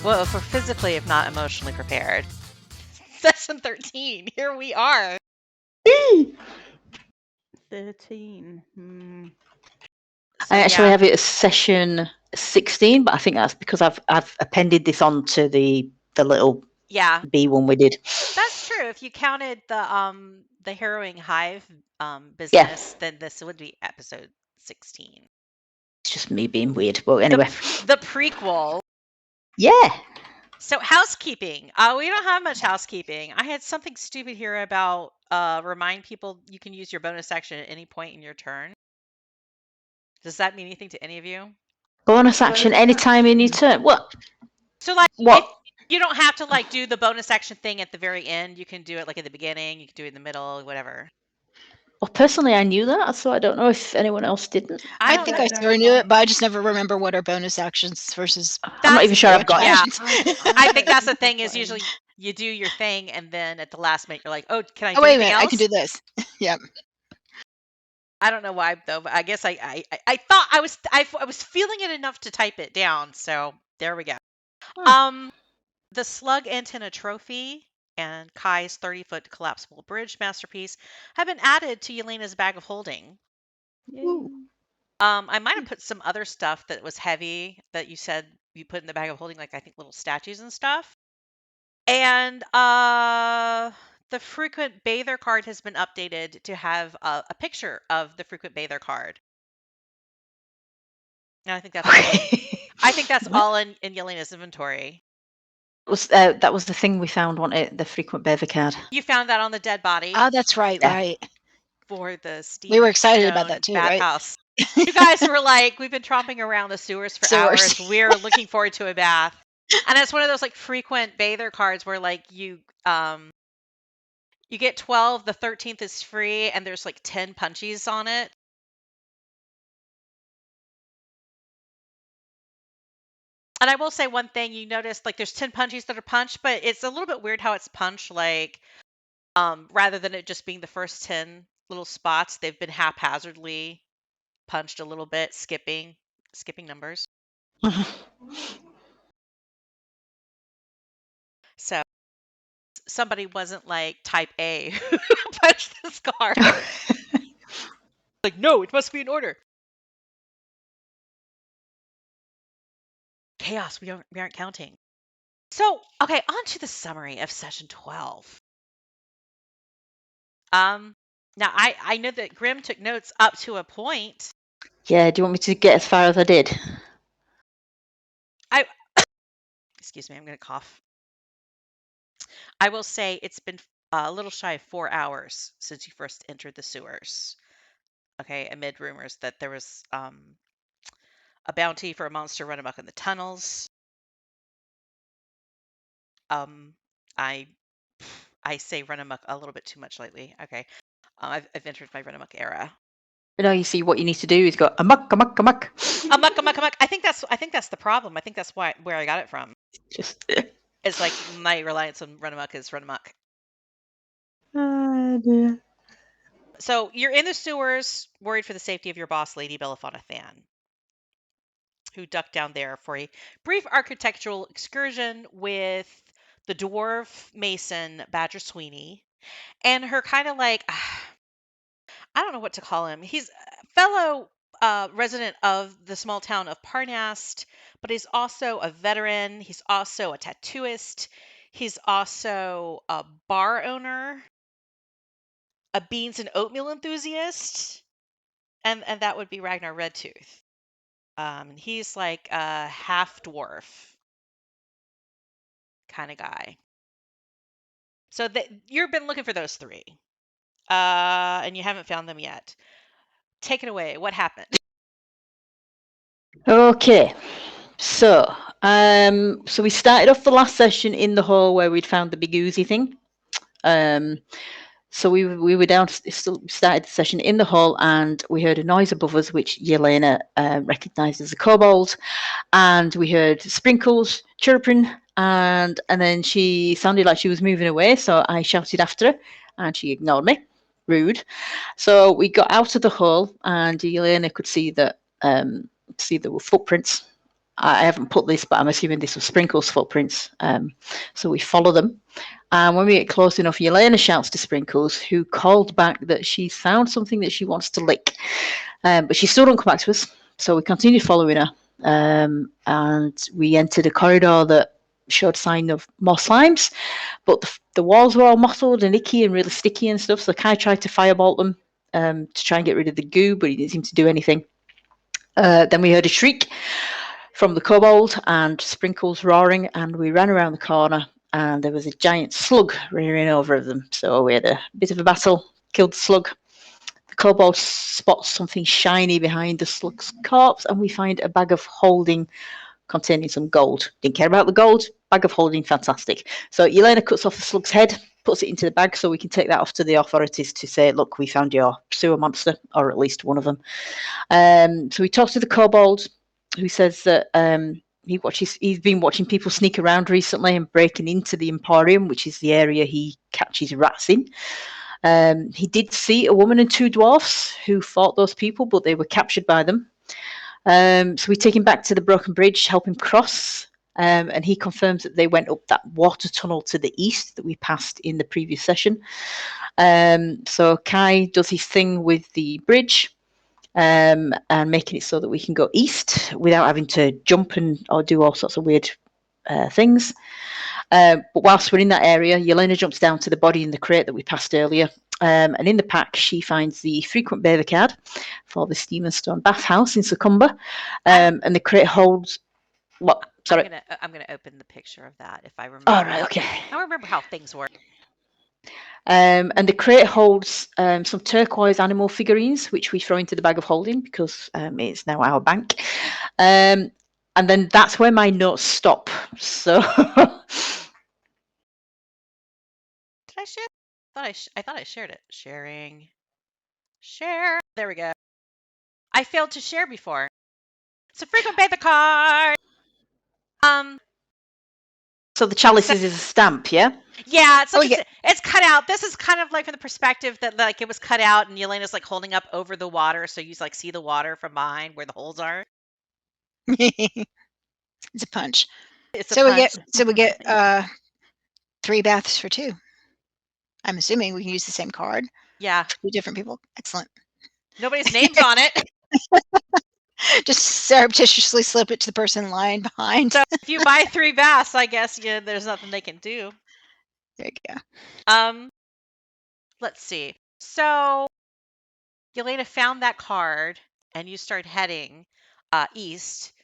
Well, if we're physically, if not emotionally prepared. Session 13. Here we are. 13. So, I actually yeah. have it as session 16, but I think that's because I've appended this onto the little B one we did. That's true. If you counted the harrowing hive business, then this would be episode 16. It's just me being weird. But anyway. The prequel. Yeah. So housekeeping. We don't have much housekeeping. I had something stupid here about remind people you can use your bonus action at any point in your turn. Does that mean anything to any of you? Bonus action anytime in your turn. What? So like what? You don't have to like do the bonus action thing at the very end. You can do it like at the beginning. You can do it in the middle, whatever. Well, personally, I knew that, so I don't know if anyone else didn't. I think I sort of knew it, but I just never remember what are bonus actions versus. I'm not even sure I've got it. I think that's the thing is usually you do your thing and then at the last minute you're like, oh, can I do wait a anything minute, else? I can do this. Yep. I don't know why though, but I guess I thought I was feeling it enough to type it down. So there we go. The slug antenna trophy and Kai's 30-foot collapsible bridge masterpiece have been added to Yelena's bag of holding. Yay. I might have put some other stuff that was heavy that you said you put in the bag of holding, like I think little statues and stuff. And the frequent bather card has been updated to have a picture of the frequent bather card. And I think that's I think that's all in Yelena's inventory. That was the thing we found, wasn't it? The frequent bather card. You found that on the dead body. Oh, that's right, right. For the Steve we were excited about that too, right? Bathhouse. You guys were like, we've been tromping around the sewers for hours. We're looking forward to a bath. And it's one of those like frequent bather cards where like you get 12, the 13th is free, and there's like 10 punchies on it. And I will say one thing, you notice like there's 10 punchies that are punched, but it's a little bit weird how it's punched, like rather than it just being the first 10 little spots, they've been haphazardly punched a little bit, skipping numbers. So somebody wasn't like type A who punched this card. Like, no, it must be in order. Chaos, we aren't counting. So, okay, on to the summary of session 12. Now I know that Grim took notes up to a point. Yeah, do you want me to get as far as I did? Excuse me, I'm going to cough. I will say it's been a little shy of 4 hours since you first entered the sewers. Okay, amid rumors that there was a bounty for a monster run amok in the tunnels. I say run amok a little bit too much lately. Okay, I've entered my run amok era. No, you see, what you need to do is go amok, amok, amok. Amok, amok, amok. I think that's the problem. I think that's where I got it from. Just it's like my reliance on run amok is run amok. Dear. So you're in the sewers, worried for the safety of your boss, Lady Belliphauna Than, who ducked down there for a brief architectural excursion with the dwarf mason Badger Sweeney, and her kind of like, I don't know what to call him. He's a fellow resident of the small town of Parnast, but he's also a veteran. He's also a tattooist. He's also a bar owner, a beans and oatmeal enthusiast, and that would be Raggnar Redtooth. He's like a half dwarf kind of guy. So you've been looking for those three, and you haven't found them yet. Take it away. What happened? Okay, so we started off the last session in the hall where we'd found the big oozy thing. So we were down, still started the session in the hall, and we heard a noise above us, which Yelena recognised as a kobold, and we heard sprinkles chirping, and then she sounded like she was moving away, so I shouted after her, and she ignored me. Rude. So we got out of the hall, and Yelena could see that there were footprints I haven't put this, but I'm assuming this was Sprinkle's footprints. So we follow them. And when we get close enough, Yelena shouts to Sprinkles, who called back that she's found something that she wants to lick. But she still don't come back to us. So we continue following her. And we entered a corridor that showed sign of more slimes. But the walls were all mottled and icky and really sticky and stuff. So Kai tried to firebolt them to try and get rid of the goo, but he didn't seem to do anything. Then we heard a shriek from the kobold and Sprinkles roaring, and we ran around the corner and there was a giant slug rearing over them. So we had a bit of a battle, killed the slug. The kobold spots something shiny behind the slug's corpse, and we find a bag of holding containing some gold. Didn't care about the gold, bag of holding, fantastic. So Yelena cuts off the slug's head, puts it into the bag so we can take that off to the authorities to say, look, we found your sewer monster, or at least one of them. So we talked to the kobold, who says that he's been watching people sneak around recently and breaking into the Emporium, which is the area he catches rats in. He did see a woman and two dwarfs who fought those people, but they were captured by them. So we take him back to the broken bridge, help him cross, and he confirms that they went up that water tunnel to the east that we passed in the previous session. So Kai does his thing with the bridge, and making it so that we can go east without having to jump or do all sorts of weird things. But whilst we're in that area, Yelena jumps down to the body in the crate that we passed earlier. And in the pack, she finds the frequent bather card for the Steam and Stone bathhouse in Secomber. And the crate holds what? Sorry. I'm gonna open the picture of that if I remember. All right, okay. I remember how things work. And the crate holds some turquoise animal figurines, which we throw into the bag of holding because it's now our bank. And then that's where my notes stop. So Did I share? I thought I shared it. Share. There we go. I failed to share before. It's a frequent bather card. So the chalices is a stamp, yeah? Yeah, it's cut out. This is kind of like from the perspective that like it was cut out and Yelena's like holding up over the water, so you like see the water from behind where the holes are. It's a punch. It's a So punch. we get 3 baths for 2. I'm assuming we can use the same card. Yeah. 2 different people. Excellent. Nobody's names on it. Just surreptitiously slip it to the person lying behind. So if you buy 3 baths, I guess there's nothing they can do. There you go. Let's see. So Yelena found that card and you start heading east,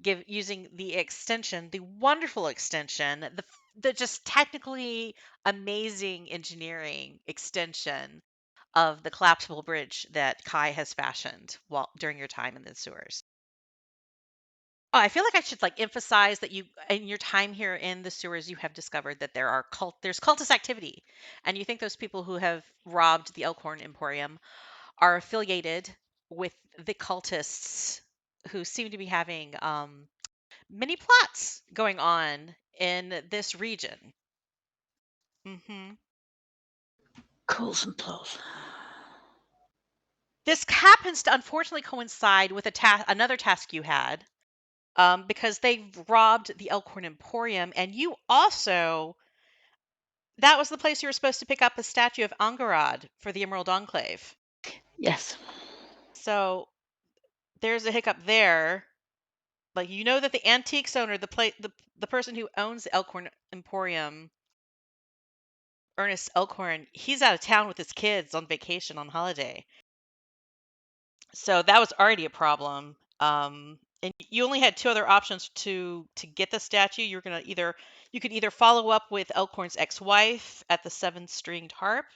using the extension, the wonderful extension, the just technically amazing engineering extension of the collapsible bridge that Kai has fashioned during your time in the sewers. Oh, I feel like I should emphasize that you, in your time here in the sewers, you have discovered that there's cultist activity, and you think those people who have robbed the Elkhorn Emporium are affiliated with the cultists who seem to be having many plots going on in this region. Mm-hmm. Calls and plows. This happens to unfortunately coincide with another task you had, because they robbed the Elkhorn Emporium, and you also, that was the place you were supposed to pick up a statue of Angharradh for the Emerald Enclave. Yes. So there's a hiccup there. Like, you know that the antiques owner, the person who owns the Elkhorn Emporium, Ernest Elkhorn, he's out of town with his kids on vacation on holiday. So that was already a problem. And you only had 2 other options to get the statue. You could either follow up with Elkhorn's ex-wife at the 7-stringed harp,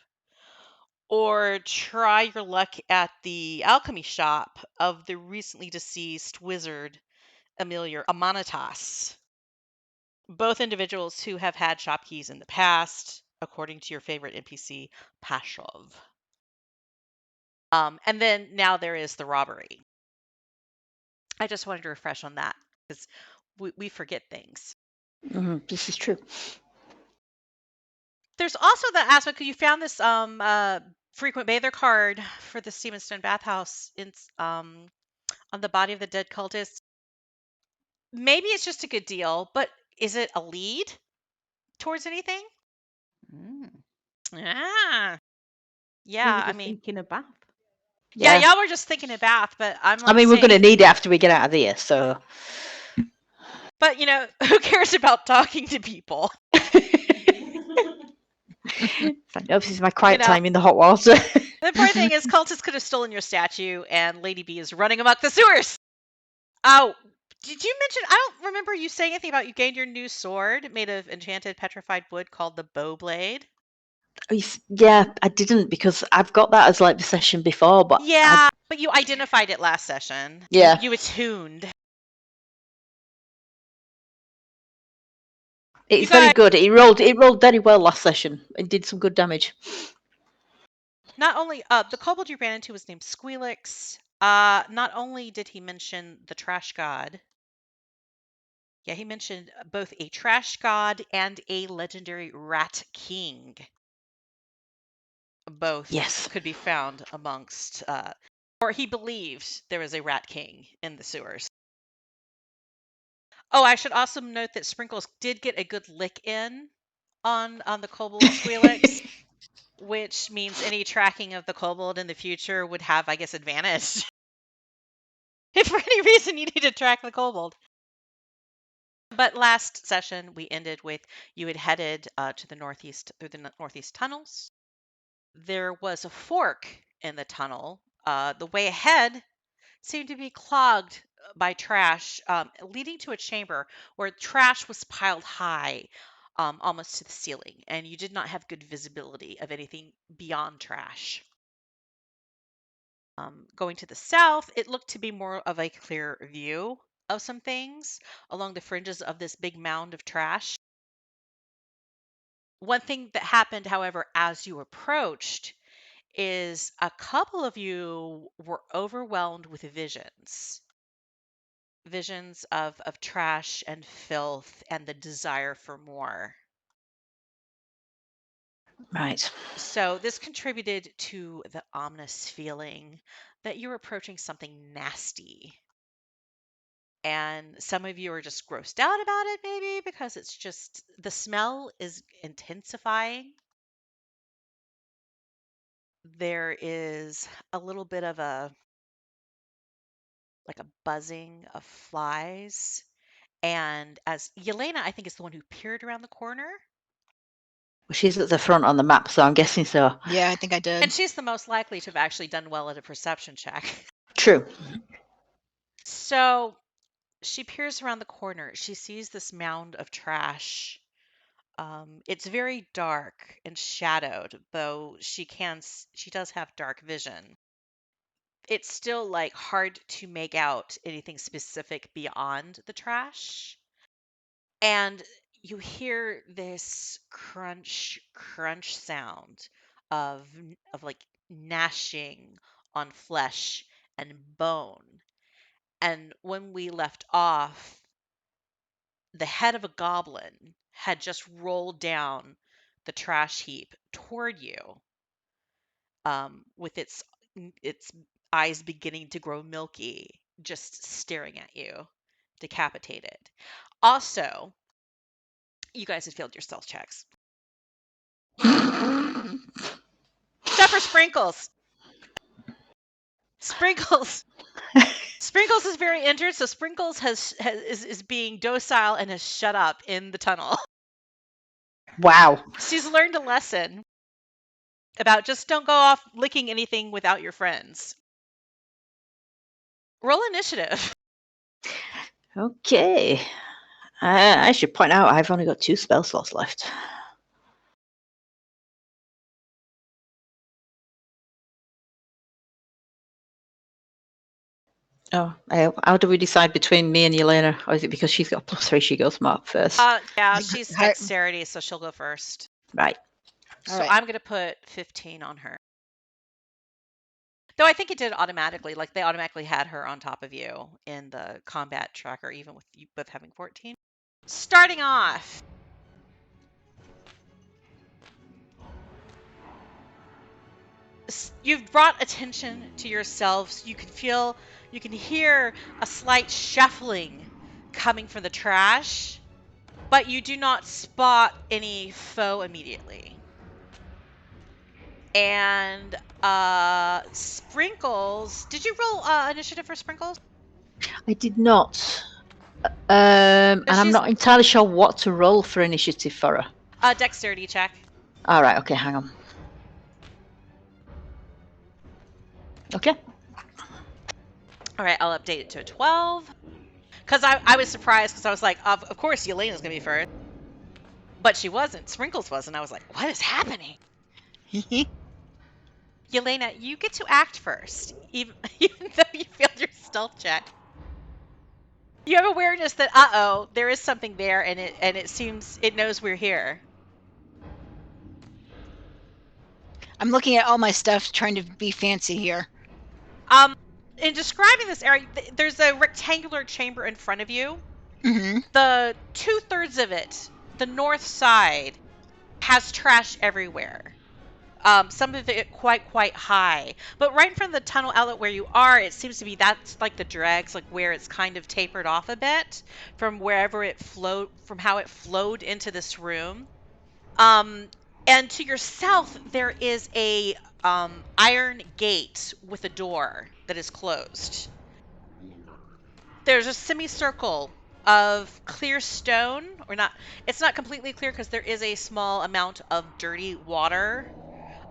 or try your luck at the alchemy shop of the recently deceased wizard Emilio Amanitas. Both individuals who have had shop keys in the past, according to your favorite NPC, Pashov. And then now there is the robbery. I just wanted to refresh on that because we forget things. This is true. There's also the aspect you found this frequent bather card for the Steam and Stone bathhouse on the body of the dead cultist. maybe it's just a good deal, but is it a lead towards anything? Mm. Ah. We Yeah, were I just mean, thinking a bath. yeah, y'all were just thinking a bath, but I'm like I mean, we're saying, going to need it after we get out of here, so. but you know, who cares about talking to people? This is my quiet know. time in the hot water. The important thing is cultists could have stolen your statue, and Lady B is running amok the sewers. Oh, did you mention? I don't remember you saying anything about you gained your new sword made of enchanted petrified wood called the bow blade. Yeah, I didn't because I've got that as like the session before, but Yeah, but you identified it last session. Yeah. You attuned. It's very good. It rolled very well last session. It did some good damage. Not only the kobold you ran into was named Squealix. Not only did he mention the trash god. Yeah, he mentioned both a trash god and a legendary rat king. Both Yes. could be found amongst or he believed there was a rat king in the sewers. Oh, I should also note that Sprinkles did get a good lick in on the kobold Squealix, which means any tracking of the kobold in the future would have, I guess, advantage. If for any reason you need to track the kobold. But last session we ended with you had headed to the northeast through the northeast tunnels. There was a fork in the tunnel. The way ahead seemed to be clogged by trash, leading to a chamber where trash was piled high, almost to the ceiling, and you did not have good visibility of anything beyond trash. Going to the south, it looked to be more of a clear view of some things along the fringes of this big mound of trash. One thing that happened, however, as you approached is a couple of you were overwhelmed with visions. Visions of trash and filth and the desire for more. Right. So this contributed to the ominous feeling that you're approaching something nasty. And some of you are just grossed out about it, maybe because it's just the smell is intensifying. There is a little bit of a buzzing of flies. And as Yelena, I think, is the one who peered around the corner. Well, she's at the front on the map, so I'm guessing so. Yeah, I think I did. And she's the most likely to have actually done well at a perception check. True. So she peers around the corner. She sees this mound of trash. It's very dark and shadowed, though she does have dark vision. It's still like hard to make out anything specific beyond the trash. And you hear this crunch sound of like gnashing on flesh and bone. And when we left off, the head of a goblin had just rolled down the trash heap toward you, with its eyes beginning to grow milky, just staring at you, decapitated. Also, you guys had failed your stealth checks. Except for Sprinkles. Sprinkles is very injured, so Sprinkles is being docile and has shut up in the tunnel. Wow. She's learned a lesson about just don't go off licking anything without your friends. Roll initiative. Okay. I should point out I've only got 2 spell slots left. Oh, how do we decide between me and Yelena? Or is it because she's got +3, she goes mark first? Yeah, she's dexterity, so she'll go first. Right. So Alright. I'm going to put 15 on her. Though I think it did automatically. Like, they automatically had her on top of you in the combat tracker, even with you both having 14. Starting off. You've brought attention to yourselves. You can hear a slight shuffling coming from the trash, but you do not spot any foe immediately. And Sprinkles, did you roll initiative for Sprinkles? I did not. And I'm she's- not entirely sure what to roll for initiative for her. Dexterity check. All right. Okay. Hang on. Okay. All right, I'll update it to a 12. Because I was surprised because I was like, of course Yelena's going to be first. But she wasn't. Sprinkles wasn't. I was like, what is happening? Yelena, you get to act first, even though you failed your stealth check. You have awareness that, uh-oh, there is something there, and it seems it knows we're here. I'm looking at all my stuff, trying to be fancy here. In describing this area, there's a rectangular chamber in front of you. Mm-hmm. The 2/3 of it, the north side, has trash everywhere. Some of it quite high. But right in front of the tunnel outlet where you are, it seems to be that's like the dregs, like where it's kind of tapered off a bit from wherever it flowed, from how it flowed into this room. And to your south, there is a iron gate with a door that is closed. There's a semicircle of clear stone, or not. It's not completely clear because there is a small amount of dirty water,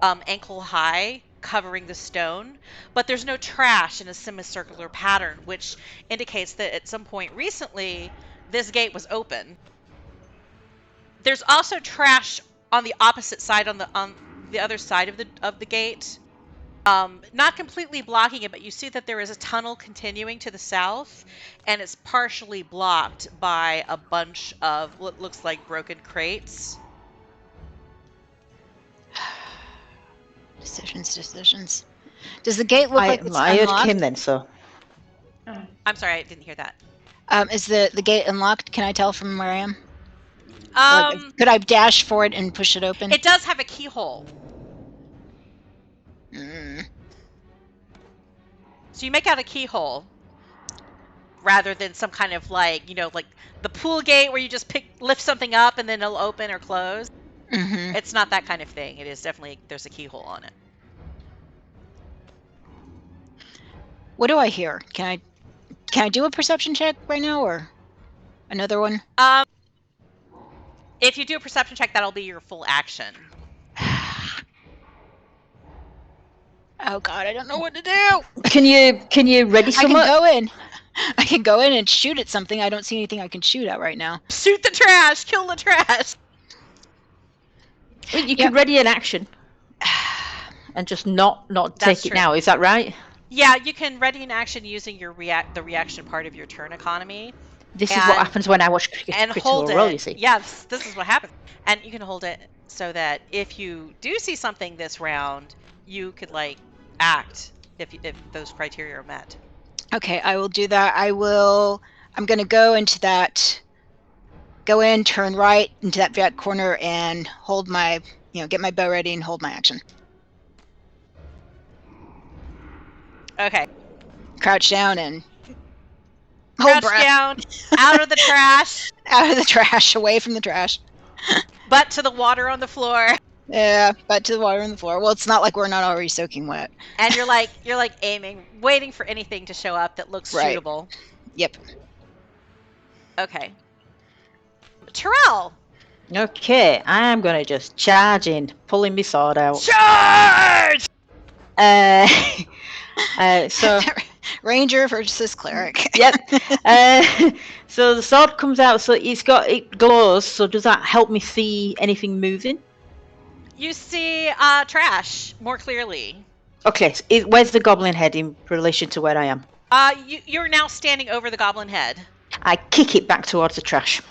ankle high, covering the stone. But there's no trash in a semicircular pattern, which indicates that at some point recently, this gate was open. There's also trash on the opposite side, on the other side of the gate. Not completely blocking it, but you see that there is a tunnel continuing to the south, and it's partially blocked by a bunch of what looks like broken crates. Decisions. Does the gate look like it's I heard unlocked? Kim then, so. I'm sorry, I didn't hear that. Is the gate unlocked? Can I tell from where I am? Could I dash for it and push it open? It does have a keyhole. So you make out a keyhole rather than some kind of like the pool gate where you just lift something up and then it'll open or close. Mm-hmm. It's not that kind of thing. It is definitely, there's a keyhole on it. What do I hear? Can I do a perception check right now, or another one? If you do a perception check, that'll be your full action. Oh God, I don't know what to do. Can you ready some? I can go in and shoot at something. I don't see anything I can shoot at right now. Shoot the trash! Kill the trash! You can ready an action, and just not take it now. Is that right? Yeah, you can ready an action using your the reaction part of your turn economy. This is what happens when I watch Critical Role, you see. Yeah, this is what happens. And you can hold it so that if you do see something this round, you could act if those criteria are met. Okay, I will do that. I'm going to go into that. Go in, turn right into that back corner, and hold my, get my bow ready and hold my action. Okay. Crouch down and Crouch down, out of the trash. Out of the trash, away from the trash. Butt to the water on the floor. Yeah, butt to the water on the floor. Well, it's not like we're not already soaking wet. And you're aiming, waiting for anything to show up that looks suitable. Yep. Okay. Terrell. Okay, I am gonna just charge in, pulling my sword out. Charge! So Ranger versus cleric. Yep. So the sword comes out. So it glows. So does that help me see anything moving? You see trash more clearly. Okay. So where's the goblin head in relation to where I am? You're now standing over the goblin head. I kick it back towards the trash.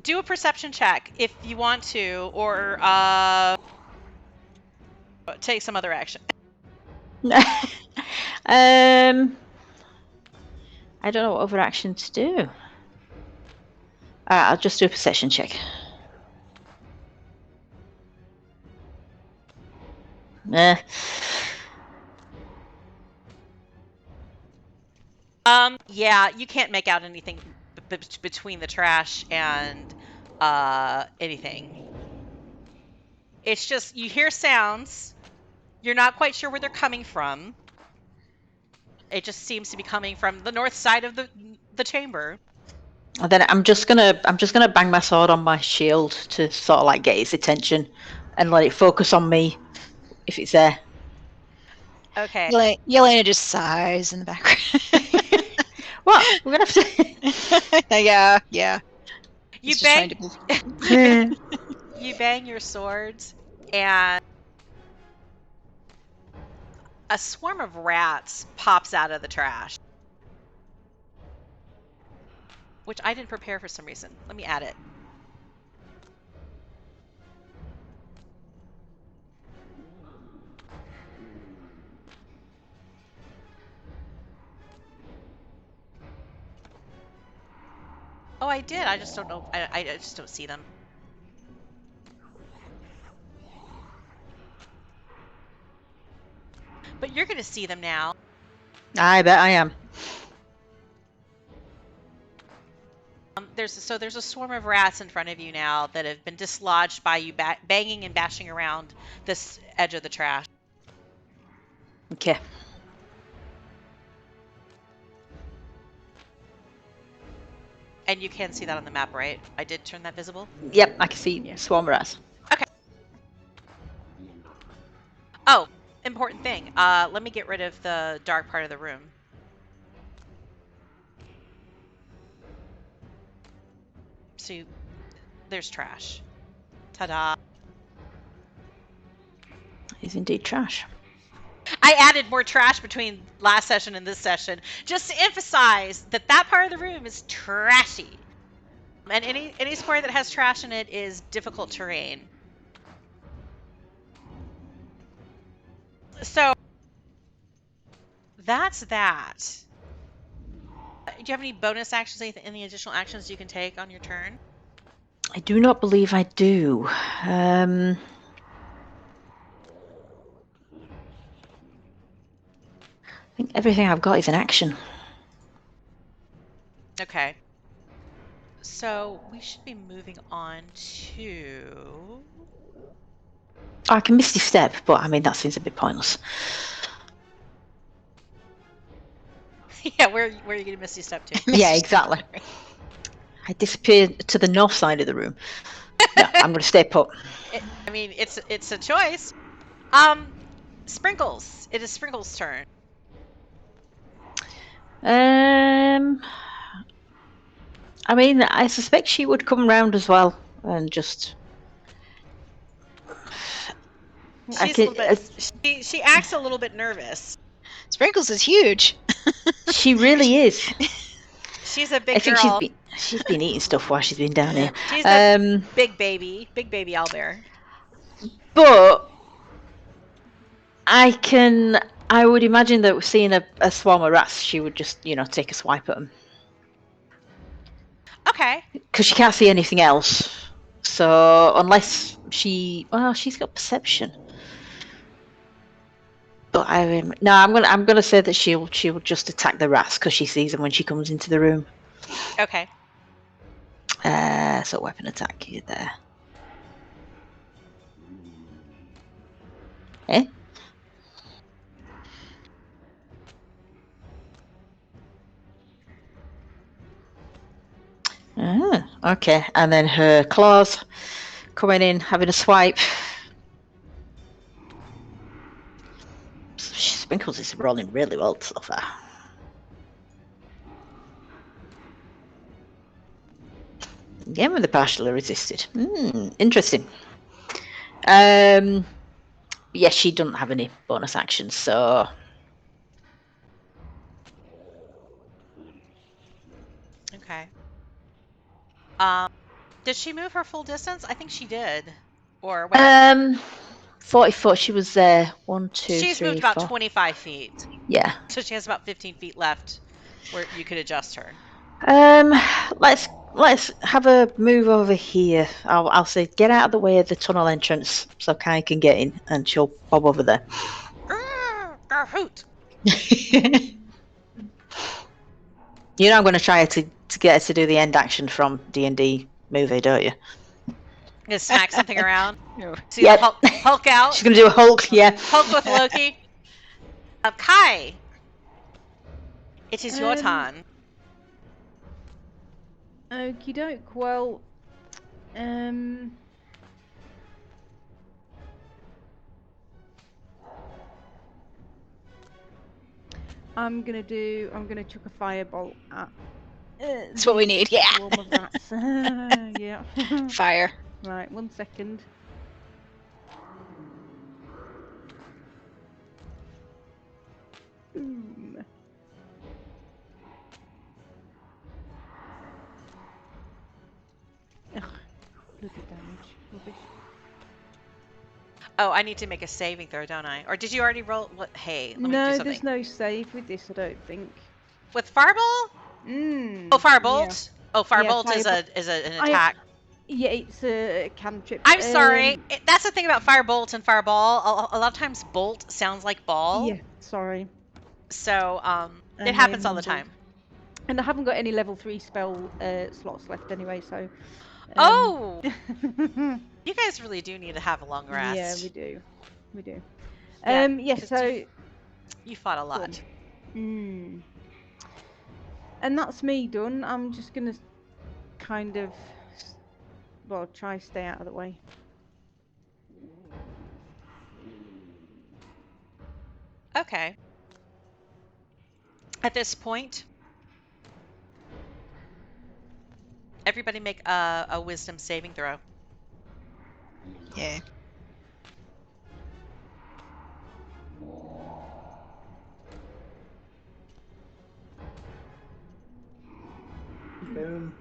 Do a perception check if you want to, or take some other action. I don't know what other action to do. Alright, I'll just do a perception check. Yeah, you can't make out anything between the trash and anything. It's just you hear sounds. You're not quite sure where they're coming from. It just seems to be coming from the north side of the chamber. And then I'm just gonna bang my sword on my shield to sort of like get its attention and let it focus on me if it's there. Okay. Yelena just sighs in the background. What? We're gonna have to. Yeah. You He's just trying bang. to You bang your swords, and a swarm of rats pops out of the trash, which I didn't prepare for some reason. Let me add it. Oh, I did. I just don't know. I just don't see them. But you're going to see them now. I bet I am. There's a swarm of rats in front of you now that have been dislodged by you banging and bashing around this edge of the trash. Okay. And you can see that on the map, right? I did turn that visible. Yep, I can see swarm rats. Okay. Oh, important thing. Let me get rid of the dark part of the room. So there's trash. Ta-da. Is indeed trash. I added more trash between last session and this session just to emphasize that that part of the room is trashy. And any square that has trash in it is difficult terrain. So that's that. Do you have any bonus actions, any additional actions you can take on your turn? I do not believe I do. I think everything I've got is an action. Okay. So we should be moving on to... I can Misty Step, but I mean, that seems a bit pointless. Yeah, where are you going to Misty Step to? Yeah, exactly. I disappeared to the north side of the room. No, I'm going to stay put. I mean, it's a choice. Sprinkles. It is Sprinkles' turn. I mean, I suspect she would come round as well and just. She acts a little bit nervous. Sprinkles is huge. She really is. She's a big girl. girl. She's been eating stuff while she's been down here. She's a big baby owlbear. But I would imagine that seeing a swarm of rats, she would just, take a swipe at them. Okay. Because she can't see anything else. So unless she's got perception. But I'm gonna say that she'll just attack the rats because she sees them when she comes into the room. Okay. So weapon attack you there. Eh? Okay. And then her claws coming in, having a swipe. Sprinkles is rolling really well so far. Again with the partially resisted. Interesting. Yes, she doesn't have any bonus actions, so. Okay. Did she move her full distance? I think she did. Or what? 40 foot. She was there. 1, 2, She's 3, moved about 4. 25 feet. Yeah. So she has about 15 feet left, where you could adjust her. Let's have a move over here. I'll say get out of the way of the tunnel entrance so Kai can get in, and she'll bob over there. Hoot! You know I'm going to try to get her to do the end action from D&D movie, don't you? Gonna smack something around. No. See the Hulk out. She's going to do a Hulk, yeah. Hulk with Loki. Kai, it is your turn. Okie doke. Well, I'm gonna chuck a firebolt at. That's what we need. Yeah. Swarm of rats. Yeah. Fire. Right. 1 second. Boom. Ugh. Bloody damage. Rubbish. Oh, I need to make a saving throw, don't I? Or did you already roll? What? Hey, let me do No, something. there's no save with this, I don't think. With fireball? Oh, firebolt. Yeah. Oh, firebolt firebolt. is an attack. Yeah, it's a cantrip. I'm sorry. That's the thing about firebolt and fireball. A lot of times, bolt sounds like ball. Yeah, sorry. So, it happens all the time. And I haven't got any level 3 spell slots left anyway, so. Oh! You guys really do need to have a long rest. Yeah, we do. We do. Yeah, Yeah, 'cause so. You fought a lot. And that's me done. I'm just gonna kind of, well, try stay out of the way. Okay. At this point, everybody make a wisdom saving throw. Yeah. Boom.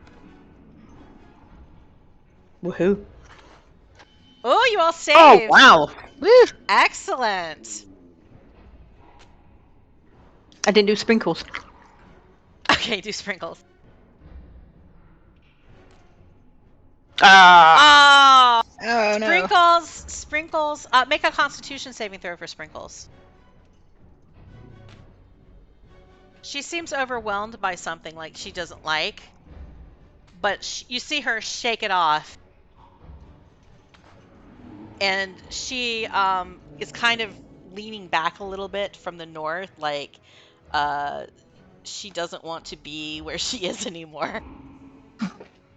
Woohoo. Oh, you all saved. Oh, wow. Woo! Excellent. I didn't do sprinkles. Okay, do sprinkles. Ah. Oh, Oh no. Sprinkles. Make a Constitution saving throw for Sprinkles. She seems overwhelmed by something like she doesn't like, but you see her shake it off, and she is kind of leaning back a little bit from the north, like she doesn't want to be where she is anymore.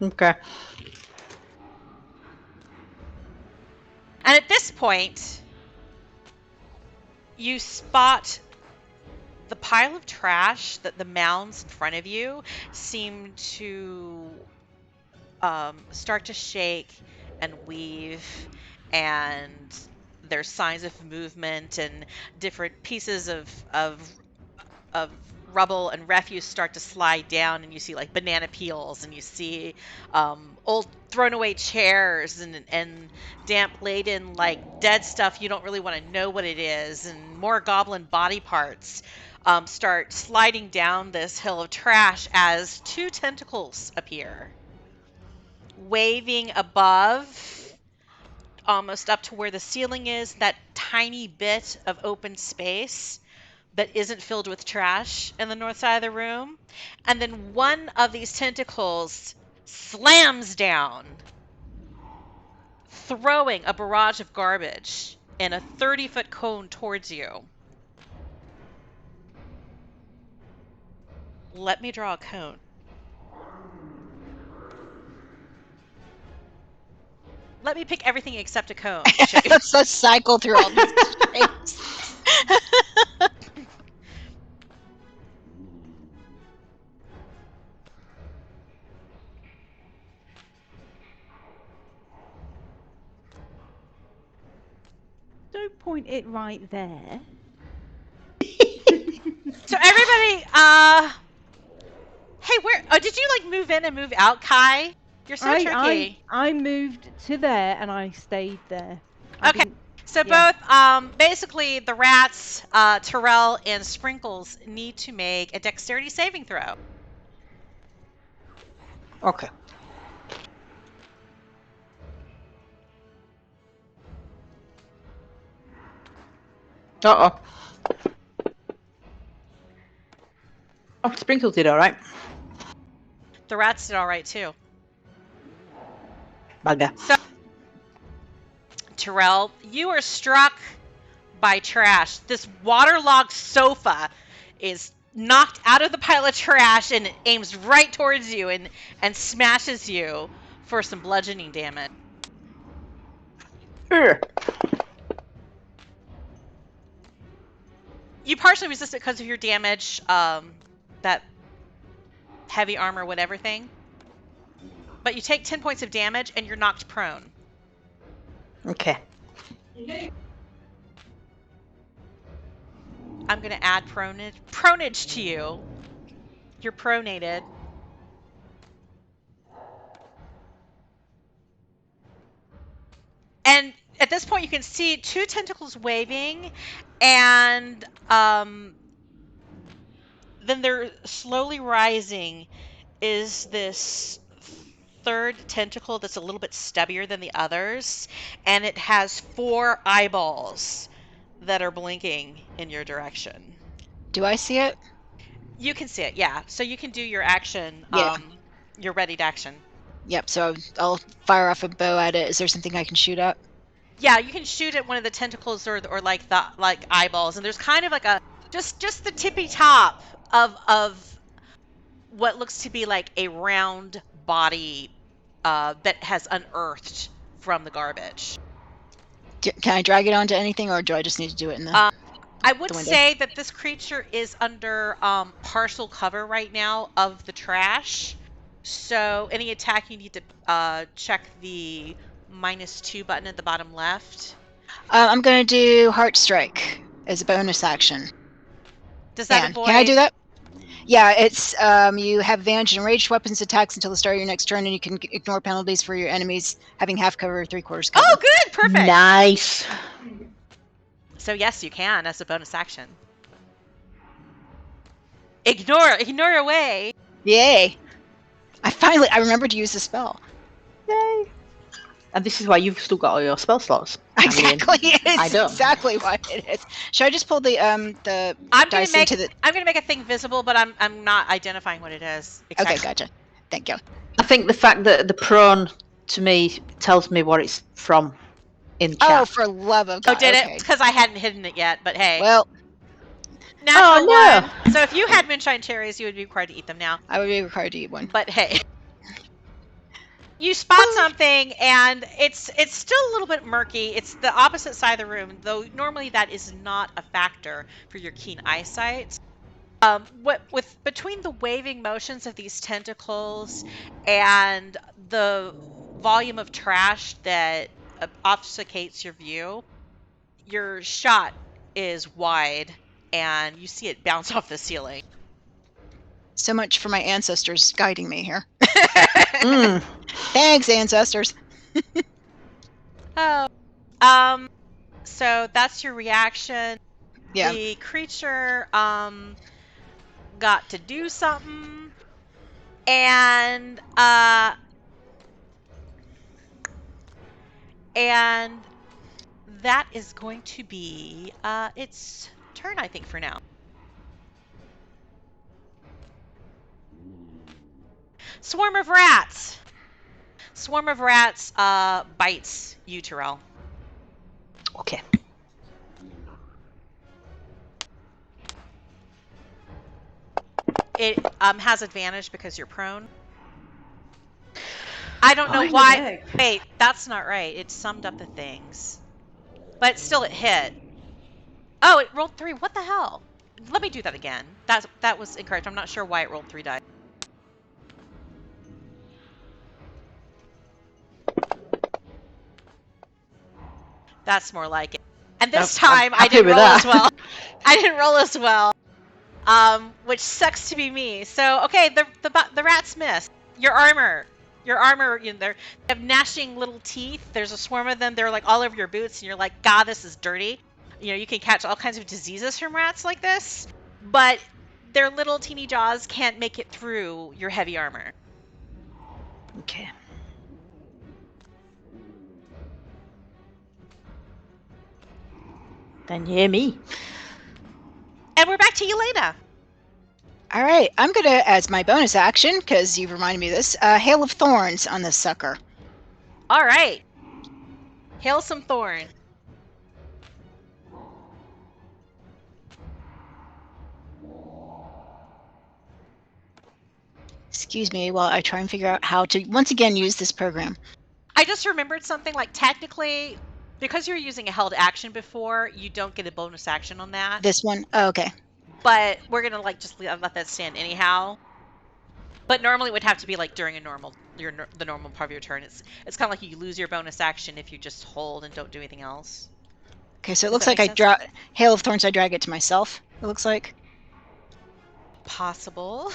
Okay. And at this point, you spot the pile of trash that the mounds in front of you seem to start to shake and weave, and there's signs of movement, and different pieces of rubble and refuse start to slide down, and you see like banana peels, and you see old thrown away chairs, and damp laden like dead stuff you don't really want to know what it is, and more goblin body parts start sliding down this hill of trash as two tentacles appear, waving above, almost up to where the ceiling is, that tiny bit of open space that isn't filled with trash in the north side of the room. And then one of these tentacles slams down, throwing a barrage of garbage in a 30-foot cone towards you. Let me draw a cone. Let me pick everything except a cone. Let's cycle through all these shapes. Don't point it right there. So everybody, hey, where? Oh, did you like move in and move out, Kai? You're so tricky. I moved to there and I stayed there. Okay. So both, basically the rats, Terrell and Sprinkles need to make a dexterity saving throw. Okay. Uh-oh. Oh, Sprinkles did all right. The rats did all right too. Bugger. So, Terrell, you are struck by trash. This waterlogged sofa is knocked out of the pile of trash and it aims right towards you and smashes you for some bludgeoning damage. Ugh. You partially resist it because of your damage, that heavy armor whatever thing. But you take 10 points of damage and you're knocked prone. Okay. I'm going to add pronage to you. You're pronated. And at this point, you can see 2 tentacles waving, and then they're slowly rising is this third tentacle that's a little bit stubbier than the others, and it has 4 eyeballs that are blinking in your direction. Do I see it? You can see it, yeah. So you can do your action, Yeah. your readied action. Yep, so I'll fire off a bow at it. Is there something I can shoot at? Yeah, you can shoot at one of the tentacles or like the eyeballs, and there's kind of like a just the tippy top of what looks to be like a round body that has unearthed from the garbage. Can I drag it onto anything, or do I just need to do it in the I would window? say that this creature is under partial cover right now of the trash. So any attack you need to check the -2 button at the bottom left. I'm going to do Heart Strike as a bonus action. Does that avoid? Can I do that? Yeah, it's you have advantage in ranged weapons attacks until the start of your next turn, and you can ignore penalties for your enemies having half cover or 3/4 cover. Oh, good, perfect. Nice. So yes, you can as a bonus action. Ignore away. Yay! I remembered to use the spell. Yay. And this is why you've still got all your spell slots. Exactly, I don't. exactly why it is. Should I just pull the dice into the? I'm gonna make a thing visible, but I'm not identifying what it is. Okay, gotcha. Thank you. I think the fact that the prone to me tells me what it's from in chat. Oh, for love of God! Oh, did okay. it? Because I hadn't hidden it yet. But hey. Well, Natural no. one. So if you had moonshine cherries, you would be required to eat them now. I would be required to eat one. But hey. You spot something, and it's still a little bit murky. It's the opposite side of the room, though normally that is not a factor for your keen eyesight. Between the waving motions of these tentacles and the volume of trash that obfuscates your view, your shot is wide, and you see it bounce off the ceiling. So much for my ancestors guiding me here. Mm. Thanks, ancestors. Oh. So that's your reaction. Yeah. The creature got to do something, and that is going to be its turn, I think, for now. Swarm of rats. Swarm of rats bites you, Terrell. Okay. It has advantage because you're prone. I don't know why. Wait, that's not right. It summed up the things. But still it hit. Oh, it rolled 3. What the hell? Let me do that again. That was incorrect. I'm not sure why it rolled 3 dice. That's more like it. And this time I didn't roll as well. I didn't roll as well. Which sucks to be me. So, okay, the rats miss. Your armor, you know, they have gnashing little teeth. There's a swarm of them. They're like all over your boots, and you're like, God, this is dirty. You know, you can catch all kinds of diseases from rats like this, but their little teeny jaws can't make it through your heavy armor. Okay. Then hear me. And we're back to Yelena. All right, I'm going to, as my bonus action, because you've reminded me of this, Hail of Thorns on this sucker. All right. Hail some thorn. Excuse me while I try and figure out how to, once again, use this program. I just remembered something, like technically, because you're using a held action before, you don't get a bonus action on that. This one? Oh, okay. But we're going to like just let that stand anyhow. But normally it would have to be like during the normal part of your turn. It's kind of like you lose your bonus action if you just hold and don't do anything else. Okay, so it Does looks that like make I sense? draw Hail of Thorns. I drag it to myself. It looks like. Possible.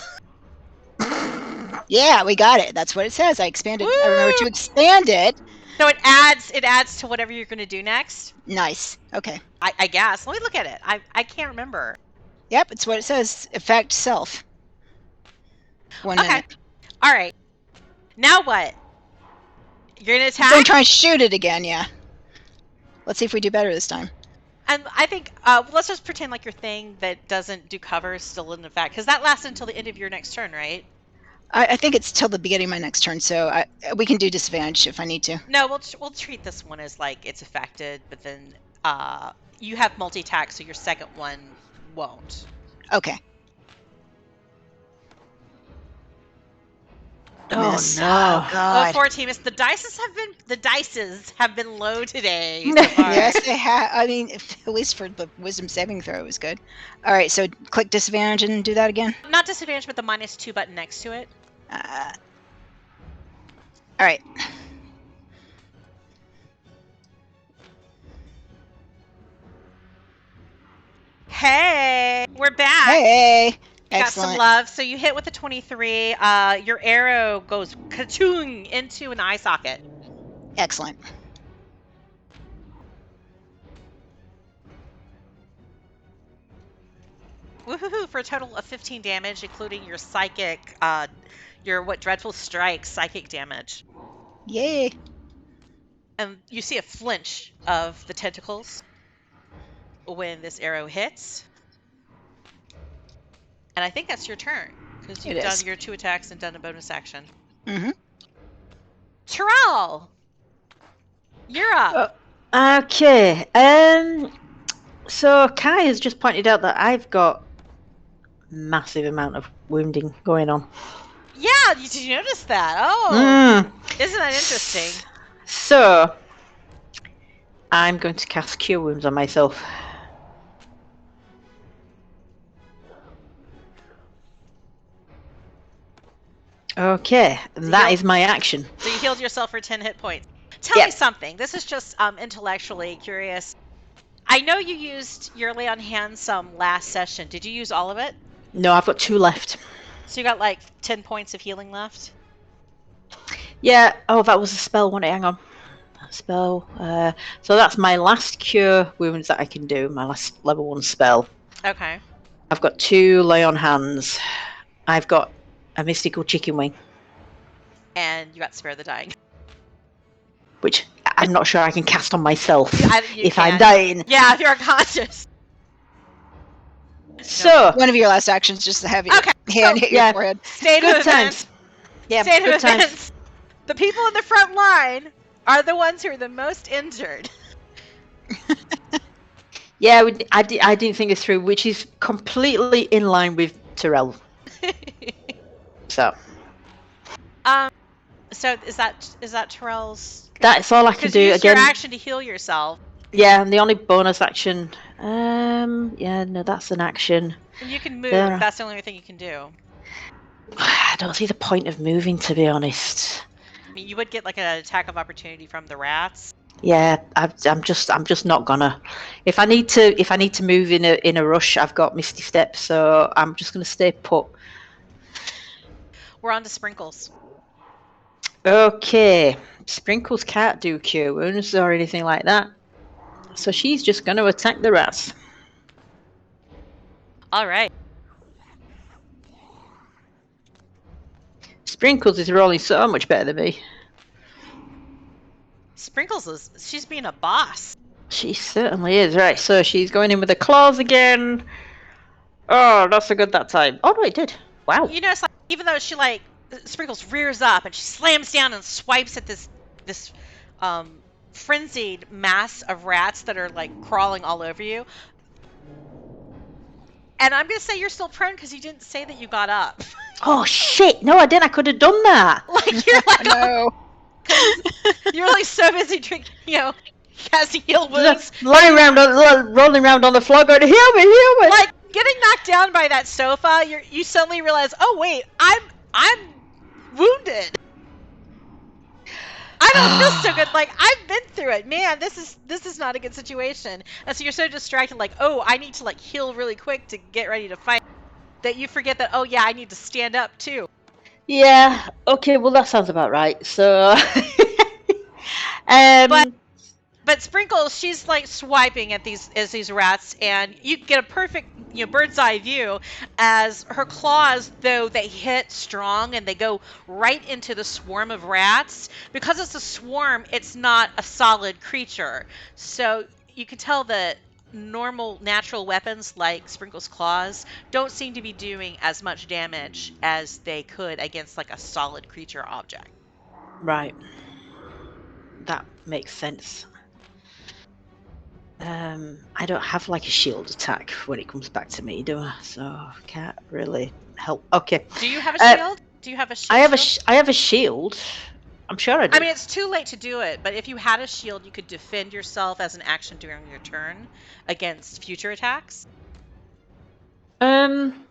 Yeah, we got it. That's what it says. I expanded. I remember to Woo! expand it. So it adds to whatever you're going to do next. Nice. Okay. I guess. Let me look at it. I can't remember. Yep, it's what it says. Effect self. 1 minute. All right. Now what? You're going to attack? Then try and shoot it again. Yeah. Let's see if we do better this time. And I think let's just pretend like your thing that doesn't do cover is still in effect, because that lasts until the end of your next turn, right? I think it's till the beginning of my next turn, so we can do disadvantage if I need to. No, we'll treat this one as like it's affected, but then you have multi-attack, so your second one won't. Okay. Oh Miss. no. Oh, God. 14 miss. The dices have been low today. So far. Yes, they have. I mean, at least for the wisdom saving throw, it was good. All right, so click disadvantage and do that again. Not disadvantage, but the -2 button next to it. All right. Hey, we're back. Hey. Got some Excellent. love. So you hit with a 23. Your arrow goes ka-choong into an eye socket. Excellent. Woohoo! For a total of 15 damage, including your psychic, your dreadful strike psychic damage. Yay. And you see a flinch of the tentacles when this arrow hits. And I think that's your turn, because you've It done is. your 2 attacks and done a bonus action. Mm-hmm. Terrell! You're up. Okay. So Kai has just pointed out that I've got massive amount of wounding going on. Yeah, did you notice that? Oh, Mm. isn't that interesting? So I'm going to cast Cure Wounds on myself. Okay, that is my action. So you healed yourself for 10 hit points. Tell Yeah. me something. This is just intellectually curious. I know you used your lay on hands some last session. Did you use all of it? No, I've got 2 left. So you got like 10 points of healing left? Yeah, oh, that was a spell, wasn't it? Hang on. Spell. So that's my last Cure Wounds that I can do, my last level 1 spell. Okay. I've got 2 Lay on Hands. I've got a Mystical Chicken Wing, And you got Spare the Dying. which I'm not sure I can cast on myself You if I'm can. dying. Yeah, if you're unconscious. So, One of your last actions, just to have your Okay, hand so- hit yeah. your forehead. State good of events. times. Yeah. State of good times. events. The people in the front line are the ones who are the most injured. Yeah, I didn't think it through, which is completely in line with Terrell. So, So is that Terrell's? that's all I can Because do. you used Again, your action to heal yourself. yeah, and the only bonus action. Yeah, no, that's an action. And you can move. There. That's the only thing you can do. I don't see the point of moving, to be honest. I mean, you would get like an attack of opportunity from the rats. Yeah, I'm just not gonna. If I need to move in a rush, I've got Misty Step, so I'm just gonna stay put. We're on to Sprinkles. Okay, Sprinkles can't do Cure Wounds or anything like that, so she's just gonna attack the rats. All right. Sprinkles is rolling so much better than me. Sprinkles she's being a boss. She certainly is. Right, so she's going in with the claws again. Oh, not so good that time. Oh no, it did. Wow. You notice, like, even though she like Sprinkles rears up and she slams down and swipes at this frenzied mass of rats that are like crawling all over you. And I'm gonna say you're still prone because you didn't say that you got up. Oh shit! No, I didn't. I could have done that. Like you're like, No. you're like so busy drinking, casting heal wounds, Lying around, rolling around on the floor, going, "Heal me, heal me!" like getting knocked down by that sofa. You suddenly realize, oh wait, I'm wounded. I don't feel so good. Like, I've been through it, man. This is not a good situation. And so you're so distracted, like, oh, I need to like heal really quick to get ready to fight, that you forget that, oh yeah, I need to stand up too. Yeah. Okay. Well, that sounds about right. So. But Sprinkles, she's like swiping at these rats, and you get a perfect bird's eye view as her claws, though they hit strong and they go right into the swarm of rats. Because it's a swarm, it's not a solid creature, so you can tell that normal natural weapons like Sprinkles' claws don't seem to be doing as much damage as they could against like a solid creature object. Right. That makes sense. I don't have like a shield attack when it comes back to me, do I? So I can't really help. Okay. Do you have a shield? Do you have a shield? I have a shield. I'm sure I do. I mean, it's too late to do it, but if you had a shield, you could defend yourself as an action during your turn against future attacks. Doesn't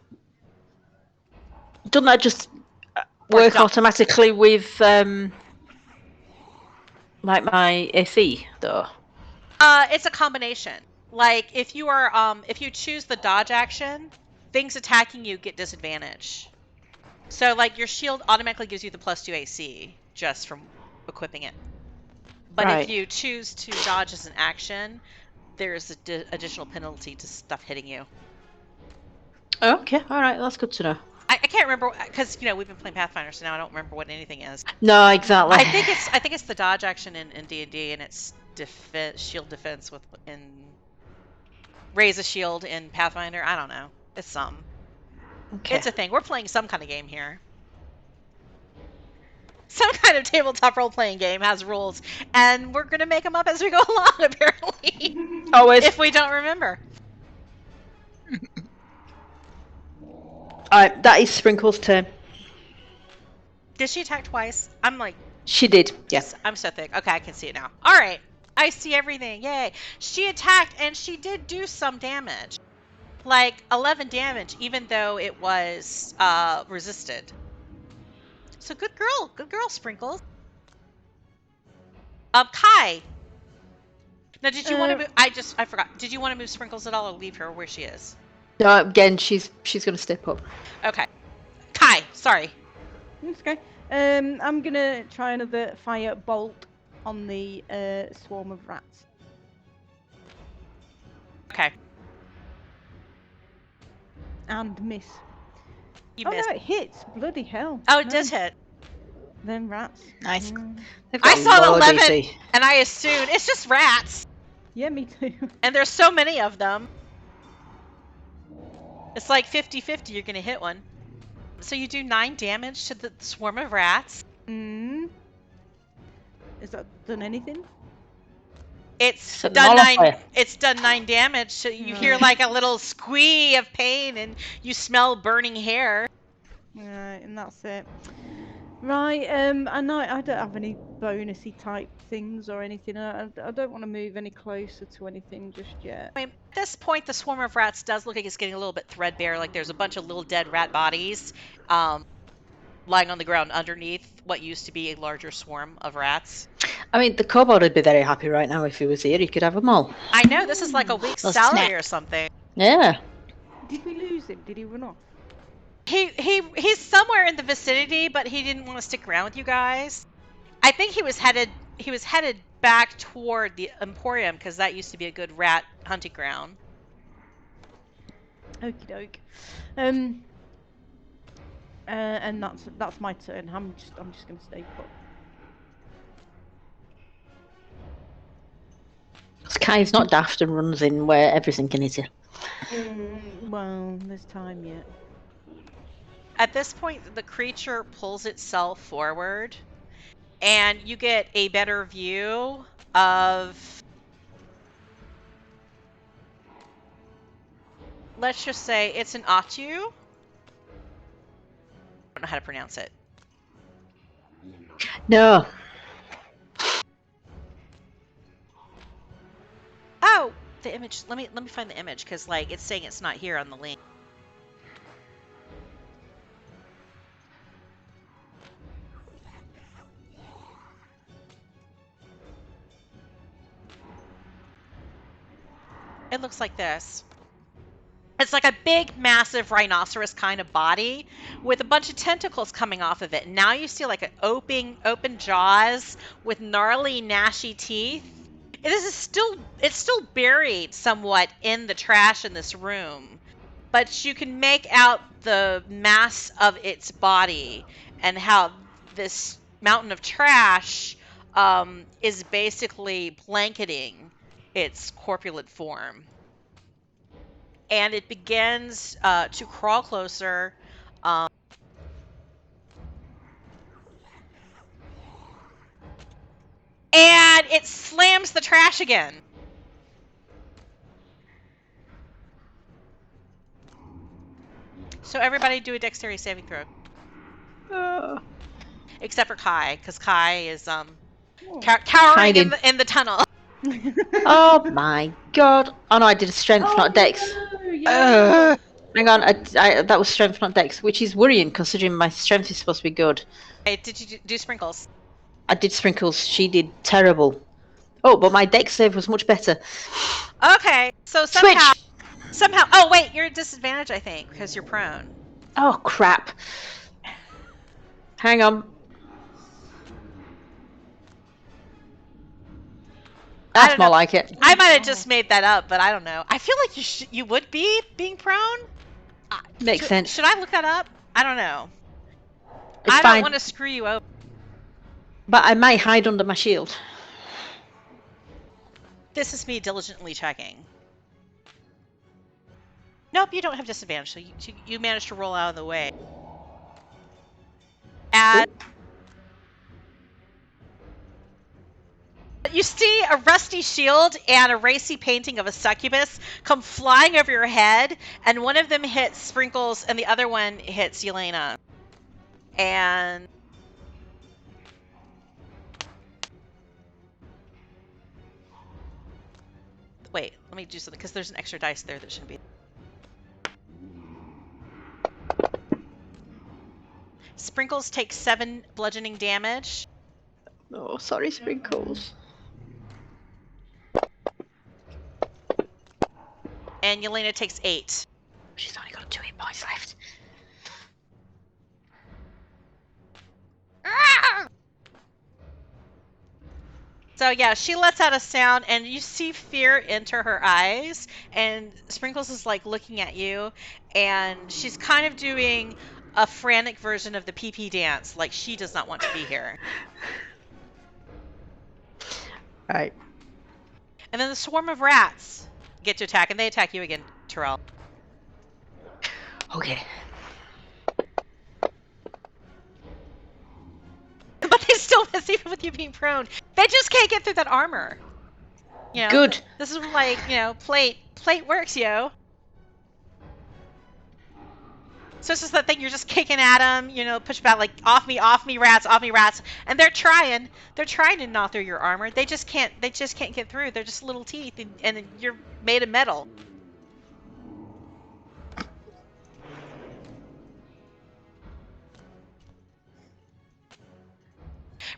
that just work automatically with like my AC though? It's a combination. Like if you choose the dodge action, things attacking you get disadvantage. So like your shield automatically gives you the +2 AC just from equipping it. But Right. if you choose to dodge as an action, there's an additional penalty to stuff hitting you. Okay, all right, that's good to know. I can't remember because we've been playing Pathfinder, so now I don't remember what anything is. No, exactly. I think it's the dodge action in D&D, and it's shield defense in raise a shield in Pathfinder. I don't know. It's something. Okay. It's a thing. We're playing some kind of game here. Some kind of tabletop role-playing game has rules, and we're gonna make them up as we go along. Apparently, Always. if we don't remember. Alright, that is Sprinkle's turn. Did she attack twice? I'm like, She did. Yes. I'm so thick. Okay, I can see it now. All right, I see everything. Yay! She attacked, and she did do some damage, like 11 damage, even though it was resisted. So good girl, Sprinkles. Kai. Now, did you want to move? I forgot. Did you want to move Sprinkles at all, or leave her where she is? No, again, she's going to step up. Okay. Kai, sorry. It's okay. I'm gonna try another fire bolt on the swarm of rats. Okay. And miss. You missed. No, it hits. Bloody hell. Oh, it does hit. Them rats. Nice. They've I got saw low 11, DC. and I assumed it's just rats, Yeah, me too. and there's so many of them. It's like 50-50 you're going to hit one. So you do 9 damage to the swarm of rats. Is that done anything? It's a done nullifier. 9. It's done 9 damage. So you hear like a little squee of pain, and you smell burning hair. Right, and that's it. Right, I know I don't have any bonusy type things or anything. I don't want to move any closer to anything just yet. I mean, at this point, the swarm of rats does look like it's getting a little bit threadbare. Like there's a bunch of little dead rat bodies lying on the ground underneath what used to be a larger swarm of rats. I mean, the kobold would be very happy right now if he was here. He could have them all. I know, this is like a week's Well, salary snap. or something. Yeah. Did we lose him? Did he run off? He's somewhere in the vicinity, but he didn't want to stick around with you guys. I think he was headed back toward the Emporium because that used to be a good rat hunting ground. Okie doke. And that's my turn. I'm just gonna stay put. Kai's not daft and runs in where everything can hit you. Well, there's time yet. At this point, the creature pulls itself forward, and you get a better view of, let's just say it's an Atu. I don't know how to pronounce it. No. Oh, the image. Let me find the image, because like it's saying it's not here on the link. It looks like this. It's like a big, massive rhinoceros kind of body with a bunch of tentacles coming off of it. And now you see like an open jaws with gnarly, gnashy teeth. It's still buried somewhat in the trash in this room, but you can make out the mass of its body and how this mountain of trash is basically blanketing its corpulent form. And it begins to crawl closer. And it slams the trash again. So everybody do a dexterity saving throw. Except for Kai, because Kai is cowering in the tunnel. Oh my god. Oh no, I did a strength, not dex. No, yeah. Hang on, that was strength, not dex, which is worrying considering my strength is supposed to be good. Hey, did you do sprinkles? I did sprinkles. She did terrible. Oh, but my dex save was much better. Okay, so somehow. Oh wait, you're at disadvantage, I think, because you're prone. Oh crap. Hang on. That's more like it. I might have just made that up, but I don't know. I feel like you would be being prone. Makes sense. Should I look that up? I don't know. It's I fine. don't want to screw you over. But I might hide under my shield. This is me diligently checking. Nope, you don't have disadvantage, so you managed to roll out of the way. And you see a rusty shield and a racy painting of a succubus come flying over your head, and one of them hits Sprinkles and the other one hits Yelena. And wait, let me do something, because there's an extra dice there that shouldn't be. Sprinkles takes 7 bludgeoning damage. Oh, sorry, Sprinkles. And Yelena takes 8. She's only got 2 hit points left. So yeah, she lets out a sound, and you see fear enter her eyes, and Sprinkles is like looking at you, and she's kind of doing a frantic version of the pee-pee dance, like she does not want to be here. Right. And then the swarm of rats get to attack, and they attack you again, Terrell. Okay. But they still miss, even with you being prone. They just can't get through that armor. You know, Good. This is like, plate works, yo. So it's just that thing, you're just kicking at them, push back, like, off me, rats, and they're trying to gnaw through your armor. They just can't get through. They're just little teeth, and you're made of metal.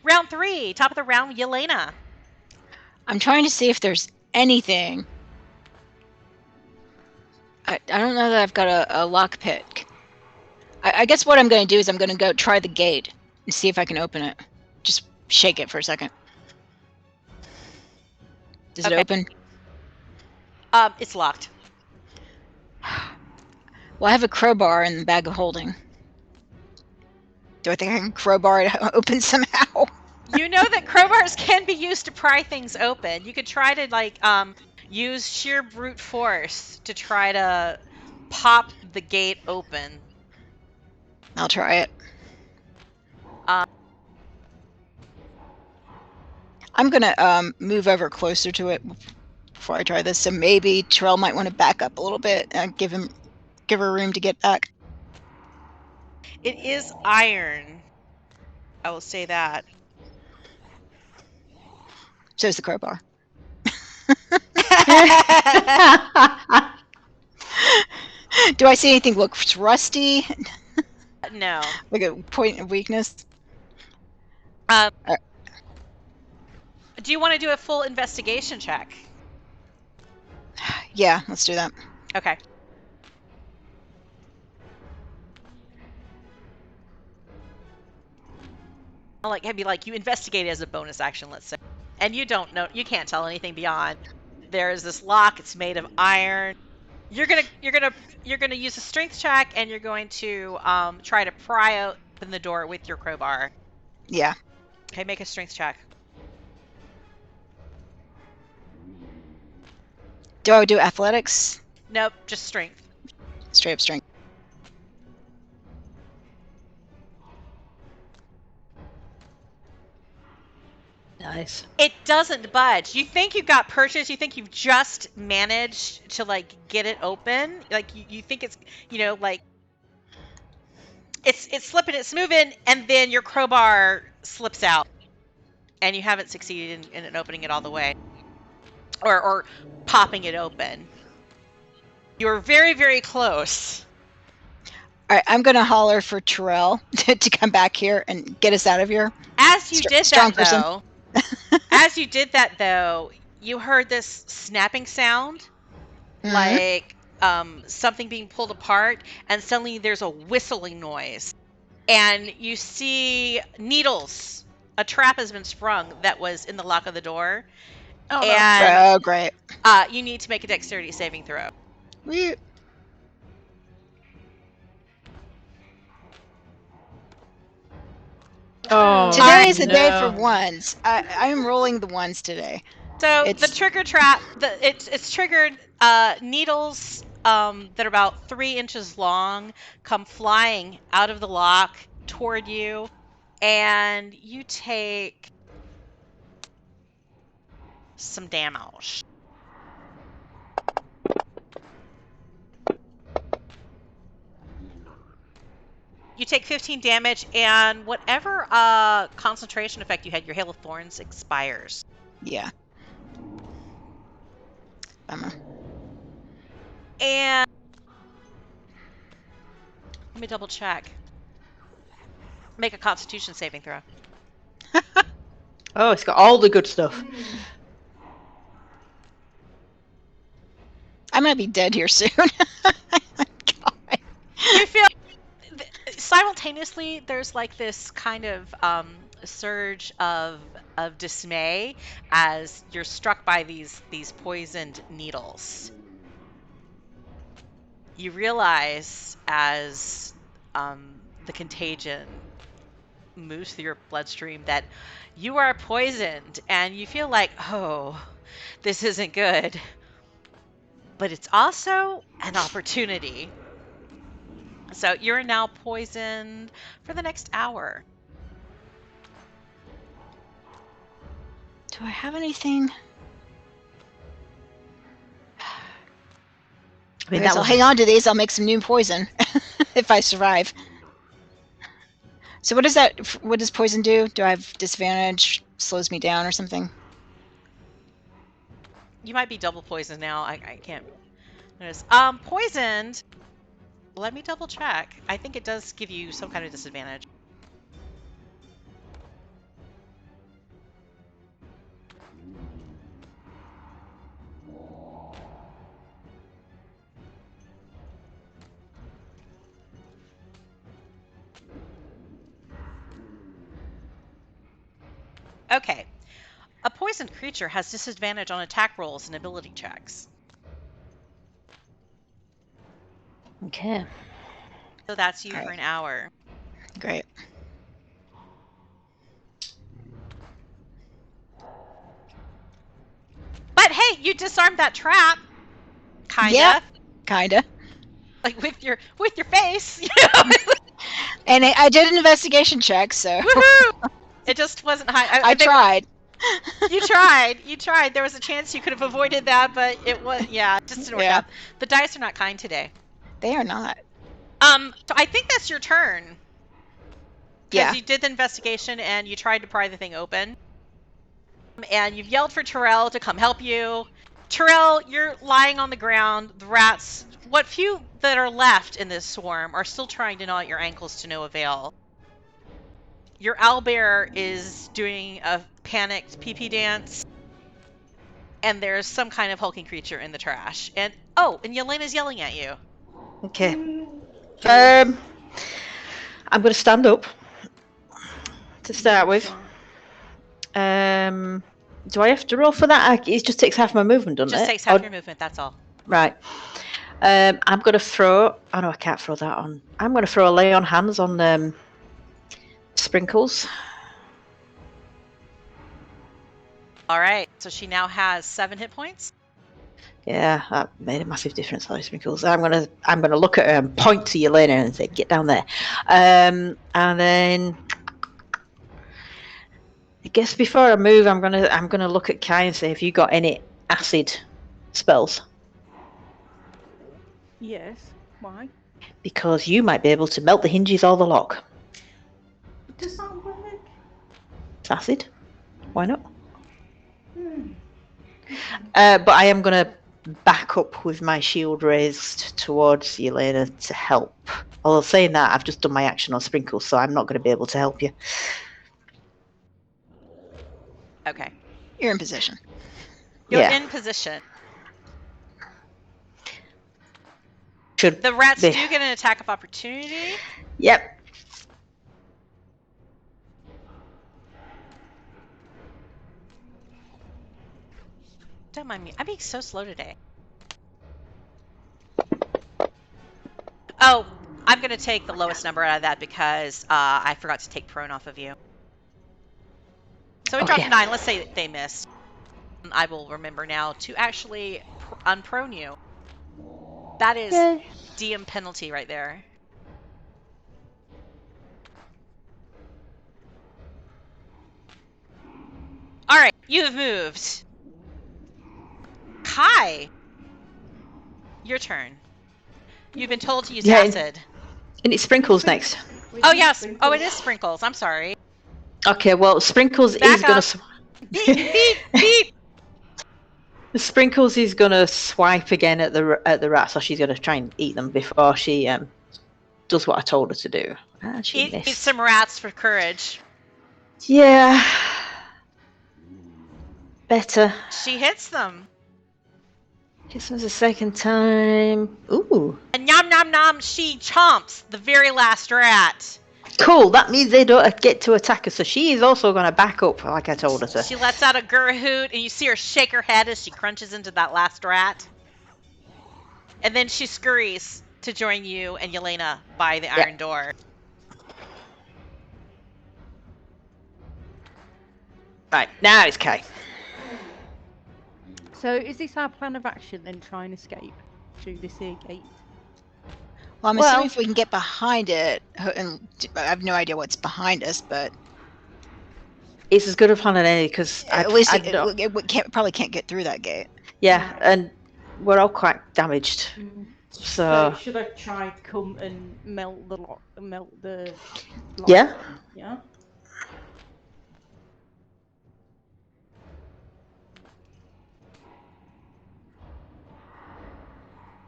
Round 3, top of the round, Yelena. I'm trying to see if there's anything. I don't know that I've got a lockpick. I guess what I'm going to do is I'm going to go try the gate and see if I can open it. Just shake it for a second. Does it open? It's locked. Well, I have a crowbar in the bag of holding. Do I think I can crowbar it open somehow? You know that crowbars can be used to pry things open. You could try to use sheer brute force to try to pop the gate open. I'll try it. I'm gonna move over closer to it before I try this. So maybe Terrell might want to back up a little bit and give her room to get back. It is iron. I will say that. So is the crowbar. Do I see anything looks rusty? No. Like a point of weakness? Do you want to do a full investigation check? Yeah, let's do that. Okay. I'd be like, you investigate as a bonus action, let's say. And you don't know, you can't tell anything beyond. There is this lock, it's made of iron. You're gonna use a strength check, and you're going to try to pry open the door with your crowbar. Yeah. Okay, make a strength check. Do I do athletics? Nope, just strength. Straight up strength. Nice. It doesn't budge. You think you've got purchase. You think you've just managed to like get it open. Like you think it's like it's slipping, it's moving, and then your crowbar slips out, and you haven't succeeded in opening it all the way, or popping it open. You're very, very close. All right, I'm gonna holler for Terrell to come back here and get us out of here. As you did strong that, person. though, as you did that, though, you heard this snapping sound, like something being pulled apart, and suddenly there's a whistling noise, and you see needles. A trap has been sprung that was in the lock of the door, and Oh, great. you need to make a dexterity saving throw. We... Oh, Today is a day no. for ones. I'm rolling the ones today. So It's- the trigger trap, it's triggered. Needles that are about 3 inches long come flying out of the lock toward you, and you take some damage. You take 15 damage, and whatever concentration effect you had, your Hail of Thorns expires. Yeah. Bummer. And let me double check. Make a Constitution saving throw. Oh, it's got all the good stuff. I might be dead here soon. God. You feel simultaneously there's like this kind of surge of dismay as you're struck by these poisoned needles. You realize as the contagion moves through your bloodstream that you are poisoned, and you feel like, oh, this isn't good. But it's also an opportunity. So you're now poisoned for the next hour. Do I have anything? I mean, I'll that hang on to these. I'll make some new poison if I survive. So what does that? What does poison do? Do I have disadvantage? Slows me down or something? You might be double poisoned now. I can't notice. Poisoned. Let me double check. I think it does give you some kind of disadvantage. Okay. A poisoned creature has disadvantage on attack rolls and ability checks. Okay. So that's you All for right. an hour. Great. But hey, you disarmed that trap. Kinda. Yeah. Kinda. like with your face. And I did an investigation check, so Woohoo! It just wasn't high. I tried. You tried. There was a chance you could have avoided that, but it was, it just didn't work out. The dice are not kind today. They are not. So I think that's your turn. Yeah. Because you did the investigation and you tried to pry the thing open. And you've yelled for Terrell to come help you. Terrell, you're lying on the ground. The rats, what few that are left in this swarm, are still trying to gnaw at your ankles to no avail. Your owlbear is doing a panicked pee-pee dance. And there's some kind of hulking creature in the trash. And Yelena's yelling at you. Okay. I'm going to stand up to start with. Do I have to roll for that? It just takes half my movement, doesn't it? Just takes half your movement, that's all. Right. I'm going to throw... Oh, no, I can't throw that on. I'm going to throw a lay on hands on Sprinkles. All right, so she now has 7 hit points. Yeah, that made a massive difference. Sorry, Sprinkles. I'm gonna look at her and point to Yelena and say, "Get down there." And then I guess before I move, I'm gonna look at Kai and say, "Have you got any acid spells?" Yes. Why? Because you might be able to melt the hinges or the lock. Does that work? It's acid. Why not? But I am gonna back up with my shield raised towards Yelena to help. Although saying that, I've just done my action on Sprinkles, so I'm not going to be able to help you. Okay. You're in position. You're in position. Should the rats do get an attack of opportunity. Yep. Don't mind me. I'm being so slow today. Oh, I'm going to take the lowest number out of that because I forgot to take prone off of you. So we dropped 9. Let's say they missed. I will remember now to actually unprone you. That is DM penalty right there. All right, you have moved. Kai, your turn. You've been told to use acid. And it's Sprinkles next. Oh, yes. Sprinkles. Oh, it is Sprinkles. I'm sorry. Okay, well, Sprinkles is going to... Beep, beep, beep. Sprinkles is going to swipe again at the rat, so she's going to try and eat them before she does what I told her to do. Eat some rats for courage. Yeah. Better. She hits them. Hits them the second time. Ooh. And nom nom nom, she chomps the very last rat. Cool, that means they don't get to attack her, so she is also going to back up like I told her to. She lets out a grr hoot, and you see her shake her head as she crunches into that last rat. And then she scurries to join you and Yelena by the iron door. Right, now it's Kai. So is this our plan of action then, try and escape through this here gate? Well, I'm assuming if we can get behind it, and I have no idea what's behind us, but... It's as good a plan as any, because... At least it probably can't get through that gate. Yeah, and we're all quite damaged. So should I try to come and melt the lock? Yeah. Yeah.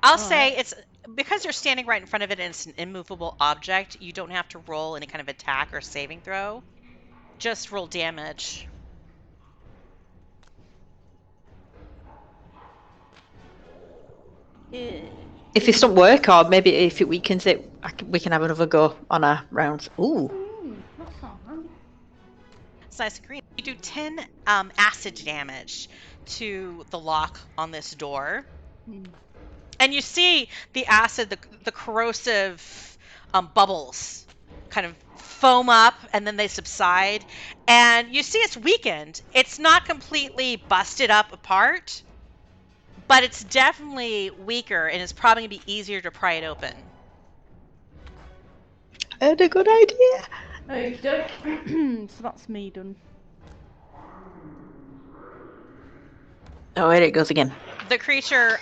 I'll say it's because you're standing right in front of it and it's an immovable object, you don't have to roll any kind of attack or saving throw. Just roll damage. If it doesn't work, or maybe if it weakens it, we can have another go on our rounds. Ooh. It's nice and green. You do 10 acid damage to the lock on this door. And you see the acid, the corrosive bubbles kind of foam up and then they subside. And you see it's weakened. It's not completely busted up apart, but it's definitely weaker, and it's probably going to be easier to pry it open. I had a good idea. Okey-doke. So that's me done. Oh, here it goes again. The creature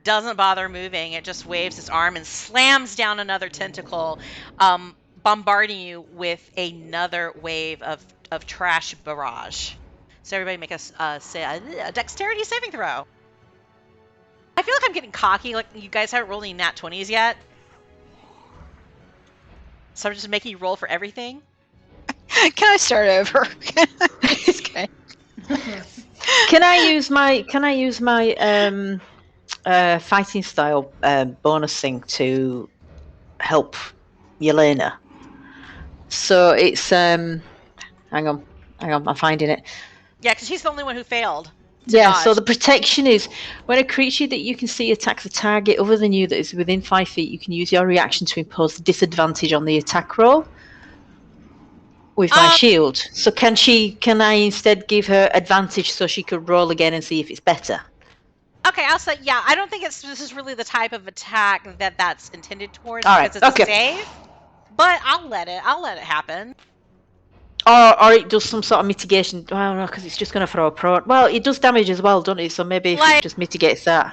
doesn't bother moving. It just waves its arm and slams down another tentacle, bombarding you with another wave of trash barrage. So everybody make a dexterity saving throw. I feel like I'm getting cocky, like you guys haven't rolled any nat 20s yet. So I'm just making you roll for everything. Can I start over? Just kidding. Can I use my fighting style bonus thing to help Yelena? So it's hang on, I'm finding it. Yeah, because she's the only one who failed. Yeah, dodge. so the protection is when a creature that you can see attacks a target other than you that is within 5 feet, you can use your reaction to impose disadvantage on the attack roll with my shield. So can I instead give her advantage so she could roll again and see if it's better? Okay, I'll say, yeah, I don't think this is really the type of attack that's intended towards, All because right, it's okay. a save. But I'll let it happen. Or it does some sort of mitigation. Well, no, because it's just going to throw a prone. Well, it does damage as well, doesn't it? So maybe if it just mitigates that.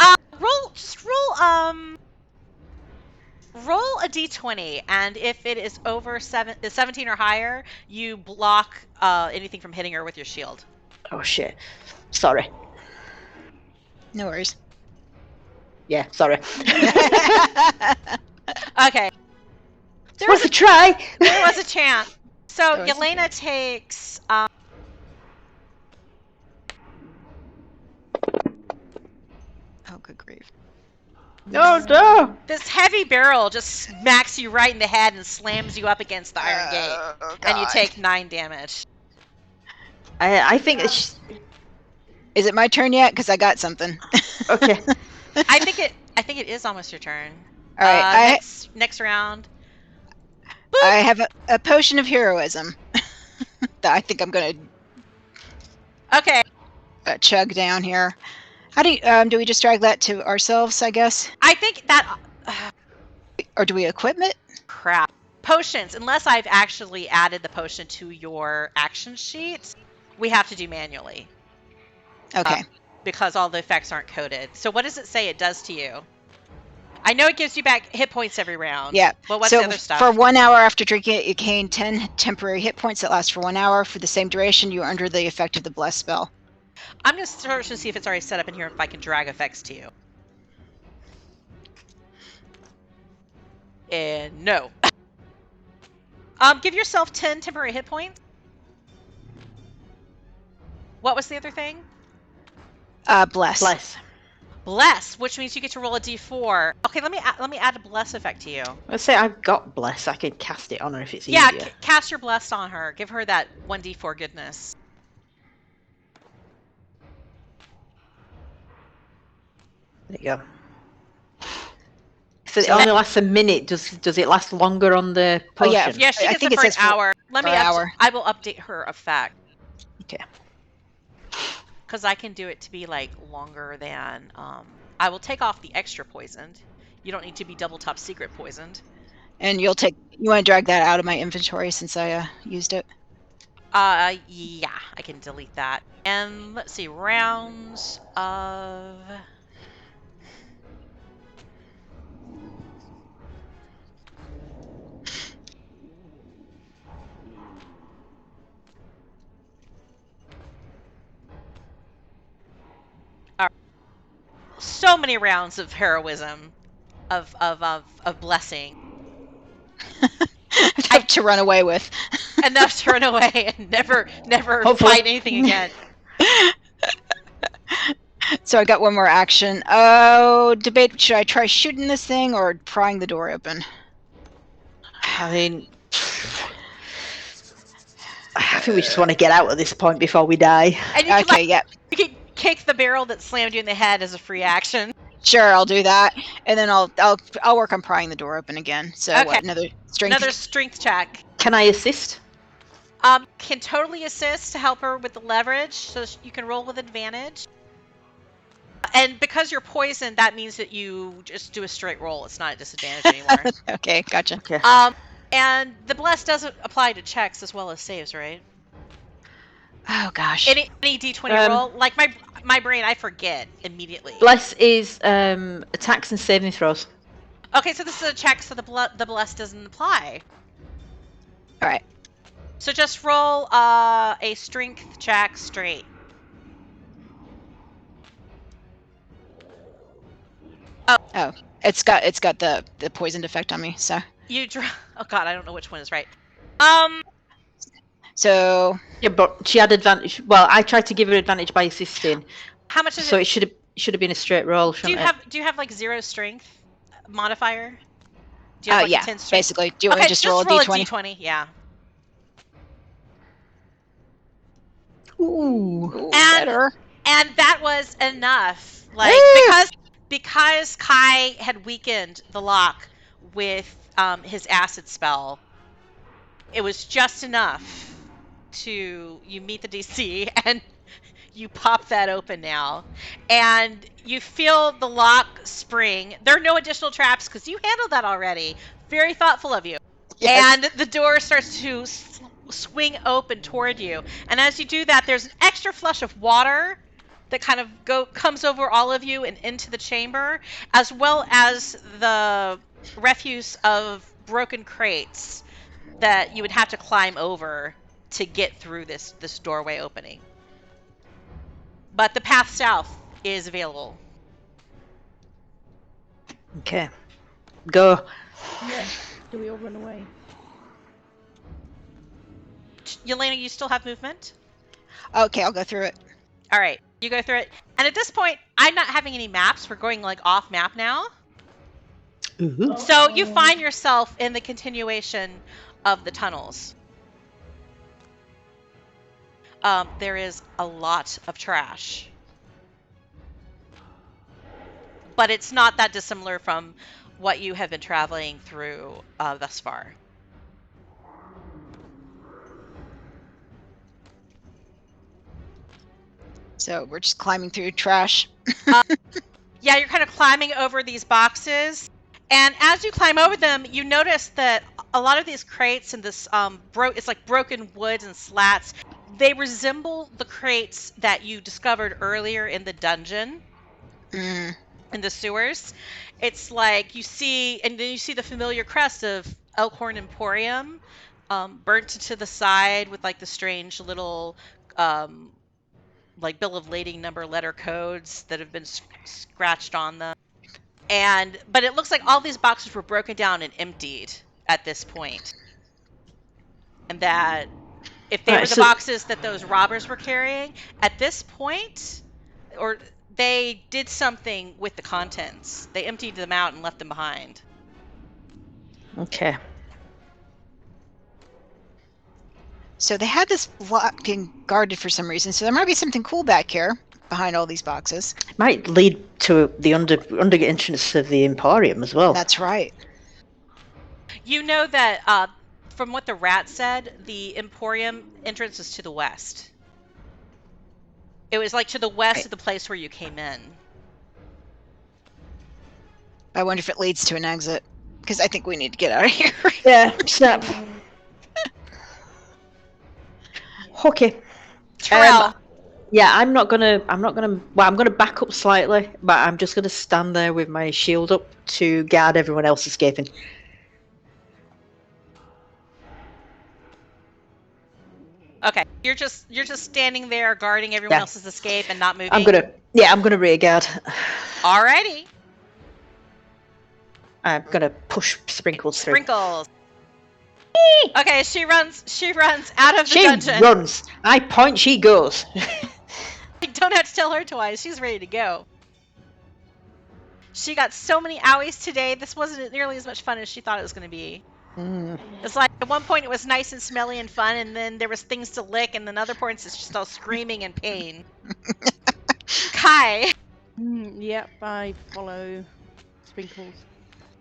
Roll a d20, and if it is over 17 or higher, you block anything from hitting her with your shield. Oh shit! Sorry. No worries. Yeah, sorry. Okay. There was a try. There was a chance. So There was a Yelena takes. Oh, good grief. No. This heavy barrel just smacks you right in the head and slams you up against the iron gate, and you take 9 damage. I think it's... Is it my turn yet? Because I got something. Okay. I think it is almost your turn. All right. Next round. I have a potion of heroism that I think I'm gonna Okay. chug down here. How do we just drag that to ourselves? I guess. I think that. Or do we equip it? Crap. Potions. Unless I've actually added the potion to your action sheet, we have to do manually. Okay. Because all the effects aren't coded. So what does it say it does to you? I know it gives you back hit points every round. Yeah. But what's so the other stuff? For 1 hour after drinking it, you gain 10 temporary hit points that last for 1 hour. For the same duration, you are under the effect of the bless spell. I'm going to search to see if it's already set up in here, if I can drag effects to you. And no. Give yourself 10 temporary hit points. What was the other thing? Bless. Bless, which means you get to roll a d4. Okay, let me add a bless effect to you. Let's say I've got bless. I can cast it on her if it's Yeah, easier. cast your bless on her. Give her that 1d4 goodness. There you go. So it only lasts a minute. Does it last longer on the potion? yeah. Yeah, she I gets think it it for an says for hour. I will update her effect. Okay. Because I can do it to be like longer than. I will take off the extra poisoned. You don't need to be double top secret poisoned. And you want to drag that out of my inventory since I used it? Yeah, I can delete that. And let's see, rounds of. So many rounds of heroism, of blessing. Enough to run away with. Enough to run away and never Hopefully. fight anything again. So I got one more action. Oh, debate, should I try shooting this thing or prying the door open? I mean, I think we just want to get out at this point before we die. And you can, Okay, yeah. You can kick the barrel that slammed you in the head as a free action. Sure, I'll do that. And then I'll work on prying the door open again. So Okay. what, another strength? Another strength check. Can I assist? Can totally assist to help her with the leverage, so you can roll with advantage. And because you're poisoned, that means that you just do a straight roll. It's not a disadvantage anymore. Okay, gotcha. Okay. And the bless doesn't apply to checks as well as saves, right? Oh gosh. Any D20 roll, like my brain, I forget immediately. Bless is attacks and saving throws. Okay, so this is a check, so the bless doesn't apply. All right. So just roll a strength check straight. Oh, it's got the poisoned effect on me. So You draw. Oh God, I don't know which one is right. so Yeah, but she had advantage. Well, I tried to give her advantage by assisting, How much is so it? it should have been a straight roll. Do you have like 0 strength modifier? Do oh like, yeah, 10 strength? basically. Do you want to just roll a D20? D20? Yeah. Ooh, And- better. And that was enough. Like because Kai had weakened the lock with his acid spell, it was just enough to you meet the DC and you pop that open now. And you feel the lock spring. There are no additional traps because you handled that already. Very thoughtful of you. Yes. And the door starts to swing open toward you. And as you do that, there's an extra flush of water that kind of comes over all of you and into the chamber, as well as the refuse of broken crates that you would have to climb over to get through this doorway opening. But the path south is available. Okay, go. Yeah. Do we all run away? Yelena, you still have movement? Okay, I'll go through it. All right, you go through it. And at this point, I'm not having any maps. We're going like off map now. Ooh. So you find yourself in the continuation of the tunnels. There is a lot of trash. But it's not that dissimilar from what you have been traveling through thus far. So we're just climbing through trash. Yeah, you're kind of climbing over these boxes. And as you climb over them, you notice that a lot of these crates and this it's like broken wood and slats. They resemble the crates that you discovered earlier in the dungeon, in the sewers. It's like you see, and then you see the familiar crest of Elkhorn Emporium, burnt to the side with like the strange little like bill of lading number letter codes that have been scratched on them. But it looks like all these boxes were broken down and emptied at this point. And that if they were the boxes that those robbers were carrying, at this point, or they did something with the contents. They emptied them out and left them behind. Okay. So they had this locked and guarded for some reason. So there might be something cool back here behind all these boxes. Might lead to the under entrance of the Emporium as well. That's right. You know that from what the rat said, the Emporium entrance is to the west. It was like to the west of the place where you came in. I wonder if it leads to an exit, because I think we need to get out of here. Yeah, snap. Okay. Terrell. Yeah, I'm gonna back up slightly, but I'm just gonna stand there with my shield up to guard everyone else escaping. Okay, you're just standing there guarding everyone else's escape and not moving. I'm gonna rear guard. Alrighty. I'm gonna push Sprinkles through. Sprinkles. Okay, she runs out of the dungeon. She runs. I point, she goes. I don't have to tell her twice. She's ready to go. She got so many owies today. This wasn't nearly as much fun as she thought it was going to be. It's like at one point it was nice and smelly and fun, and then there was things to lick, and then other points it's just all screaming in pain. Kai. Yep, I follow Sprinkles.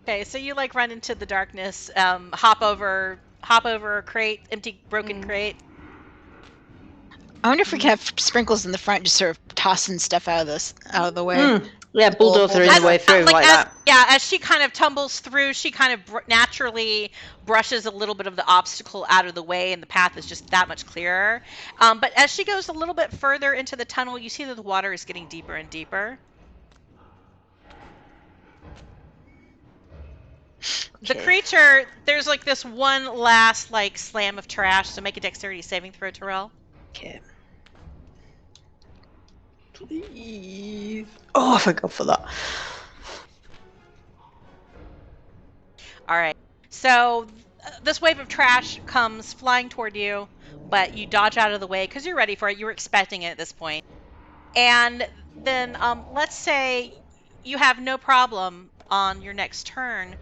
Okay, so you like run into the darkness, hop over a crate, empty broken crate. I wonder if we can have sprinkles in the front, just sort of tossing stuff out of the way. Yeah, bulldozer in the way through like that. Yeah, as she kind of tumbles through, she kind of naturally brushes a little bit of the obstacle out of the way, and the path is just that much clearer. But as she goes a little bit further into the tunnel, you see that the water is getting deeper and deeper. The creature, there's like this one last like slam of trash, so make a dexterity saving throw, Terrell. Okay. Please. Oh, I forgot for that. All right. So this wave of trash comes flying toward you, but you dodge out of the way because you're ready for it. You were expecting it at this point. And then let's say you have no problem on your next turn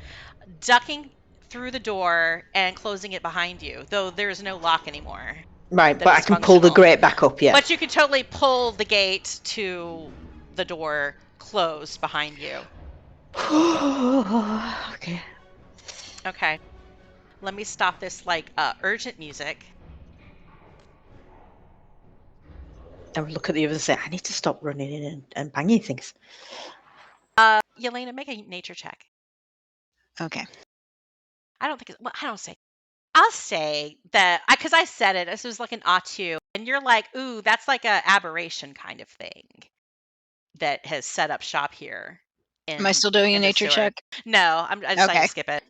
ducking through the door and closing it behind you, though there is no lock anymore. Right, but I can pull the grate back up, yeah. But you can totally pull the gate to the door closed behind you. Okay. Okay. Let me stop this like urgent music. And look at the others and say, I need to stop running in and banging things. Yelena, make a nature check. Okay. I don't think it's, well, I don't say. I'll say that, because I said it, this was like an Atu, and you're like, ooh, that's like a aberration kind of thing that has set up shop here. Am I still doing a nature check? No, I decided to skip it.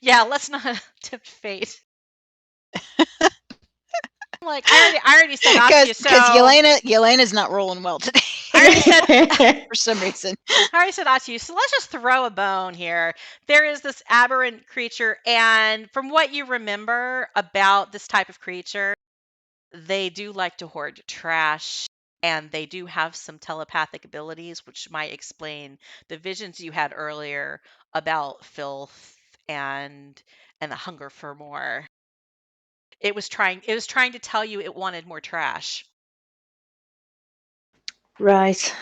Yeah, let's not tempt fate. Like I already said Atu, so because Yelena's not rolling well today. I already said for some reason. I already said Atu, so let's just throw a bone here. There is this aberrant creature, and from what you remember about this type of creature, they do like to hoard trash, and they do have some telepathic abilities, which might explain the visions you had earlier about filth and the hunger for more. It was trying to tell you it wanted more trash. Right.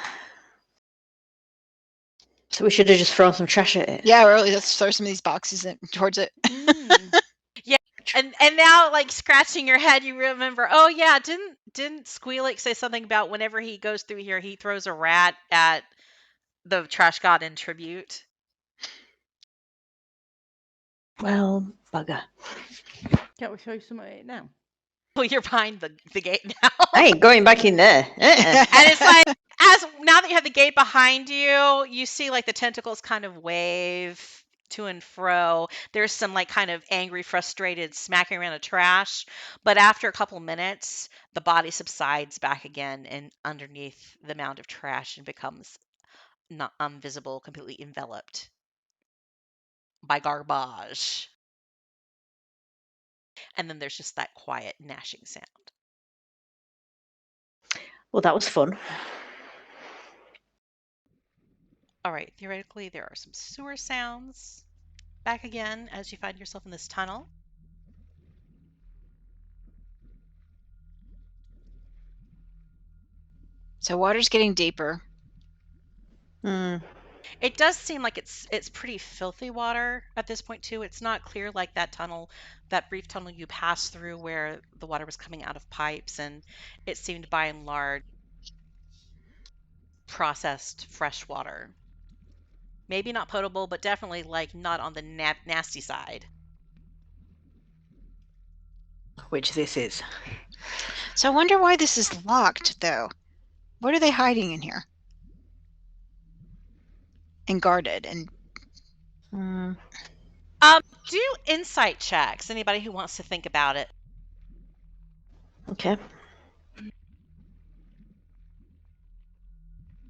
So we should have just thrown some trash at it. Yeah, really. Let's throw some of these boxes towards it. Yeah, and now, like scratching your head, you remember. Oh yeah, didn't Squealik say something about whenever he goes through here, he throws a rat at the trash god in tribute? Well, bugger. Can't we throw some at it now? Well, you're behind the gate now. I ain't going back in there. And it's like, now that you have the gate behind you, you see like the tentacles kind of wave to and fro. There's some like kind of angry, frustrated smacking around of trash. But after a couple minutes, the body subsides back again and underneath the mound of trash and becomes not invisible, completely enveloped by garbage. And then there's just that quiet gnashing sound. Well, that was fun. All right, theoretically, there are some sewer sounds back again as you find yourself in this tunnel. So water's getting deeper. It does seem like it's pretty filthy water at this point too. It's not clear like that tunnel, that brief tunnel you passed through where the water was coming out of pipes, and it seemed by and large processed fresh water. Maybe not potable, but definitely like not on the nasty side. Which this is. So I wonder why this is locked, though. What are they hiding in here? And guarded and. Do insight checks. Anybody who wants to think about it. Okay.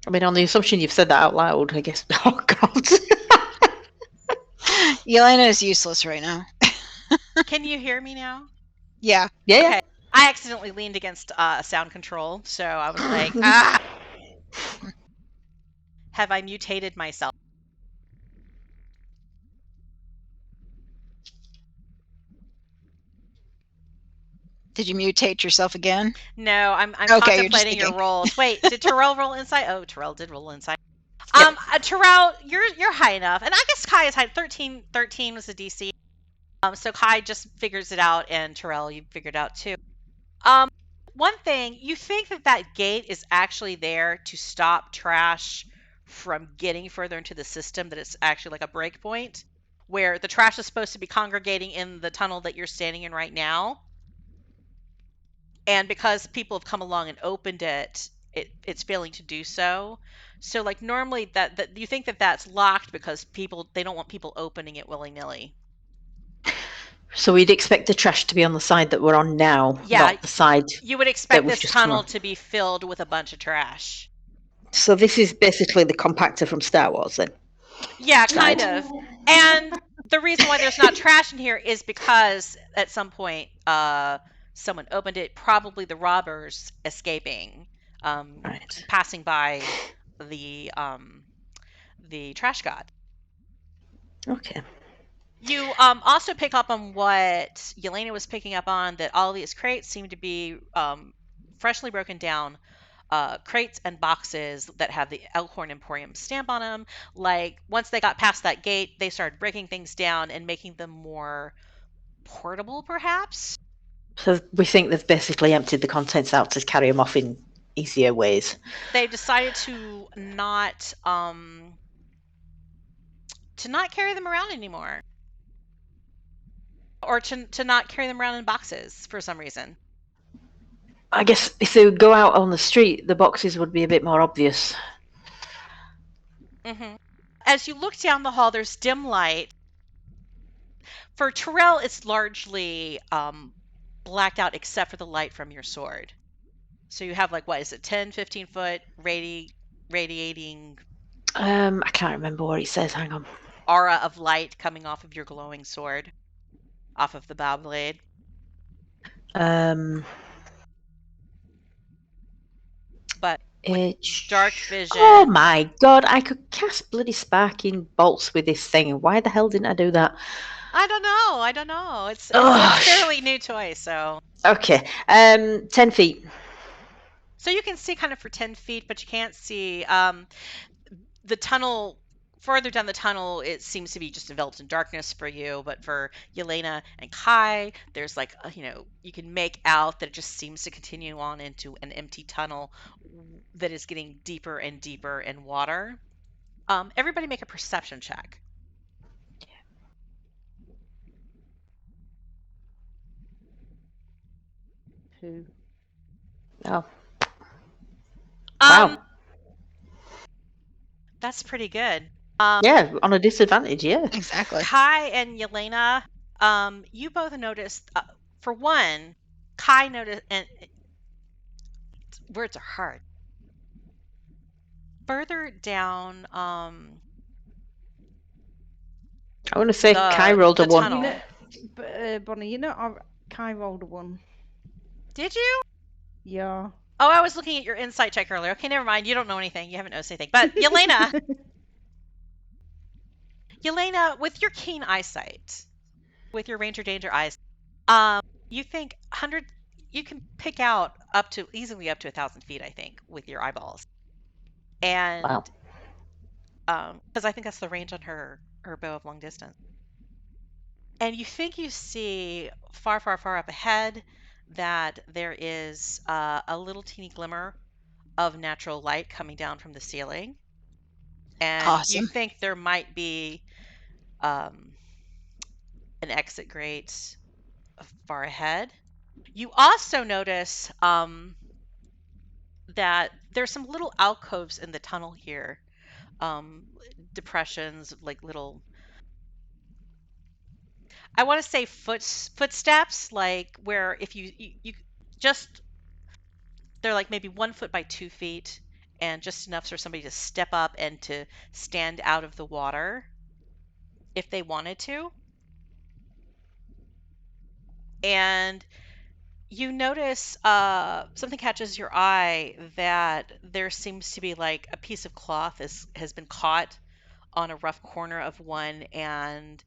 I mean, on the assumption you've said that out loud, I guess. Oh, God. Yelena is useless right now. Can you hear me now? Yeah. Yeah. Okay. I accidentally leaned against sound control, so I was like, ah! Have I mutated myself? Did you mutate yourself again? No, I'm Okay, contemplating your rolls. Wait, did Terrell roll insight? Oh, Terrell did roll insight. Yep. Terrell, you're high enough, and I guess Kai is high. 13 was the DC. So Kai just figures it out, and Terrell, you figured out too. One thing, you think that gate is actually there to stop trash from getting further into the system, that it's actually like a break point where the trash is supposed to be congregating in the tunnel that you're standing in right now. And because people have come along and opened it's failing to do so. So like normally that you think that's locked because they don't want people opening it willy-nilly. So we'd expect the trash to be on the side that we're on now, Yeah, not the side. you would expect we've this just come tunnel on. to be filled with a bunch of trash. So this is basically the compactor from Star Wars then? Yeah, kind of. And the reason why there's not trash in here is because at some point someone opened it, probably the robbers escaping, Right. passing by the trash god. Okay. You also pick up on what Yelena was picking up on, that all these crates seem to be freshly broken down crates and boxes that have the Elkhorn Emporium stamp on them. Like, once they got past that gate, they started breaking things down and making them more portable, perhaps? So we think they've basically emptied the contents out to carry them off in easier ways. They've decided to not carry them around anymore. Or to not carry them around in boxes for some reason. I guess if they would go out on the street, the boxes would be a bit more obvious. Mm-hmm. As you look down the hall, there's dim light. For Terrell, it's largely blacked out except for the light from your sword. So you have, like, what is it, 10, 15 foot radiating I can't remember what it says. Hang on. aura of light coming off of your glowing sword, off of the bow blade. But dark vision. Oh my god, I could cast bloody sparking bolts with this thing. Why the hell didn't I do that? I don't know. It's a fairly new toy, so. Okay, 10 feet. So you can see kind of for 10 feet, but you can't see the tunnel. Further down the tunnel, it seems to be just enveloped in darkness for you. But for Yelena and Kai, there's like, you can make out that it just seems to continue on into an empty tunnel that is getting deeper and deeper in water. Everybody make a perception check. Who? Oh. Wow. That's pretty good. Yeah, on a disadvantage, yeah. Exactly. Kai and Yelena, you both noticed, for one, Kai noticed, and words are hard. Further down, I want to say Kai rolled a 1. Bonnie, Kai rolled a 1. Did you? Yeah. Oh, I was looking at your insight check earlier. Okay, never mind. You don't know anything. You haven't noticed anything. But Yelena, with your keen eyesight, with your Ranger Danger eyes, you think you can pick out easily up to 1,000 feet, I think, with your eyeballs. And wow. Because I think that's the range on her bow of long distance. And you think you see far, far, far up ahead that there is a little teeny glimmer of natural light coming down from the ceiling. And awesome. You think there might be an exit grate far ahead. You also notice that there's some little alcoves in the tunnel here. Depressions, like little, I want to say footsteps, like where if you just, they're like maybe 1 foot by 2 feet, and just enough for somebody to step up and to stand out of the water if they wanted to. And you notice something catches your eye, that there seems to be like a piece of cloth has been caught on a rough corner of one, and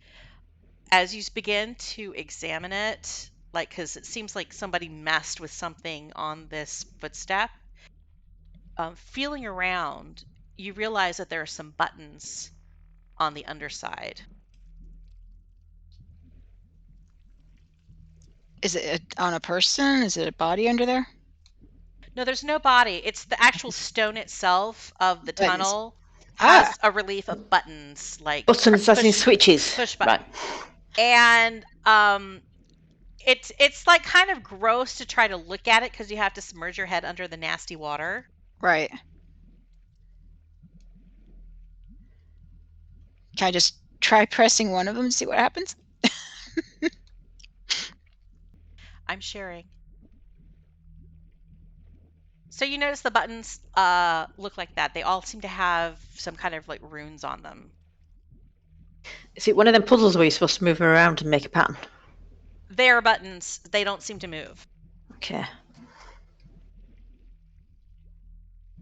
as you begin to examine it, like, because it seems like somebody messed with something on this footstep, feeling around, you realize that there are some buttons on the underside. Is it on a person? Is it a body under there? No, there's no body. It's the actual stone itself of the Buttons. tunnel has Ah. a relief of buttons, like Buttons, as in push, switches. push button. Right. And it's like kind of gross to try to look at it because you have to submerge your head under the nasty water. Right. Can I just try pressing one of them and see what happens? I'm sharing. So you notice the buttons look like that. They all seem to have some kind of like runes on them. Is it one of them puzzles where you're supposed to move them around and make a pattern? They are buttons. They don't seem to move. Okay.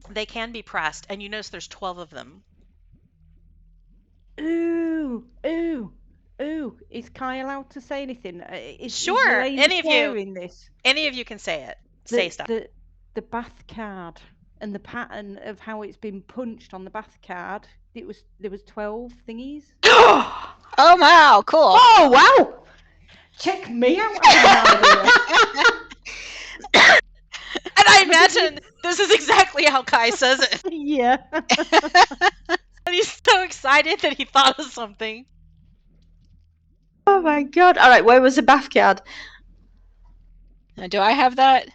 They can be pressed, and you notice there's 12 of them. Ooh, ooh, ooh. Is Kai allowed to say anything? Sure, Yelena any of you. sharing this? Any of you can say it. Say stuff. The bath card and the pattern of how it's been punched on the bath card. There was 12 thingies. Oh wow, cool. Oh wow! Check me out. I And I imagine this is exactly how Kai says it. yeah. And he's so excited that he thought of something. Oh my god! All right, where was the bath card? Do I have that?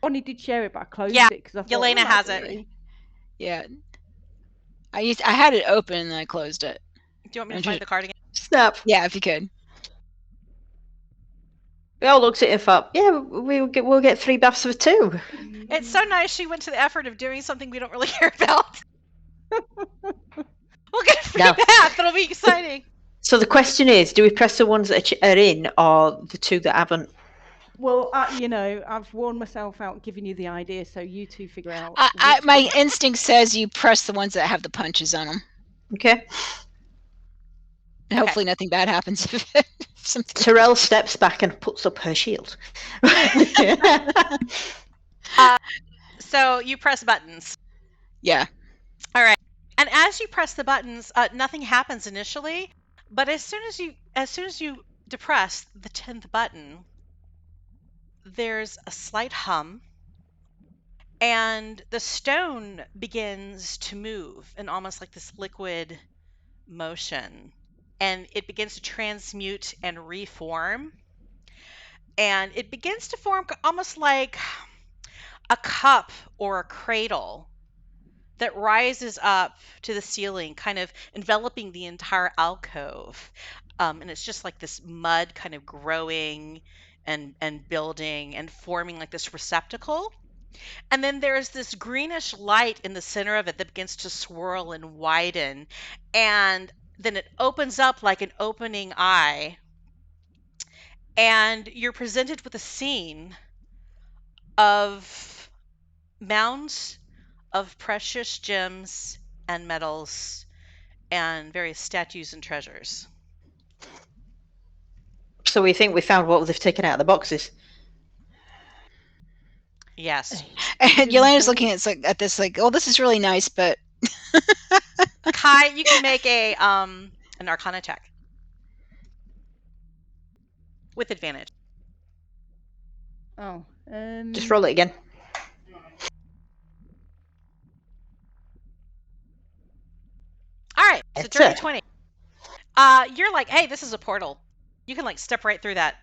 Bonnie did share it, but I closed Yeah, it because I thought Yelena that's has it. really- Yeah. I had it open and I closed it. Do you want me to find the card again? Snap. Yeah, if you could. We all looked at it and thought, yeah, we'll get 3 baths for 2. It's so nice she went to the effort of doing something we don't really care about. We'll get a free No. bath. That'll be exciting. So the question is, do we press the ones that are in or the 2 that haven't? Well, I've worn myself out giving you the idea, so you two figure out. My instinct says you press the ones that have the punches on them. Okay. And hopefully nothing bad happens. Terrell steps back and puts up her shield. So you press buttons. Yeah. All right. And as you press the buttons, nothing happens initially, but as soon as you depress the 10th button, there's a slight hum, and the stone begins to move in almost like this liquid motion, and it begins to transmute and reform, and it begins to form almost like a cup or a cradle that rises up to the ceiling, kind of enveloping the entire alcove. And it's just like this mud kind of growing and building and forming like this receptacle. And then there's this greenish light in the center of it that begins to swirl and widen. And then it opens up like an opening eye. And you're presented with a scene of mounds of precious gems and metals and various statues and treasures. So we think we found what they've taken out of the boxes. Yes. And Yelena's looking at this like, oh, this is really nice, but Kai, you can make an Arcana check with advantage. Oh. Just roll it again. All right, so That's dirty it. 20. You're like, hey, this is a portal. You can like step right through that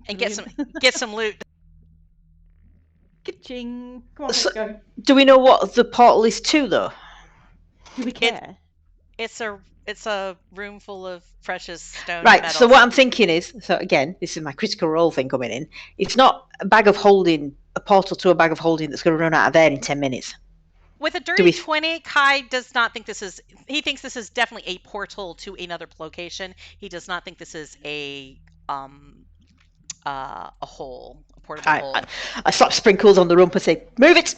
and get some loot. Ka-ching. Come on, So- let's go. Do we know what the portal is to, though? Do we care? It's a room full of precious stone. Right, and so metals. what I'm thinking is, so again, this is my critical role thing coming in. It's not a bag of holding, a portal to a bag of holding that's going to run out of there in 10 minutes. With a dirty 20, Kai does not think this is. He thinks this is definitely a portal to another location. He does not think this is a hole, a portable hole. I slap Sprinkles on the rump and say, move it!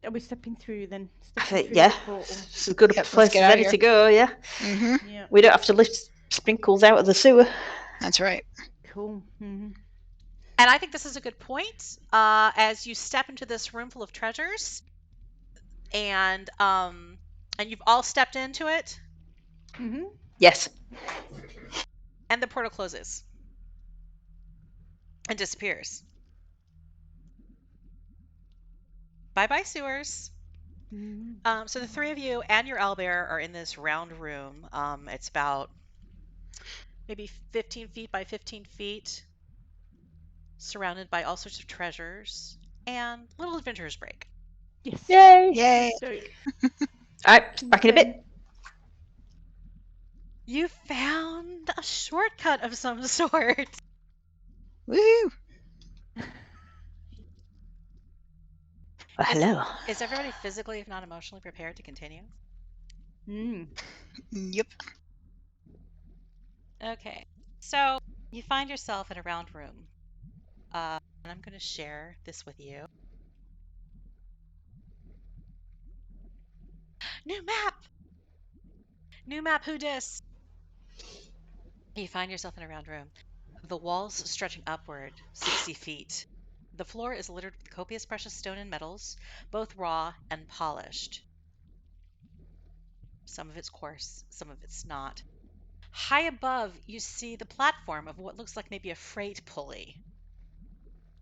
Are we stepping through then? I Stepping say, through yeah, the portal. it's as good a Yep, let's place as get out of any here. to go, yeah. Mm-hmm. Yeah. We don't have to lift Sprinkles out of the sewer. That's right. Cool. Mm-hmm. And I think this is a good point. As you step into this room full of treasures, and you've all stepped into it, Mm-hmm. Yes. and the portal closes and disappears. Bye-bye, sewers. Mm. So the three of you and your owlbear are in this round room. It's about maybe 15 feet by 15 feet, surrounded by all sorts of treasures and little adventurers break. Yes. Yay! Yay. So All right, back in a bit. You found a shortcut of some sort. Woo! Well, hello. Is everybody physically, if not emotionally, prepared to continue? Yep. Okay, so you find yourself in a round room, and I'm going to share this with you. New map! New map, who dis? You find yourself in a round room. The walls stretching upward 60 feet. The floor is littered with copious precious stone and metals, both raw and polished. Some of it's coarse, some of it's not. High above, you see the platform of what looks like maybe a freight pulley,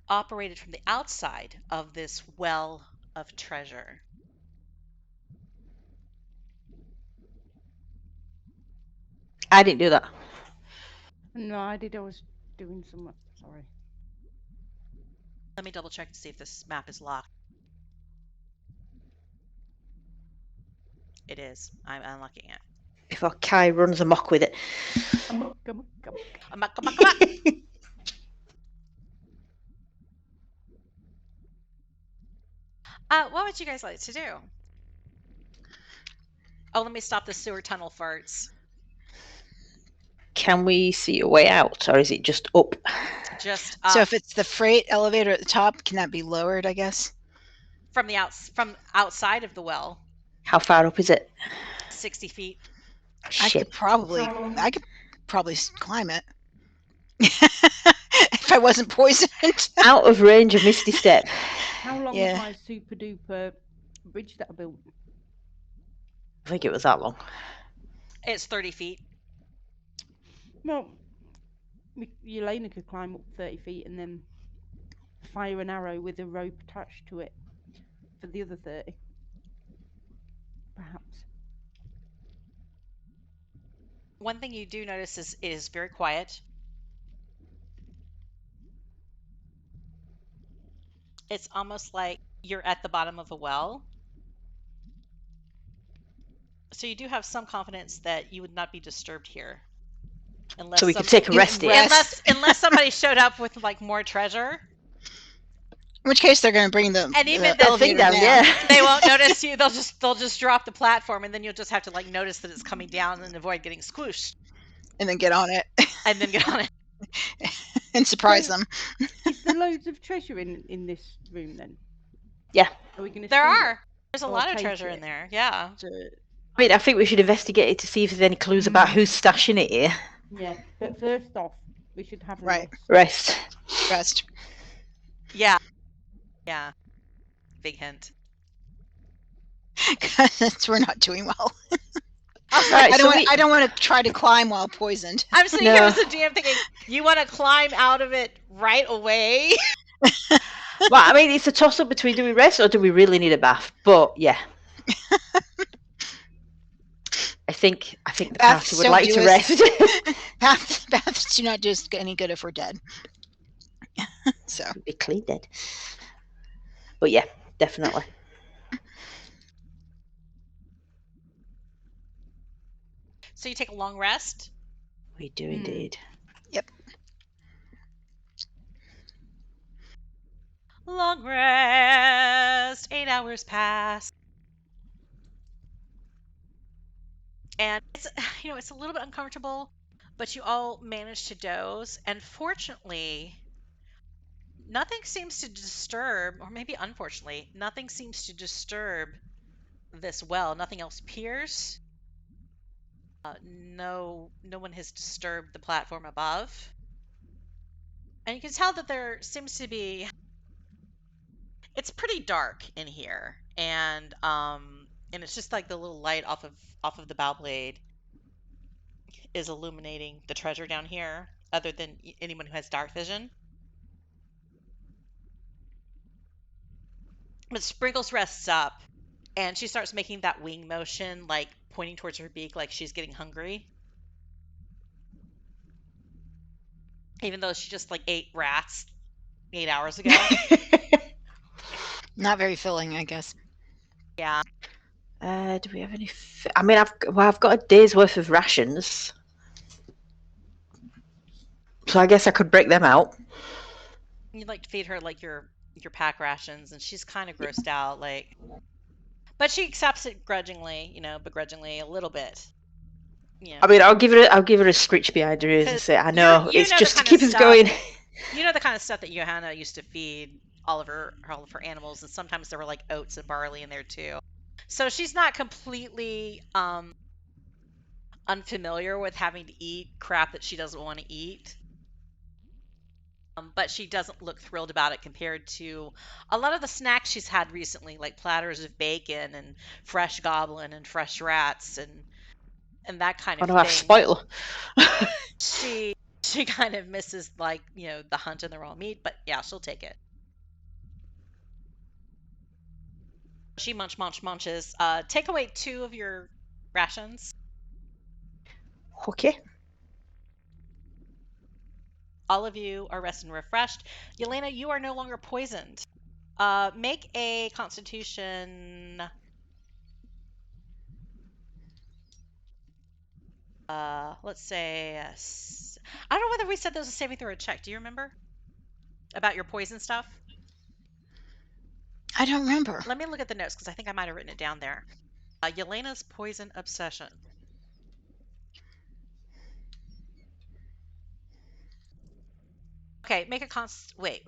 operated from the outside of this well of treasure. I didn't do that. no, I did. I was doing some. Sorry. Let me double check to see if this map is locked. It is. I'm unlocking it. Before Kai runs amok with it. Come on, come on, come on. Come on. What would you guys like to do? Oh, let me stop the sewer tunnel farts. Can we see a way out, or is it just up? Just So if it's the freight elevator at the top, can that be lowered, I guess? from outside of the well, How far up is it? 60 feet. I Shit. could probably climb it. If I wasn't poisoned. Out of range of Misty Step. How long Yeah. was my super duper bridge that I built? I think it was that long. It's 30 feet. Well, Yelena could climb up 30 feet and then fire an arrow with a rope attached to it for the other 30. Perhaps. One thing you do notice is it is very quiet. It's almost like you're at the bottom of a well. So you do have some confidence that you would not be disturbed here. Unless So we could take a rest here. Unless somebody showed up with like more treasure. In which case they're going to bring the And even the the elevator thing down, yeah. They won't notice you. They'll just drop the platform, and then you'll just have to like notice that it's coming down and avoid getting squooshed, and then get on it and then get on it. and surprise So- them. Is there loads of treasure in this room then? Yeah. Are we going to There are. There's a Or lot of take treasure it. in there. Yeah. I mean, I think we should investigate it to see if there's any clues about who's stashing it here. Yeah, but first off, we should have a Right. rest. Rest. Yeah. Yeah. Big hint. Because we're not doing well. Right, I don't want to try to climb while poisoned. I'm sitting No. here as a DM thinking, you want to climb out of it right away? Well, I mean, it's a toss-up between do we rest or do we really need a bath? But yeah, I think the Baths party would don't like do to us- rest. Baths do not do us any good if we're dead. So Be clean dead. But yeah, definitely. So you take a long rest. We do indeed. Long rest. 8 hours pass. And it's it's a little bit uncomfortable, but you all manage to doze. And fortunately, nothing seems to disturb, or maybe unfortunately, nothing seems to disturb this well. Nothing else appears. No one has disturbed the platform above. And you can tell that there seems to be. It's pretty dark in here, and it's just like the little light off of the bow blade is illuminating the treasure down here, other than anyone who has dark vision. But Sprinkles rests up, and she starts making that wing motion, like pointing towards her beak, like she's getting hungry. Even though she just like ate rats 8 hours ago. Not very filling, I guess. Yeah. Do we have any? I mean, I've got a day's worth of rations, so I guess I could break them out. You'd like to feed her like your pack rations, and she's kind of grossed out, like. But she accepts it grudgingly, begrudgingly a little bit. I mean, I'll give her a screech behind her ears and say, "I know, it's just to keep us going." You know the kind of stuff that Johanna used to feed all of her animals, and sometimes there were like oats and barley in there too. So she's not completely unfamiliar with having to eat crap that she doesn't want to eat. But she doesn't look thrilled about it compared to a lot of the snacks she's had recently, like platters of bacon and fresh goblin and fresh rats and that kind of thing. I spoil her. She kind of misses, like, the hunt and the raw meat, but yeah, she'll take it. She munches. Take away 2 of your rations. Okay. All of you are rested and refreshed. Yelena, you are no longer poisoned. Make a Constitution. Let's say. I don't know whether we said there was a saving throw or a check. Do you remember about your poison stuff? I don't remember. Let me look at the notes because I think I might have written it down there. Yelena's poison obsession. Okay, make a wait.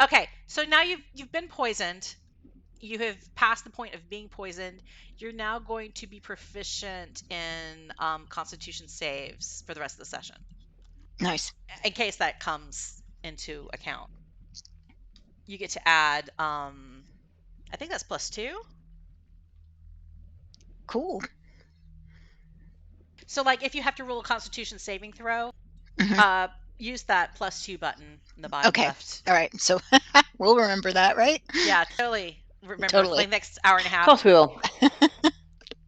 Okay, so now you've been poisoned. You have passed the point of being poisoned. You're now going to be proficient in Constitution saves for the rest of the session. Nice. In case that comes into account. You get to add, I think that's +2. Cool. So, like, if you have to roll a Constitution saving throw, use that +2 button in the bottom left. All right. So we'll remember that, right? Yeah, totally. Remember, like, next hour and a half. Of course we will.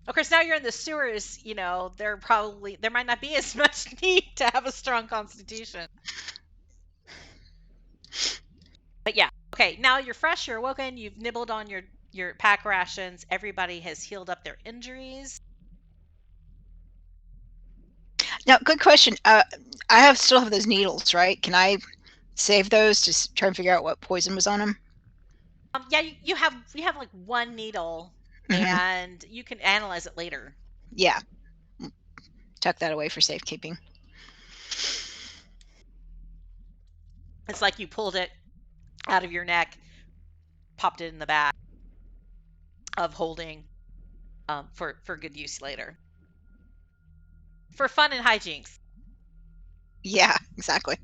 Of course, now you're in the sewers, there might not be as much need to have a strong Constitution. But yeah, okay, now you're fresh, you're awoken, you've nibbled on your pack rations, everybody has healed up their injuries. Now, good question. I still have those needles, right? Can I save those to try and figure out what poison was on them? Yeah, you have like 1 needle, and you can analyze it later. Yeah. Tuck that away for safekeeping. It's like you pulled it out of your neck, popped it in the bag of holding for good use later. For fun and hijinks. Yeah, exactly.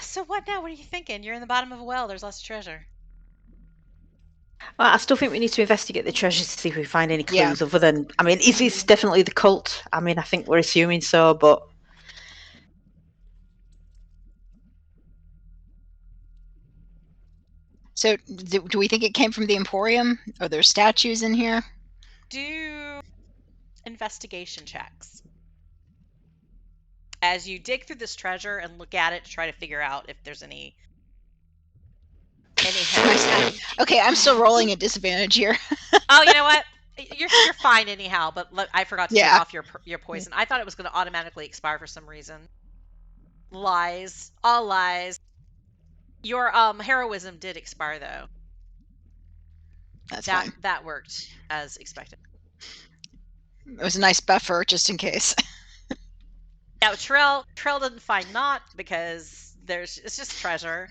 So what now? What are you thinking? You're in the bottom of a well. There's lots of treasure. Well, I still think we need to investigate the treasure to see if we find any clues other than... I mean, is this definitely the cult? I mean, I think we're assuming so, but... So, do we think it came from the Emporium? Are there statues in here? Do investigation checks. As you dig through this treasure and look at it to try to figure out if there's any Okay, I'm still rolling at disadvantage here. Oh, you know what? You're fine anyhow, but I forgot to take off your poison. I thought it was going to automatically expire for some reason. Lies. All lies. Your heroism did expire, though. That's fine. That worked as expected. It was a nice buffer, just in case. Now, Trail doesn't find naught because it's just treasure.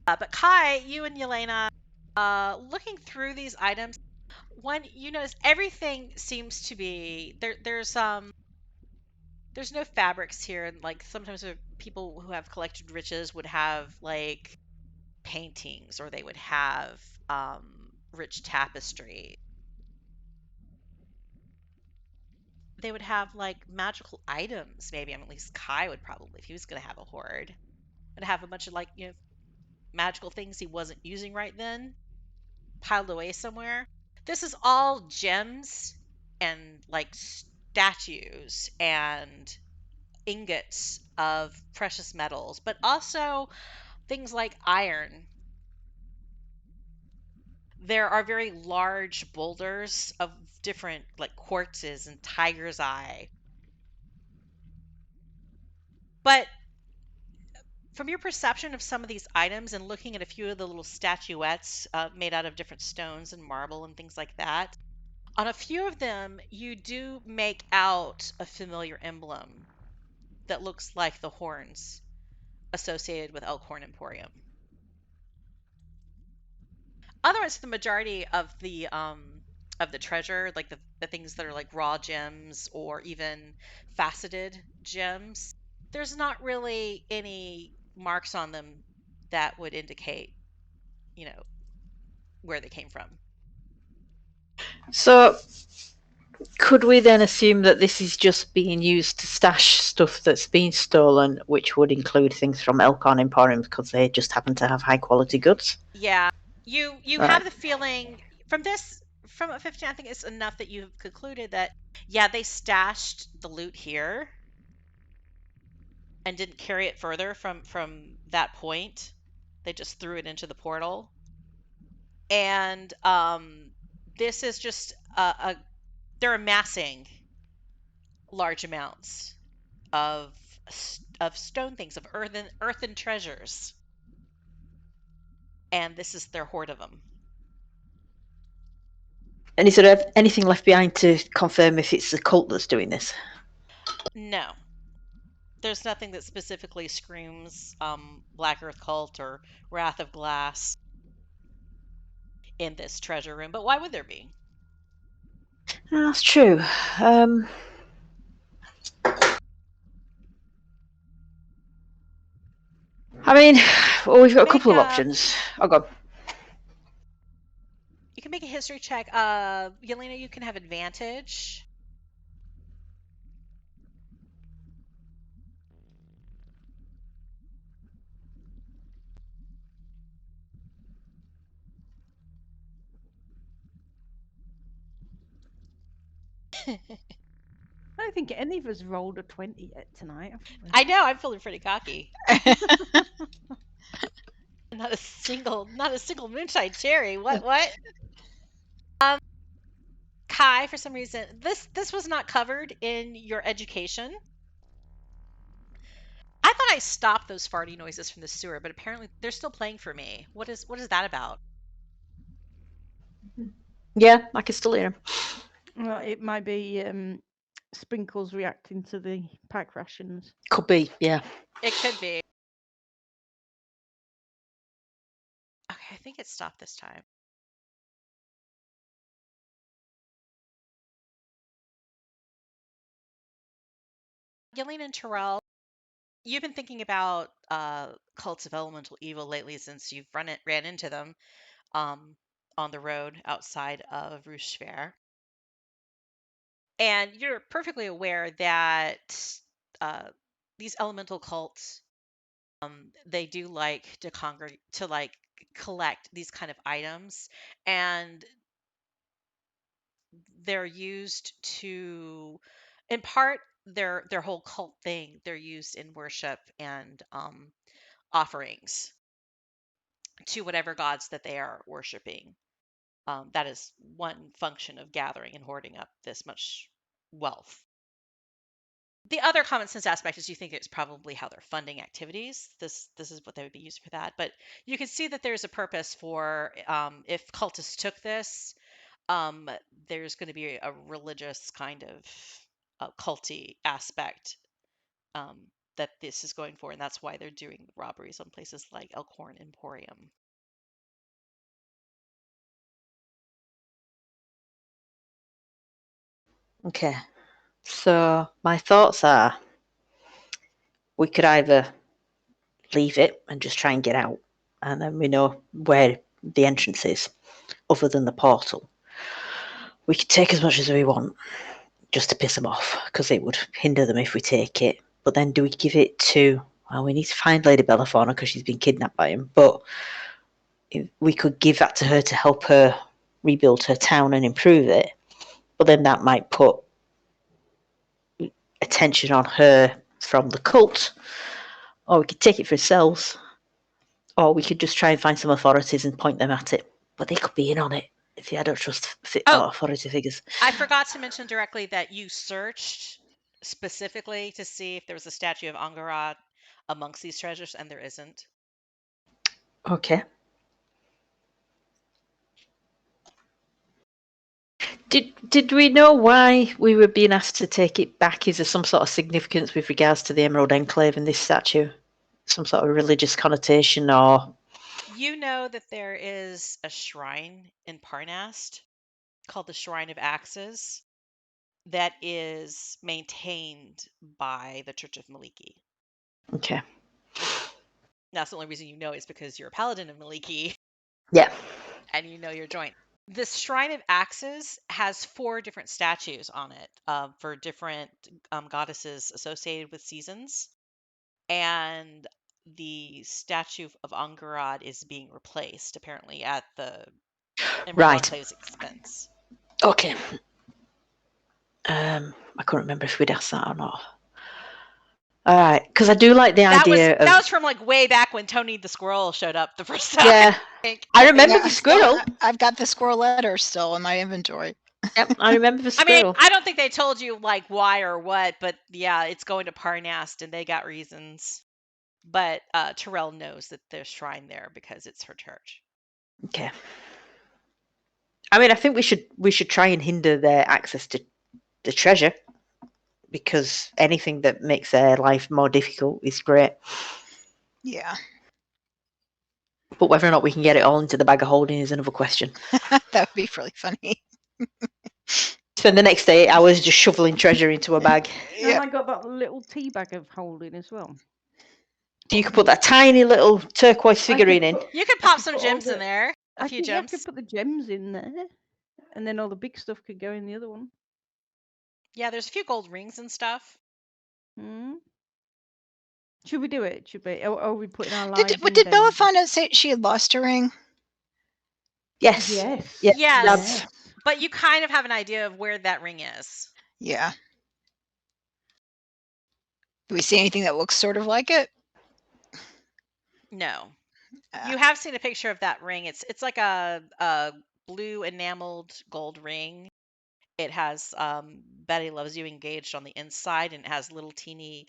But Kai, you and Yelena, looking through these items, you notice everything seems to be there's no fabrics here, and like sometimes people who have collected riches would have like paintings, or they would have rich tapestry. they would have like magical items. Maybe, I mean, at least Kai would probably, if he was going to have a hoard, would have a bunch of like, magical things he wasn't using right then, piled away somewhere. This is all gems and like statues and ingots of precious metals, but also things like iron. There are very large boulders of different like quartzes and tiger's eye. But from your perception of some of these items and looking at a few of the little statuettes made out of different stones and marble and things like that, on a few of them, you do make out a familiar emblem that looks like the horns associated with Elkhorn Emporium. Otherwise, the majority of the treasure, like the things that are like raw gems or even faceted gems, there's not really any marks on them that would indicate, where they came from. So, could we then assume that this is just being used to stash stuff that's been stolen, which would include things from Elkhorn Emporium because they just happen to have high quality goods? Yeah, you Right. have the feeling from a 15. I think it's enough that you've concluded that yeah, they stashed the loot here and didn't carry it further from that point. They just threw it into the portal. And this is just they're amassing large amounts of stone things, of earthen treasures, and this is their hoard of them. And is there anything left behind to confirm if it's the cult that's doing this? No, there's nothing that specifically screams Black Earth Cult or Wrath of Glass in this treasure room, but why would there be? That's true. I mean, well, we've got a couple of options. Oh, God. You can make a history check. Yelena, you can have advantage. I don't think any of us rolled a 20 yet tonight. I know, I'm feeling pretty cocky. Not a single moonshine cherry. What? Kai, for some reason, this was not covered in your education. I thought I stopped those farty noises from the sewer, but apparently they're still playing for me. What is that about? Yeah, I can still hear him. Well, it might be Sprinkles reacting to the pack rations. Could be, yeah. It could be. Okay, I think it stopped this time. Yelena and Terrell, you've been thinking about cults of elemental evil lately since you've ran into them on the road outside of Rouge Fair. And you're perfectly aware that these elemental cults, they do like to collect these kind of items, and they're used to, in part, their whole cult thing. They're used in worship and offerings to whatever gods that they are worshiping. That is one function of gathering and hoarding up this much wealth. The other common sense aspect is you think it's probably how they're funding activities. This is what they would be used for that. But you can see that there's a purpose for if cultists took this, there's going to be a religious kind of culty aspect that this is going for, and that's why they're doing robberies on places like Elkhorn Emporium. Okay. So my thoughts are we could either leave it and just try and get out, and then we know where the entrance is, other than the portal. We could take as much as we want, just to piss them off, because it would hinder them if we take it. But then do we give it to... Well, we need to find Lady Belliphauna because she's been kidnapped by him. But we could give that to her to help her rebuild her town and improve it. But then that might put attention on her from the cult. Or we could take it for ourselves. Or we could just try and find some authorities and point them at it. But they could be in on it if I don't trust authority figures. I forgot to mention directly that you searched specifically to see if there was a statue of Angharradh amongst these treasures, and there isn't. Okay. Did we know why we were being asked to take it back? Is there some sort of significance with regards to the Emerald Enclave and this statue? Some sort of religious connotation, or... You know that there is a shrine in Parnast called the Shrine of Axes that is maintained by the Church of Maliki. Okay. That's the only reason you know is because you're a paladin of Maliki. Yeah. And you know your joint. This Shrine of Axes has 4 different statues on it for different goddesses associated with seasons. And the statue of Angharradh is being replaced, apparently, at the Emerald Enclave's expense. Okay. I couldn't remember if we'd asked that or not. All right, because I do like the idea of... That was from like way back when Tony the Squirrel showed up the first time. Yeah, I remember the squirrel. I've got the squirrel letter still in my inventory. Yep, I remember the squirrel. I mean, I don't think they told you like why or what, but yeah, it's going to Parnast and they got reasons. But Terrell knows that there's shrine there because it's her church. Okay. I mean, I think we should try and hinder their access to the treasure, because anything that makes their life more difficult is great. Yeah. But whether or not we can get it all into the bag of holding is another question. That would be really funny. Spend the next 8 hours just shoveling treasure into a bag. And I got that little tea bag of holding as well. You could put that tiny little turquoise figurine in. You could pop some gems in there. A few gems. I could put the gems in there. And then all the big stuff could go in the other one. Yeah, there's a few gold rings and stuff. Should we do it? Should we? Or are we putting our lives in? Did Belliphauna say she had lost her ring? Yes. Yes. But you kind of have an idea of where that ring is. Yeah. Do we see anything that looks sort of like it? No. You have seen a picture of that ring. It's like a blue enameled gold ring. It has Betty Loves You engaged on the inside, and it has little teeny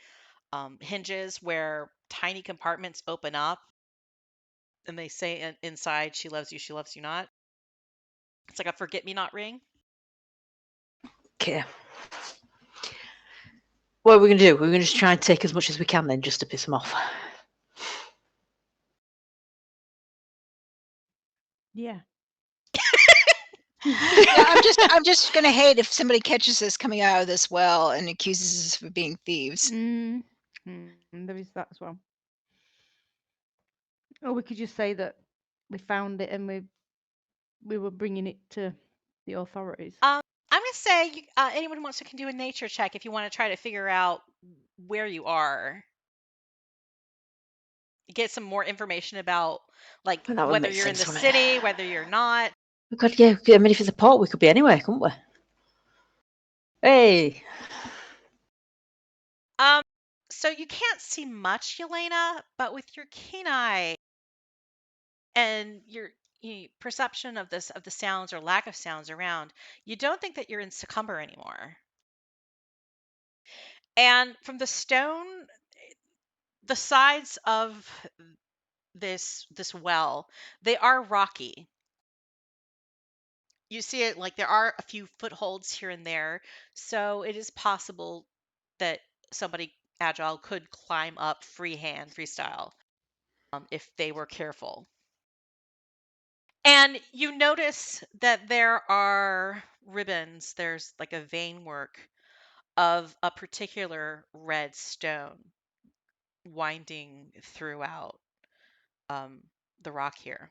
hinges where tiny compartments open up, and they say inside, she loves you not. It's like a forget-me-not ring. Okay. What are we going to do? We're going to just try and take as much as we can then, just to piss them off. Yeah. I'm just gonna hate if somebody catches us coming out of this well and accuses us of being thieves. There is that as well. Or we could just say that we found it and we were bringing it to the authorities. I'm gonna say anyone who wants to can do a nature check if you want to try to figure out where you are. Get some more information about like whether you're in the city, whether you're not. God, yeah. I mean, if it's a port, we could be anywhere, couldn't we? Hey. So you can't see much, Yelena, but with your keen eye and your perception of the sounds or lack of sounds around, you don't think that you're in Secomber anymore. And from the stone, the sides of this well, they are rocky. You see it like there are a few footholds here and there, so it is possible that somebody agile could climb up freestyle, if they were careful. And you notice that there are ribbons, there's like a vein work of a particular red stone winding throughout the rock here.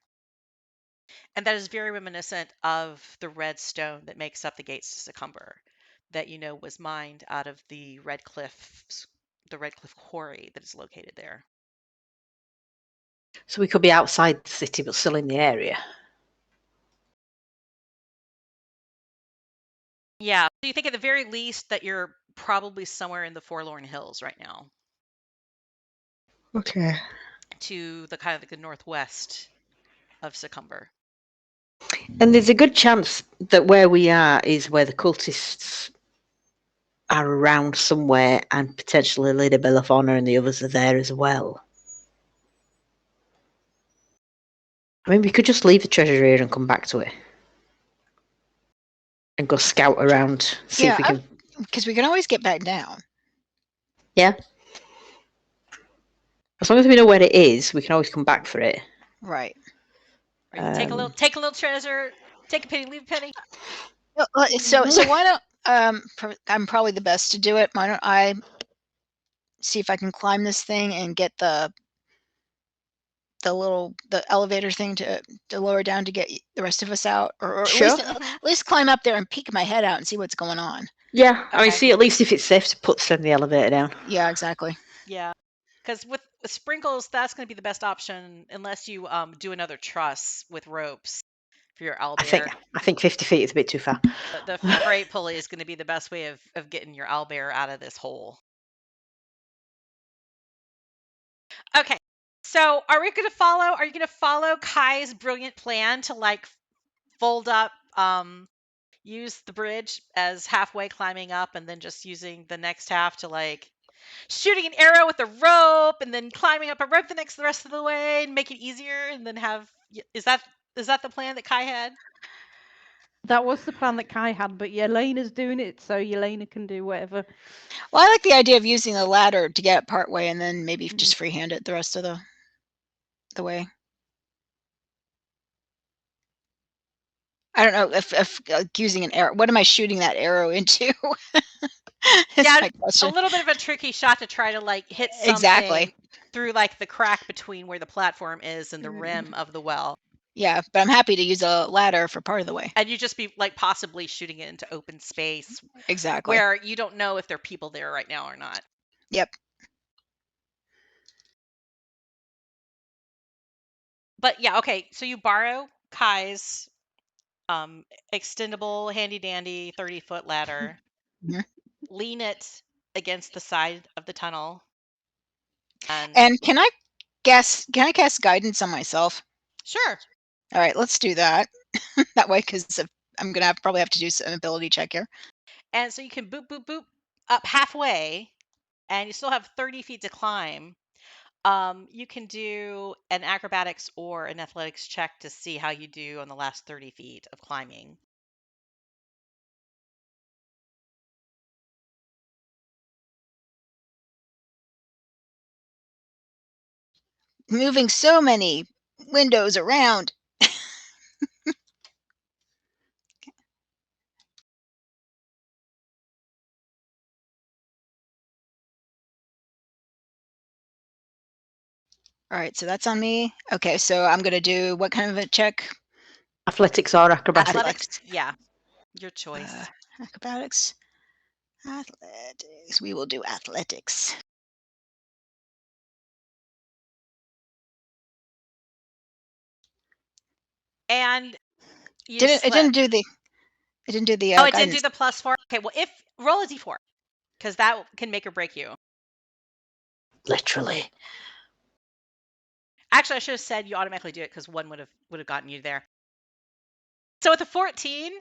And that is very reminiscent of the red stone that makes up the gates to Secomber. that you know was mined out of the Red Cliff Quarry that is located there. So we could be outside the city, but still in the area. Yeah. So you think at the very least that you're probably somewhere in the Forlorn Hills right now, Okay. to the kind of like the northwest of Secomber. And there's a good chance that where we are is where the cultists are around somewhere, and potentially Lady Belliphauna and the others are there as well. I mean, we could just leave the treasure here and come back to it. And go scout around, see if we can... Because we can always get back down. Yeah. As long as we know where it is, we can always come back for it. Right. Take a little treasure, take a penny, leave a penny. So why don't I'm probably the best to do it. Why don't I see if I can climb this thing and get the elevator thing to lower down to get the rest of us out, or Sure. at least climb up there and peek my head out and see what's going on. Yeah, I mean, Okay. see at least if it's safe to send the elevator down. Yeah, exactly. Yeah, because with sprinkles, that's going to be the best option unless you do another truss with ropes for your owlbear. I think 50 feet is a bit too far. The freight pulley is going to be the best way of getting your owlbear out of this hole. Okay, so are you going to follow Kai's brilliant plan to like fold up, use the bridge as halfway climbing up, and then just using the next half to like shooting an arrow with a rope, and then climbing up a rope the rest of the way and make it easier, and then have... Is that the plan that Kai had? That was the plan that Kai had, but Yelena's doing it, so Yelena can do whatever. Well, I like the idea of using the ladder to get part way and then maybe just freehand it the rest of the way. I don't know if using an arrow. What am I shooting that arrow into? Yeah, a little bit of a tricky shot to try to like hit something exactly through like the crack between where the platform is and the rim of the well. Yeah, but I'm happy to use a ladder for part of the way. And you just be like possibly shooting it into open space. Exactly. Where you don't know if there are people there right now or not. Yep. But yeah, okay. So you borrow Kai's extendable, handy dandy 30-foot ladder, lean it against the side of the tunnel. And can I cast guidance on myself? Sure. All right, let's do that. That way, because I'm gonna probably have to do some ability check here. And so you can boop, boop, boop up halfway, and you still have 30 feet to climb. You can do an acrobatics or an athletics check to see how you do on the last 30 feet of climbing. Moving so many windows around. All right, so that's on me. Okay, so I'm going to do what kind of a check? Athletics or acrobatics? Athletics, yeah. Your choice. Acrobatics. Athletics. We will do athletics. And you it didn't do the oh, it didn't do the +4. Okay, well, if roll a d4, because that can make or break you. Literally. Actually, I should have said you automatically do it because one would have gotten you there. So with a 14,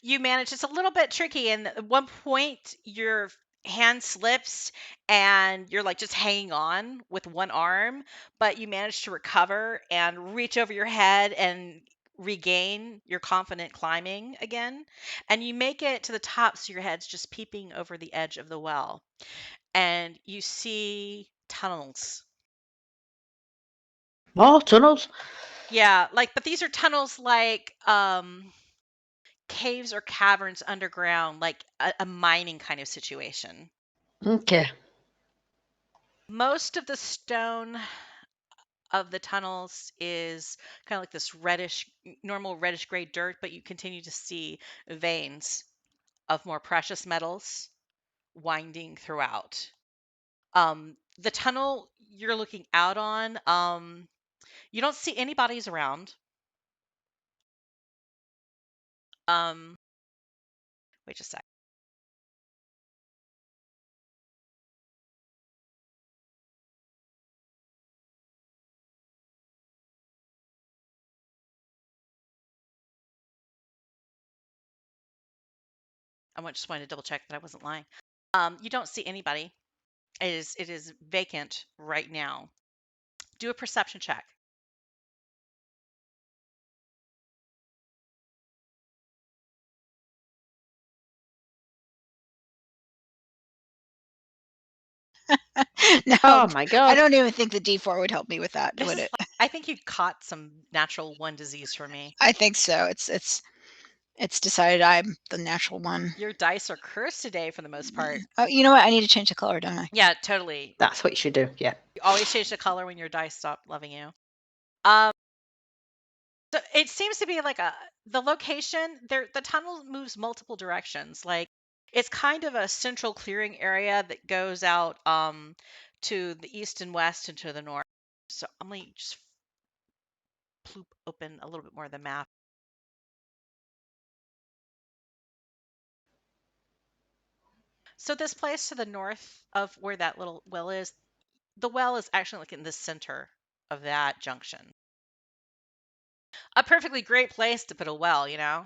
you manage. It's a little bit tricky, and at one point your hand slips and you're like just hanging on with one arm, but you manage to recover and reach over your head and regain your confident climbing again, and you make it to the top, so your head's just peeping over the edge of the well, and you see tunnels. Oh, tunnels. Yeah, but these are tunnels like caves or caverns underground, like a mining kind of situation. Okay. Most of the stone of the tunnels is kind of like this normal reddish gray dirt, but you continue to see veins of more precious metals winding throughout. The tunnel you're looking out on, you don't see any bodies around. Wait just a sec. Just wanted to double check that I wasn't lying. You don't see anybody. It is vacant right now. Do a perception check. No, Oh my I god. don't even think the D4 would help me with that, This would is it? I think you caught some natural one disease from me. I think so. It's decided I'm the natural one. Your dice are cursed today for the most part. Oh, you know what? I need to change the color, don't I? Yeah, totally. That's what you should do, yeah. You always change the color when your dice stop loving you. So it seems to be like the location there. The tunnel moves multiple directions. Like it's kind of a central clearing area that goes out to the east and west and to the north. So I'm gonna just ploop open a little bit more of the map. So this place to the north of where that little well is, the well is actually like in the center of that junction. A perfectly great place to put a well, you know?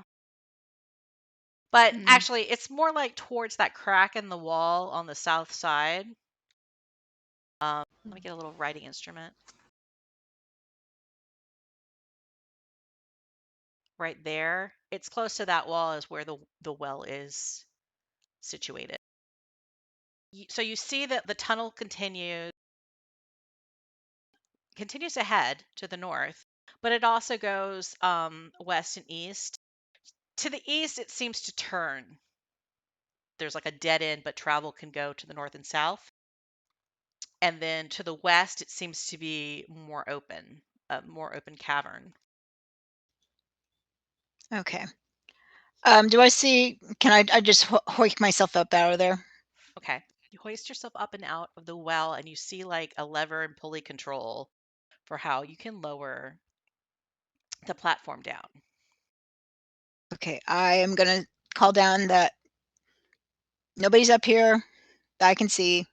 But actually, it's more like towards that crack in the wall on the south side. Let me get a little writing instrument. Right there. It's close to that wall is where the well is situated. So you see that the tunnel continues ahead to the north, but it also goes west and east. To the east, it seems to turn. There's like a dead end, but travel can go to the north and south. And then to the west, it seems to be more open, a more open cavern. Okay. Do I see? Can I just hoik myself up out of there? Okay. You hoist yourself up and out of the well, and you see like a lever and pulley control for how you can lower the platform down. Okay, I am gonna call down that nobody's up here that I can see,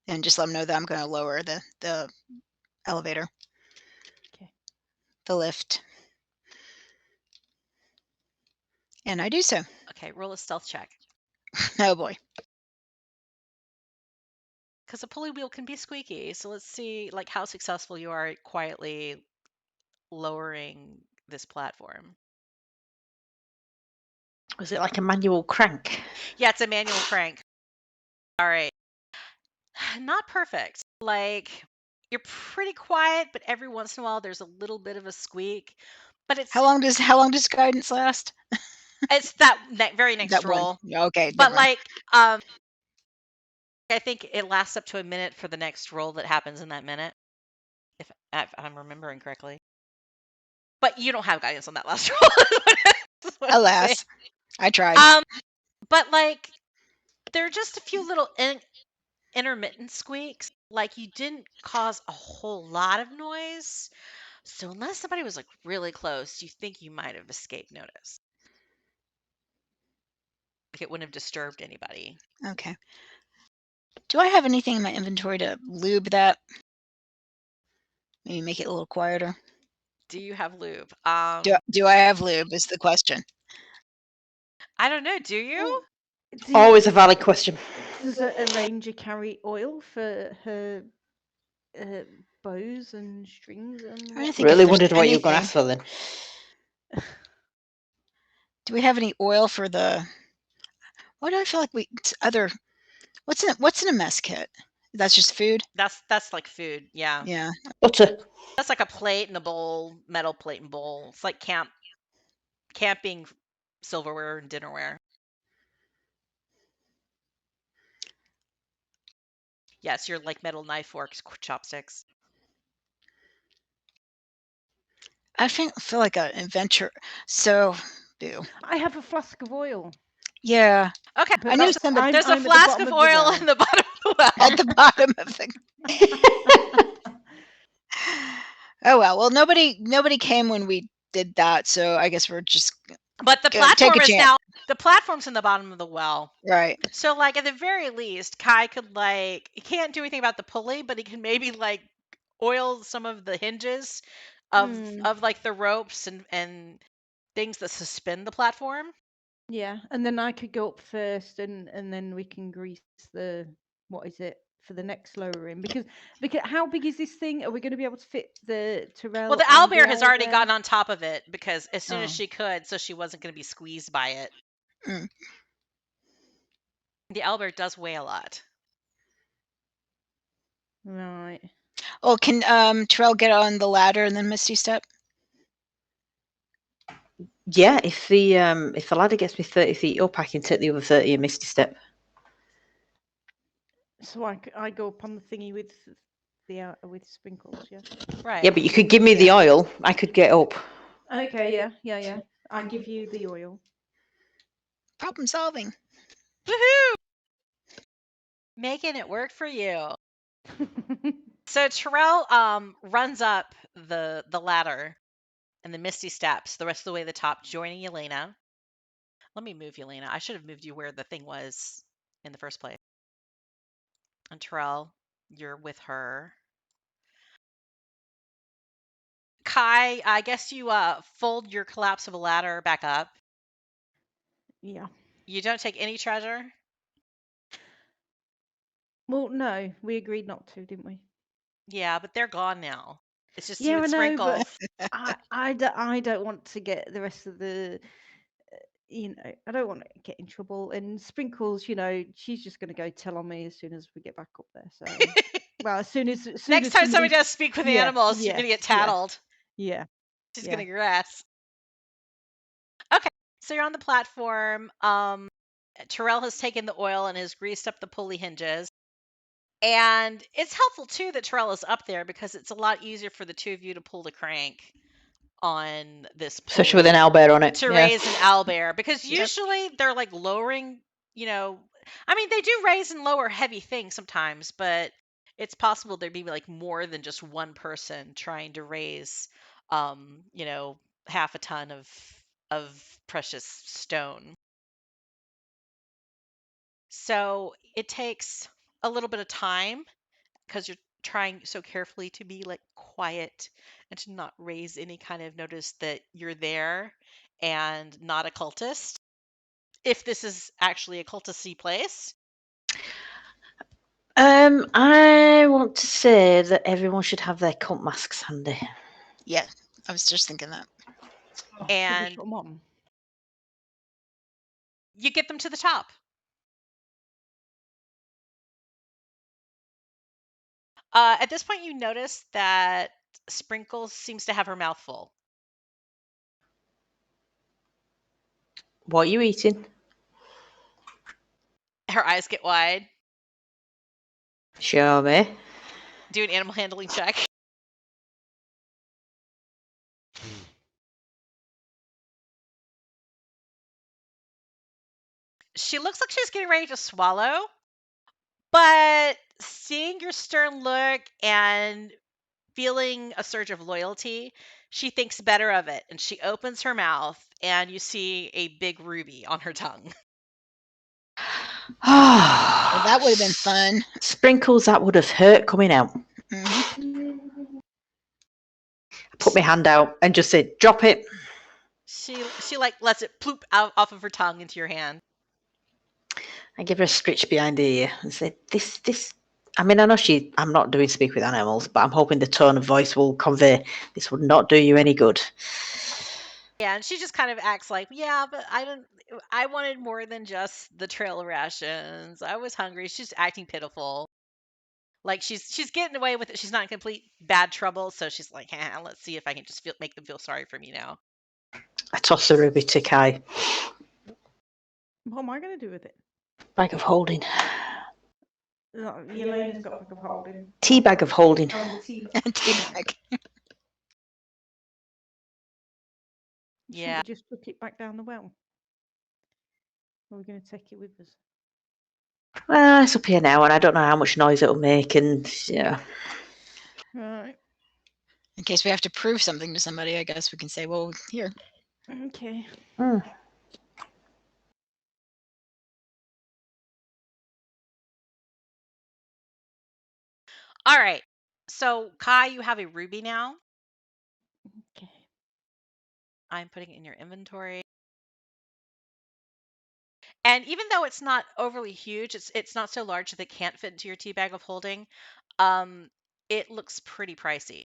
and just let them know that I'm gonna lower the elevator. Okay. The lift. And I do so. Okay, roll a stealth check. Oh boy. Because a pulley wheel can be squeaky. So let's see like how successful you are at quietly lowering this platform. Was it like a manual crank? Yeah, it's a manual crank. All right. Not perfect. Like you're pretty quiet, but every once in a while there's a little bit of a squeak. But it's How long does guidance last? it's that very next That one. roll. Okay, But never mind. like I think it lasts up to a minute for the next roll that happens in that minute, if I'm remembering correctly. But you don't have guidance on that last roll. is what I'm saying. Alas, I tried. But like there are just a few little intermittent squeaks. Like you didn't cause a whole lot of noise. So unless somebody was like really close, you think you might have escaped notice. Like it wouldn't have disturbed anybody. Okay. Do I have anything in my inventory to lube that? Maybe make it a little quieter. Do you have lube? Do I have lube is the question. I don't know. Do you? Always a valid question. Does a ranger carry oil for her bows and strings and I what? think if Really there's wondered what you were going to anything- ask for then. Do we have any oil for the? Why do I feel like other? What's in a mess kit? That's just food. That's like food. Yeah. Yeah. Butter. That's like a plate and a bowl, metal plate and bowl. It's like camping silverware and dinnerware. Yes, your like metal knife, forks, chopsticks. I feel like an adventure. So, boo. I have a flask of oil. Yeah, Okay. But I knew that's- somebody There's a I'm at the flask bottom of of the oil well. in the bottom of the well. at the bottom of the. Oh well. Well, nobody came when we did that, so I guess we're just But the take a platform is chance. now the platform's in the bottom of the well. Right. So like at the very least, Kai could like he can't do anything about the pulley, but he can maybe like oil some of the hinges of like the ropes and things that suspend the platform. Yeah, and then I could go up first, and then we can grease the what is it for the next lowering because how big is this thing? Are we going to be able to fit the Tyrell? Well, the and owlbear has already owlbear? gotten on top of it because as soon as Oh. she could, so she wasn't going to be squeezed by it. Mm. The owlbear does weigh a lot. Right. Oh, can Terrell get on the ladder and then Misty step? Yeah, if the ladder gets me 30 feet up, I can take the other 30 and Misty Step. So I go up on the thingy with the with sprinkles, yeah. Right. Yeah, but you could give me the oil. I could get up. Okay, yeah. I give you the oil. Problem solving. Woohoo! Making it work for you. So Terrell runs up the ladder and the Misty steps the rest of the way to the top, joining Yelena. Let me move Yelena. I should have moved you where the thing was in the first place. And Terrell, you're with her. Kai, I guess you fold your collapsible ladder back up. Yeah. You don't take any treasure? Well, no, we agreed not to, didn't we? Yeah, but they're gone now. It's just Yeah, you I and know, Sprinkles. but I don't want to get the rest of the, I don't want to get in trouble. And Sprinkles, she's just going to go tell on me as soon as we get back up there. So, well, as soon as Next time somebody does speak with animals, you're going to get tattled. Yeah. She's going to grass. Okay, so you're on the platform. Terrell has taken the oil and has greased up the pulley hinges. And it's helpful, too, that Terrell is up there because it's a lot easier for the two of you to pull the crank on this pulley. Especially with an owlbear on it. To raise an owlbear. Because usually they're like lowering, I mean, they do raise and lower heavy things sometimes, but it's possible there'd be like more than just one person trying to raise, half a ton of precious stone. So it takes a little bit of time because you're trying so carefully to be like quiet and to not raise any kind of notice that you're there and not a cultist. If this is actually a cultisty place. I want to say that everyone should have their cult masks handy. Yeah, I was just thinking that. And you get them to the top. At this point, you notice that Sprinkles seems to have her mouth full. What are you eating? Her eyes get wide. Show me. Do an animal handling check. She looks like she's getting ready to swallow, but seeing your stern look and feeling a surge of loyalty, she thinks better of it, and she opens her mouth, and you see a big ruby on her tongue. Well, that would have been fun. Sprinkles, that would have hurt coming out. Mm-hmm. Put my hand out and just say, drop it. She like lets it ploop out off of her tongue into your hand. I give her a scritch behind the ear and say, this. I mean, I know I'm not doing speak with animals, but I'm hoping the tone of voice will convey this would not do you any good. Yeah, and she just kind of acts like, yeah, but I wanted more than just the trail rations. I was hungry. She's acting pitiful. Like she's getting away with it. She's not in complete bad trouble, so she's like, let's see if I can just make them feel sorry for me now. I toss a ruby to Kai. What am I going to do with it? Bag of holding. No, Yelena's got bag of holding. Tea bag of holding. Tea bag. Yeah. Just put it back down the well. Or are we going to take it with us? Well, it's up here now, and I don't know how much noise it'll make, and yeah. Right. In case we have to prove something to somebody, I guess we can say, well, here. Okay. Mm. All right. So, Kai, you have a ruby now. Okay. I'm putting it in your inventory. And even though it's not overly huge, it's not so large that it can't fit into your tea bag of holding. It looks pretty pricey.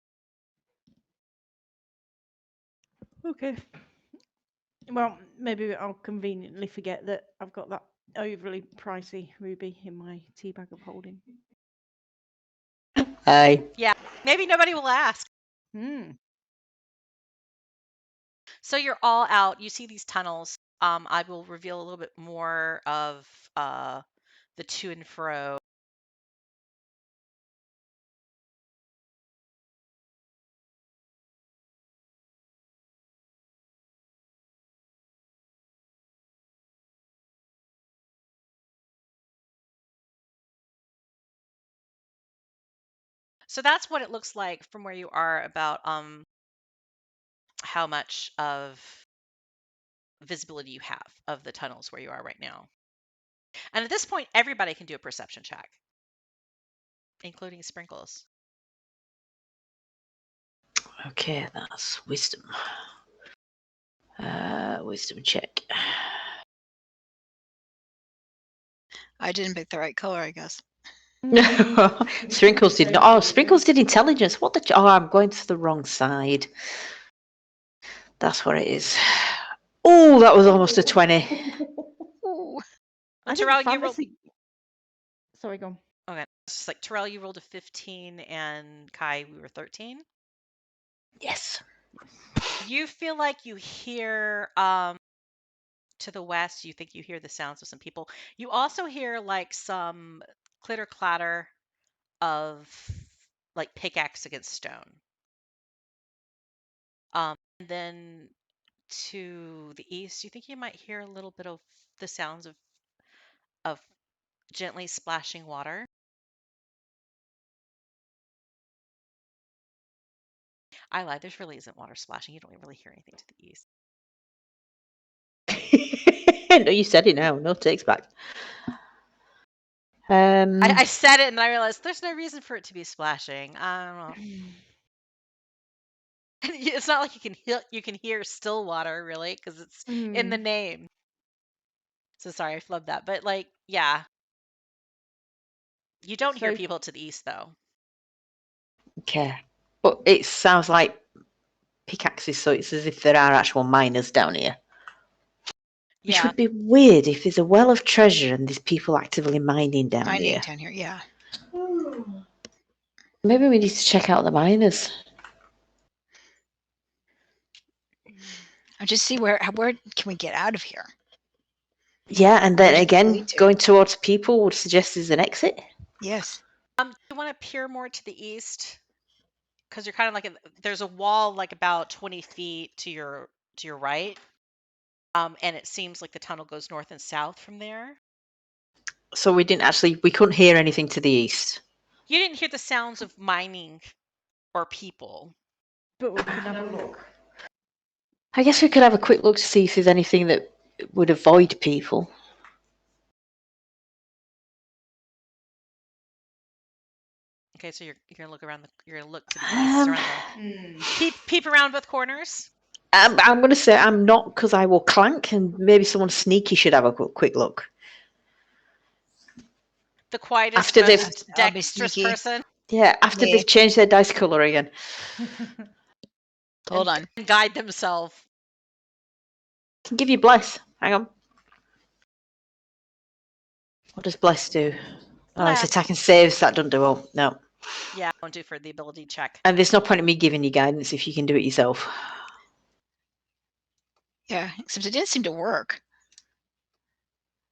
Okay. Well, maybe I'll conveniently forget that I've got that overly pricey ruby in my tea bag of holding. Aye. Yeah, maybe nobody will ask. Hmm. So you're all out. You see these tunnels. I will reveal a little bit more of the to and fro. So that's what it looks like from where you are, about how much of visibility you have of the tunnels where you are right now. And at this point, everybody can do a perception check, including Sprinkles. Okay, that's wisdom. Wisdom check. I didn't pick the right color, I guess. Sprinkles did not. Oh, Sprinkles did intelligence. What the? Oh, I'm going to the wrong side. That's what it is. Oh, that was almost a 20. Ooh. Well, I Terrell, think you rolled. fantasy. Sorry, go on. Okay, it's just like Terrell, you rolled a 15, and Kai, we were 13. Yes. You feel like you hear to the west. You think you hear the sounds of some people. You also hear like some clitter clatter of like pickaxe against stone. And then to the east, you think you might hear a little bit of the sounds of gently splashing water. I lied. There's really isn't water splashing. You don't really hear anything to the east. No, you said it now. No takes back. I said it and I realized there's no reason for it to be splashing. I don't know. It's not like you can hear still water really, because it's in the name. So sorry, I flubbed that. But like, yeah, you don't hear So- people to the east though. Okay. But it sounds like pickaxes, so it's as if there are actual miners down here. Which Yeah, would be weird if there's a well of treasure and there's people actively mining down here. Down here, yeah. Maybe we need to check out the miners. I just see where can we get out of here? Yeah, and Where then does it again, lead to? going towards people would suggest there's an exit. Yes. do you want to peer more to the east? Because you're kind of like there's a wall like about 20 feet to your right. And it seems like the tunnel goes north and south from there. So we couldn't hear anything to the east. You didn't hear the sounds of mining or people. But we can have a look. I guess we could have a quick look to see if there's anything that would avoid people. Okay, so you're gonna look around you're gonna look to the east, around peep around both corners. I'm going to say I'm not, because I will clank, and maybe someone sneaky should have a quick look. The quietest, After they've- most I'll be dexterous sneaky. person. Yeah, after Me. they've changed their dice color again. Hold on. And guide themselves. Can give you bless. Hang on. What does bless do? Oh, it's Bless. attack and saves. That doesn't do well. No. Yeah, won't do for the ability check. And there's no point in me giving you guidance if you can do it yourself. Yeah, except it didn't seem to work.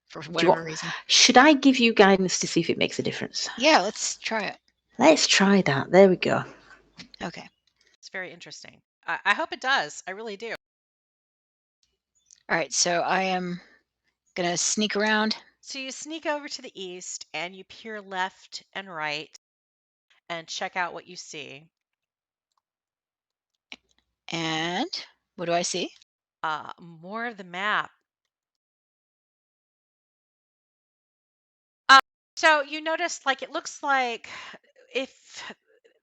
For you whatever want- reason. Should I give you guidance to see if it makes a difference? Yeah, let's try it. Let's try that. There we go. Okay. It's very interesting. I hope it does. I really do. All right, so I am Gonna sneak around. So you sneak over to the east and you peer left and right and check out what you see. And what do I see? More of the map. So you notice, like, it looks like if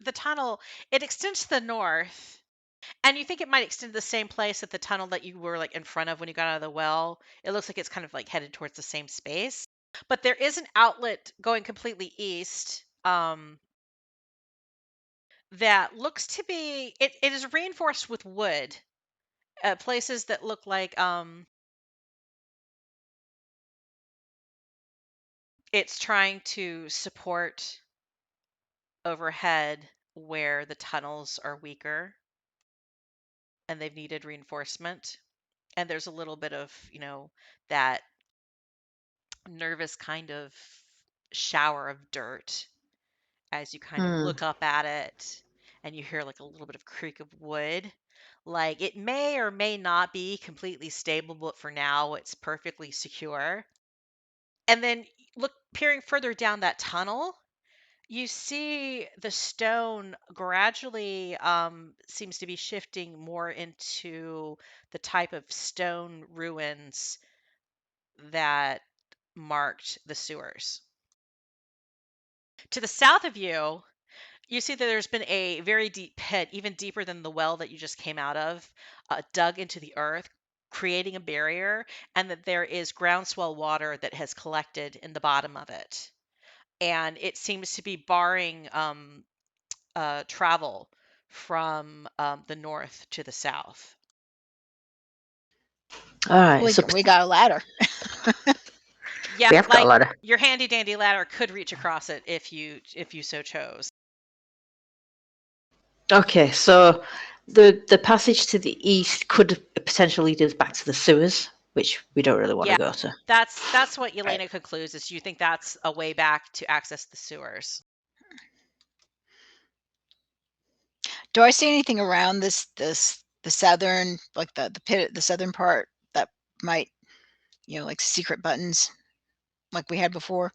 the tunnel, it extends to the north, and you think it might extend to the same place that the tunnel that you were like in front of when you got out of the well. It looks like it's kind of like headed towards the same space, but there is an outlet going completely east. That looks to be it is reinforced with wood. Places that look like it's trying to support overhead where the tunnels are weaker and they've needed reinforcement. And there's a little bit of, that nervous kind of shower of dirt as you kind of look up at it and you hear like a little bit of creak of wood. Like it may or may not be completely stable, but for now it's perfectly secure. And then peering further down that tunnel, you see the stone gradually seems to be shifting more into the type of stone ruins that marked the sewers. To the south of you, you see that there's been a very deep pit, even deeper than the well that you just came out of, dug into the earth, creating a barrier, and that there is groundswell water that has collected in the bottom of it. And it seems to be barring travel from the north to the south. All right. We got a ladder. Yeah, we have got a ladder. Your handy dandy ladder could reach across it if you so chose. Okay, so the passage to the east could potentially lead us back to the sewers, which we don't really want to go to. That's what Yelena concludes, is you think that's a way back to access the sewers. Do I see anything around the southern, like the pit, the southern part that might, like secret buttons like we had before?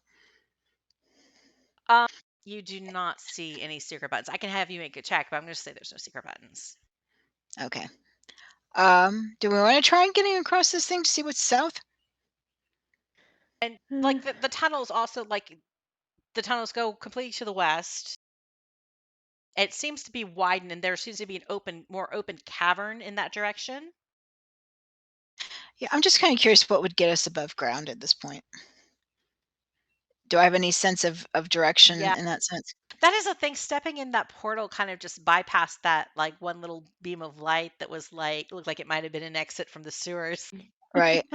You do not see any secret buttons. I can have you make a check, but I'm going to say there's no secret buttons. Okay. Do we want to try and getting across this thing to see what's south? And like the tunnels also, like the tunnels go completely to the west. It seems to be widened, and there seems to be an more open cavern in that direction. Yeah, I'm just kind of curious what would get us above ground at this point. Do I have any sense of direction in that sense? That is the thing. Stepping in that portal kind of just bypassed that like one little beam of light that was like looked like it might have been an exit from the sewers. Right.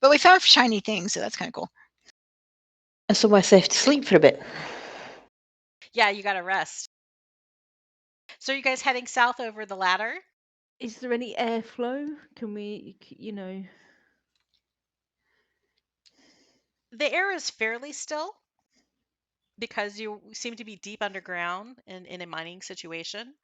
But we found shiny things, so that's kind of cool. And somewhere safe to sleep for a bit. Yeah, you got to rest. So are you guys heading south over the ladder? Is there any airflow? Can we, The air is fairly still because you seem to be deep underground in a mining situation.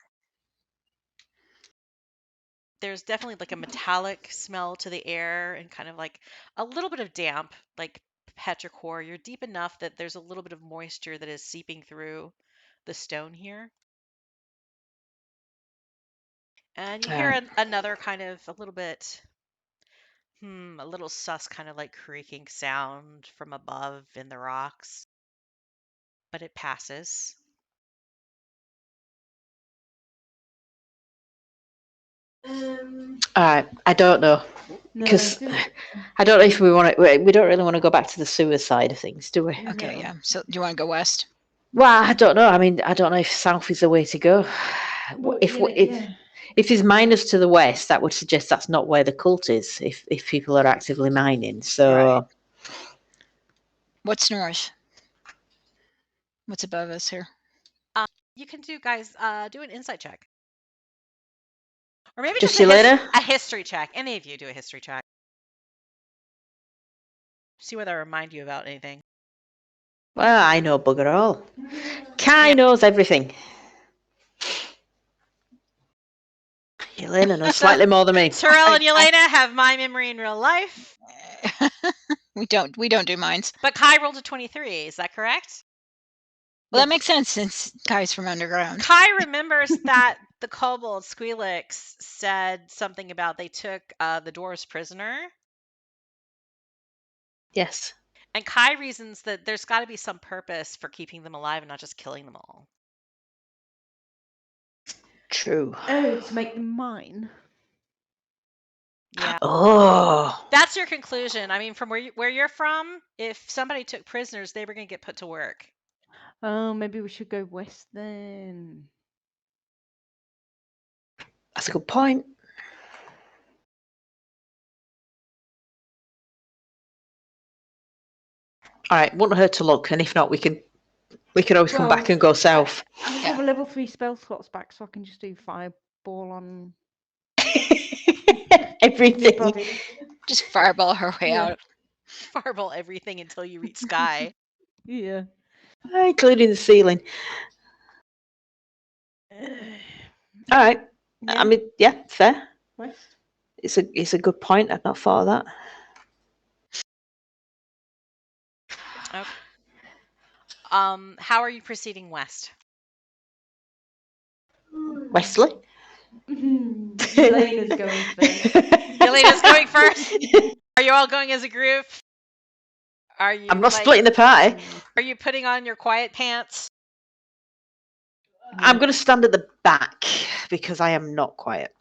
There's definitely like a metallic smell to the air and kind of like a little bit of damp, like petrichor. You're deep enough that there's a little bit of moisture that is seeping through the stone here. And you hear another kind of a little bit, a little sus kind of like creaking sound from above in the rocks. But it passes. I don't know, because I don't know if we want to. We don't really want to go back to the sewer side of things, do we? Okay, yeah. So do you want to go west? Well, I don't know. I mean, I don't know if south is the way to go. Well, If there's miners to the west, that would suggest that's not where the cult is. If people are actively mining, so. Right. What's north? What's above us here? You can do, guys, do an insight check. Or maybe Just just Yelena? a history check. Any of you do a history check. See whether I remind you about anything. Well, I know bugger all. Kai knows everything. Yelena knows slightly more than me. Terrell and Yelena have my memory in real life. We don't do mines. But Kai rolled a 23. Is that correct? Well, that makes sense since Kai's from underground. Kai remembers that the kobold Squealix said something about they took the dwarves prisoner. Yes. And Kai reasons that there's got to be some purpose for keeping them alive and not just killing them all. True. Oh, to make them mine. Yeah. Oh. That's your conclusion. I mean, from where you're from, if somebody took prisoners, they were going to get put to work. Oh, maybe we should go west then. That's a good point. All right, wouldn't hurt to look, and if not, we can always come back Well, and go south. I have a level 3 spell slots back, so I can just do fireball on Everything. anybody. Just fireball her way Yeah. out. Fireball everything until you reach sky. Yeah. Including the ceiling. All right. Yeah, I mean, yeah, fair. west. It's a good point. I've not thought of that. Okay. How are you proceeding west? Wesley. Yelena's going first. Yelena's going first. Are you all going as a group? Are you? I'm not splitting the party. Are you putting on your quiet pants? I'm going to stand at the back because I am not quiet.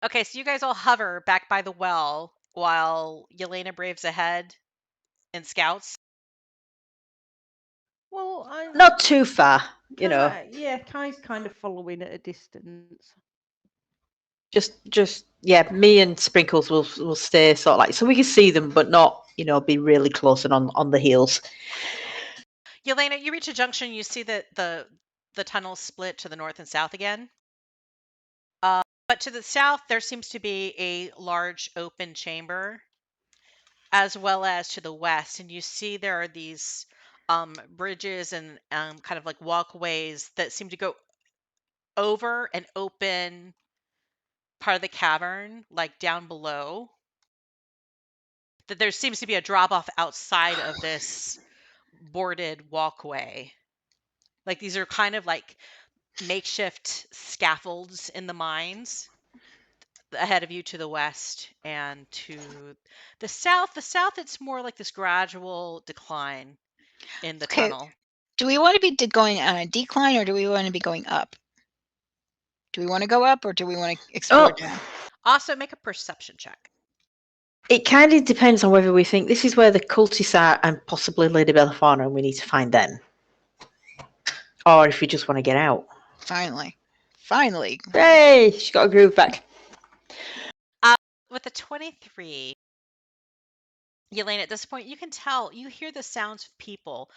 Okay, so you guys all hover back by the well while Yelena braves ahead and scouts. Well, Not too far, you know. Yeah, Kai's kind of following at a distance. Just yeah, me and Sprinkles will stay sort of like so we can see them, but not be really close and on the heels. Yelena, you reach a junction. You see that the tunnels split to the north and south again. But to the south, there seems to be a large open chamber, as well as to the west. And you see there are these bridges and kind of like walkways that seem to go over and open part of the cavern, like down below. That there seems to be a drop off outside of this boarded walkway. Like these are kind of like makeshift scaffolds in the mines ahead of you to the west and to the south. The south, it's more like this gradual decline in the Okay. tunnel. Do we want to be going on a decline or do we want to be going up? Do we want to go up or do we want to explore down? Also, make a perception check. It kind of depends on whether we think this is where the cultists are and possibly Lady Belliphauna and we need to find them. Or if we just want to get out. Finally. Hey, she got a groove back. With a 23, Yelena, at this point, you can tell, you hear the sounds of people,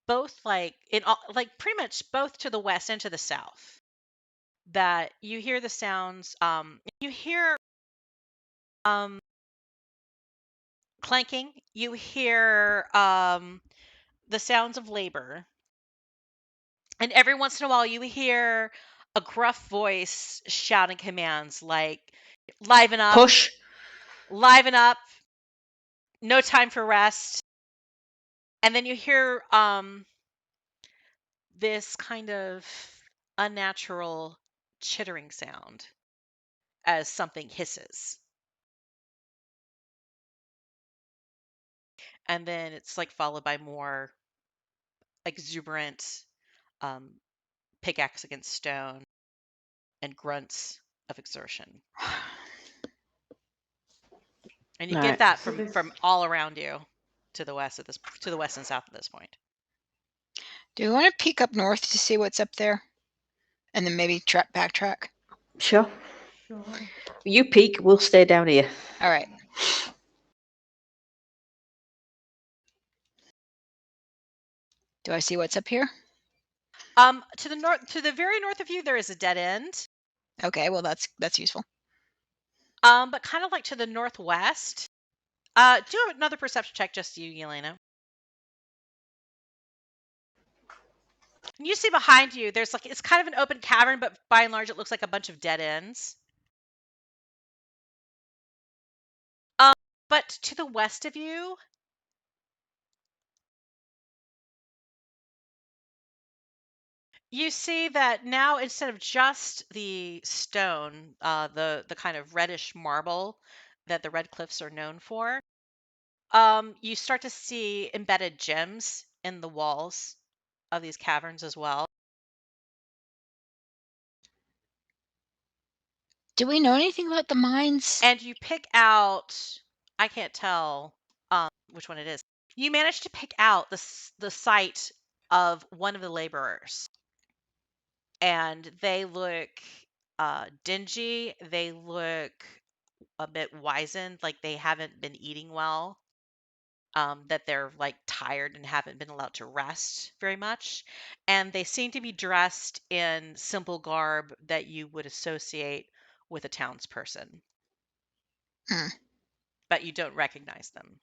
both like pretty much both to the west and to the south. That you hear the sounds, you hear clanking, you hear the sounds of labor, and every once in a while you hear a gruff voice shouting commands like liven up, Push. liven up, no time for rest. And then you hear this kind of unnatural chittering sound as something hisses. And then it's like followed by more exuberant pickaxe against stone and grunts of exertion. And you get that from all around you to the west and south at this point. Do we want to peek up north to see what's up there? And then maybe backtrack? Sure. You peek, we'll stay down here. All right. Do I see what's up here? To the north, to the very north of you, there is a dead end. Okay, well that's useful. But kind of like to the northwest. Do another perception check, just you, Yelena. And you see behind you, there's like it's kind of an open cavern, but by and large, it looks like a bunch of dead ends. But to the west of you, you see that now instead of just the stone, the kind of reddish marble that the Red Cliffs are known for, you start to see embedded gems in the walls of these caverns as well. Do we know anything about the mines? And you pick out, I can't tell which one it is. You manage to pick out the site of one of the laborers. And they look dingy. They look a bit wizened, like they haven't been eating well. That they're like tired and haven't been allowed to rest very much. And they seem to be dressed in simple garb that you would associate with a townsperson. Hmm. But you don't recognize them.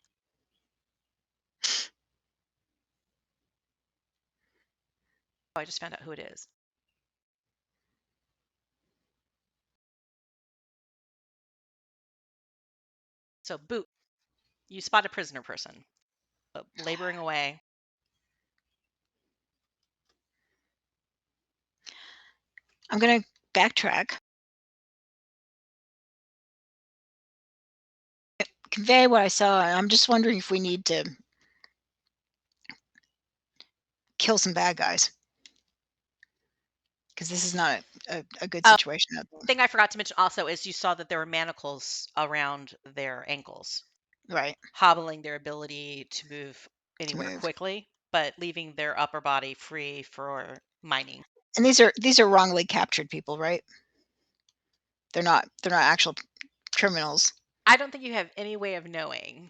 Oh, I just found out who it is. So, Boot, you spot a prisoner person laboring away. I'm going to backtrack. Convey what I saw. I'm just wondering if we need to kill some bad guys. Because this is not a good situation. The thing I forgot to mention also is you saw that there were manacles around their ankles, Right. hobbling their ability to move anywhere move. quickly, but leaving their upper body free for mining. And these are wrongly captured people, right? They're not actual criminals. I don't think you have any way of knowing,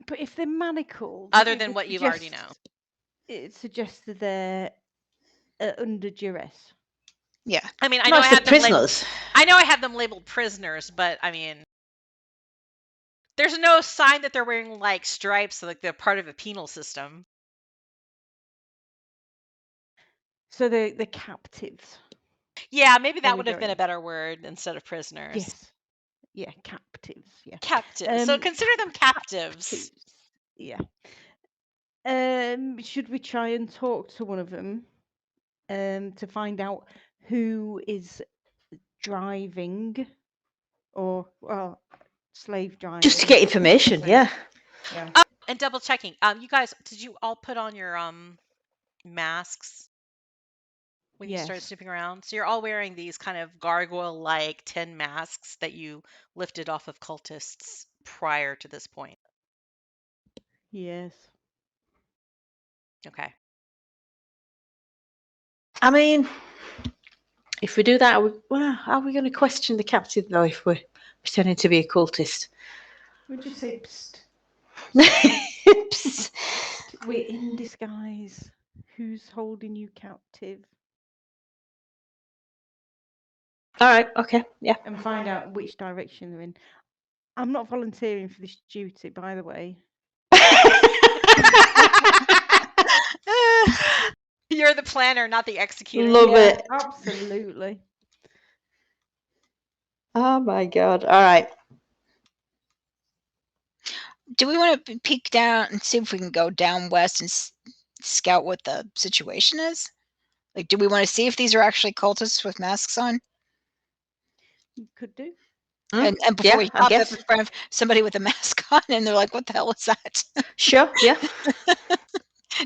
But if they're manacled, other it than would what you already know. suggest- It suggests that they're under duress. Yeah. I mean, I No, know I it's the had them labeled. prisoners. I know I have them labeled prisoners, but I mean, there's no sign that they're wearing like stripes, like they're part of a penal system. So they're captives. Yeah, maybe Are that we would have been going? a better word instead of prisoners. Yes. Yeah, captives. Yeah. Captives. So consider them captives. Captives. Yeah. Should we try and talk to one of them to find out who is driving or slave driving? Just to get information, So- yeah. Yeah. And double checking. You guys, did you all put on your masks when you started Yes. snooping around? So you're all wearing these kind of gargoyle-like tin masks that you lifted off of cultists prior to this point. Yes. Okay. I mean, if we do that, are we going to question the captive though if we're pretending to be a cultist? We just say, Psst, Psst. we're in disguise. Who's holding you captive? All right, okay, yeah. And find out which direction they're in. I'm not volunteering for this duty, by the way. You're the planner, not the executor. Love it. Absolutely. Oh my god. All right. Do we want to peek down and see if we can go down west and scout what the situation is? Like, do we want to see if these are actually cultists with masks on? You could do. And before yeah, we I pop up guess. in front of somebody with a mask on and they're like, what the hell is that? Sure, yeah.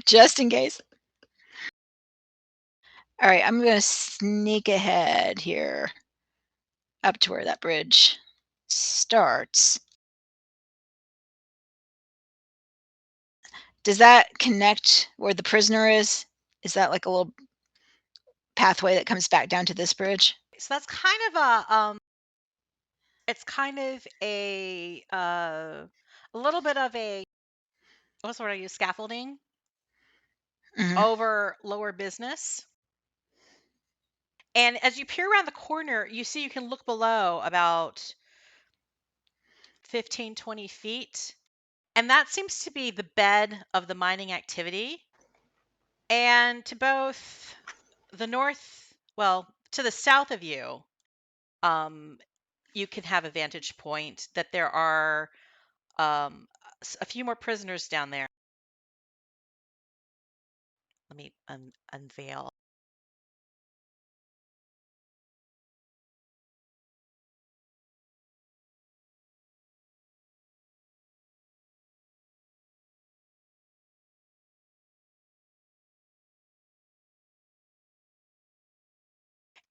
Just in case. All right, I'm going to sneak ahead here up to where that bridge starts. Does that connect where the prisoner is? Is that like a little pathway that comes back down to this bridge? So that's kind of a it's kind of a little bit of a, what's the word I use, scaffolding Mhm. over lower business. And as you peer around the corner, you see you can look below about 15, 20 feet. And that seems to be the bed of the mining activity. And to both the north, well, to the south of you, you can have a vantage point that there are a few more prisoners down there. Let me unveil.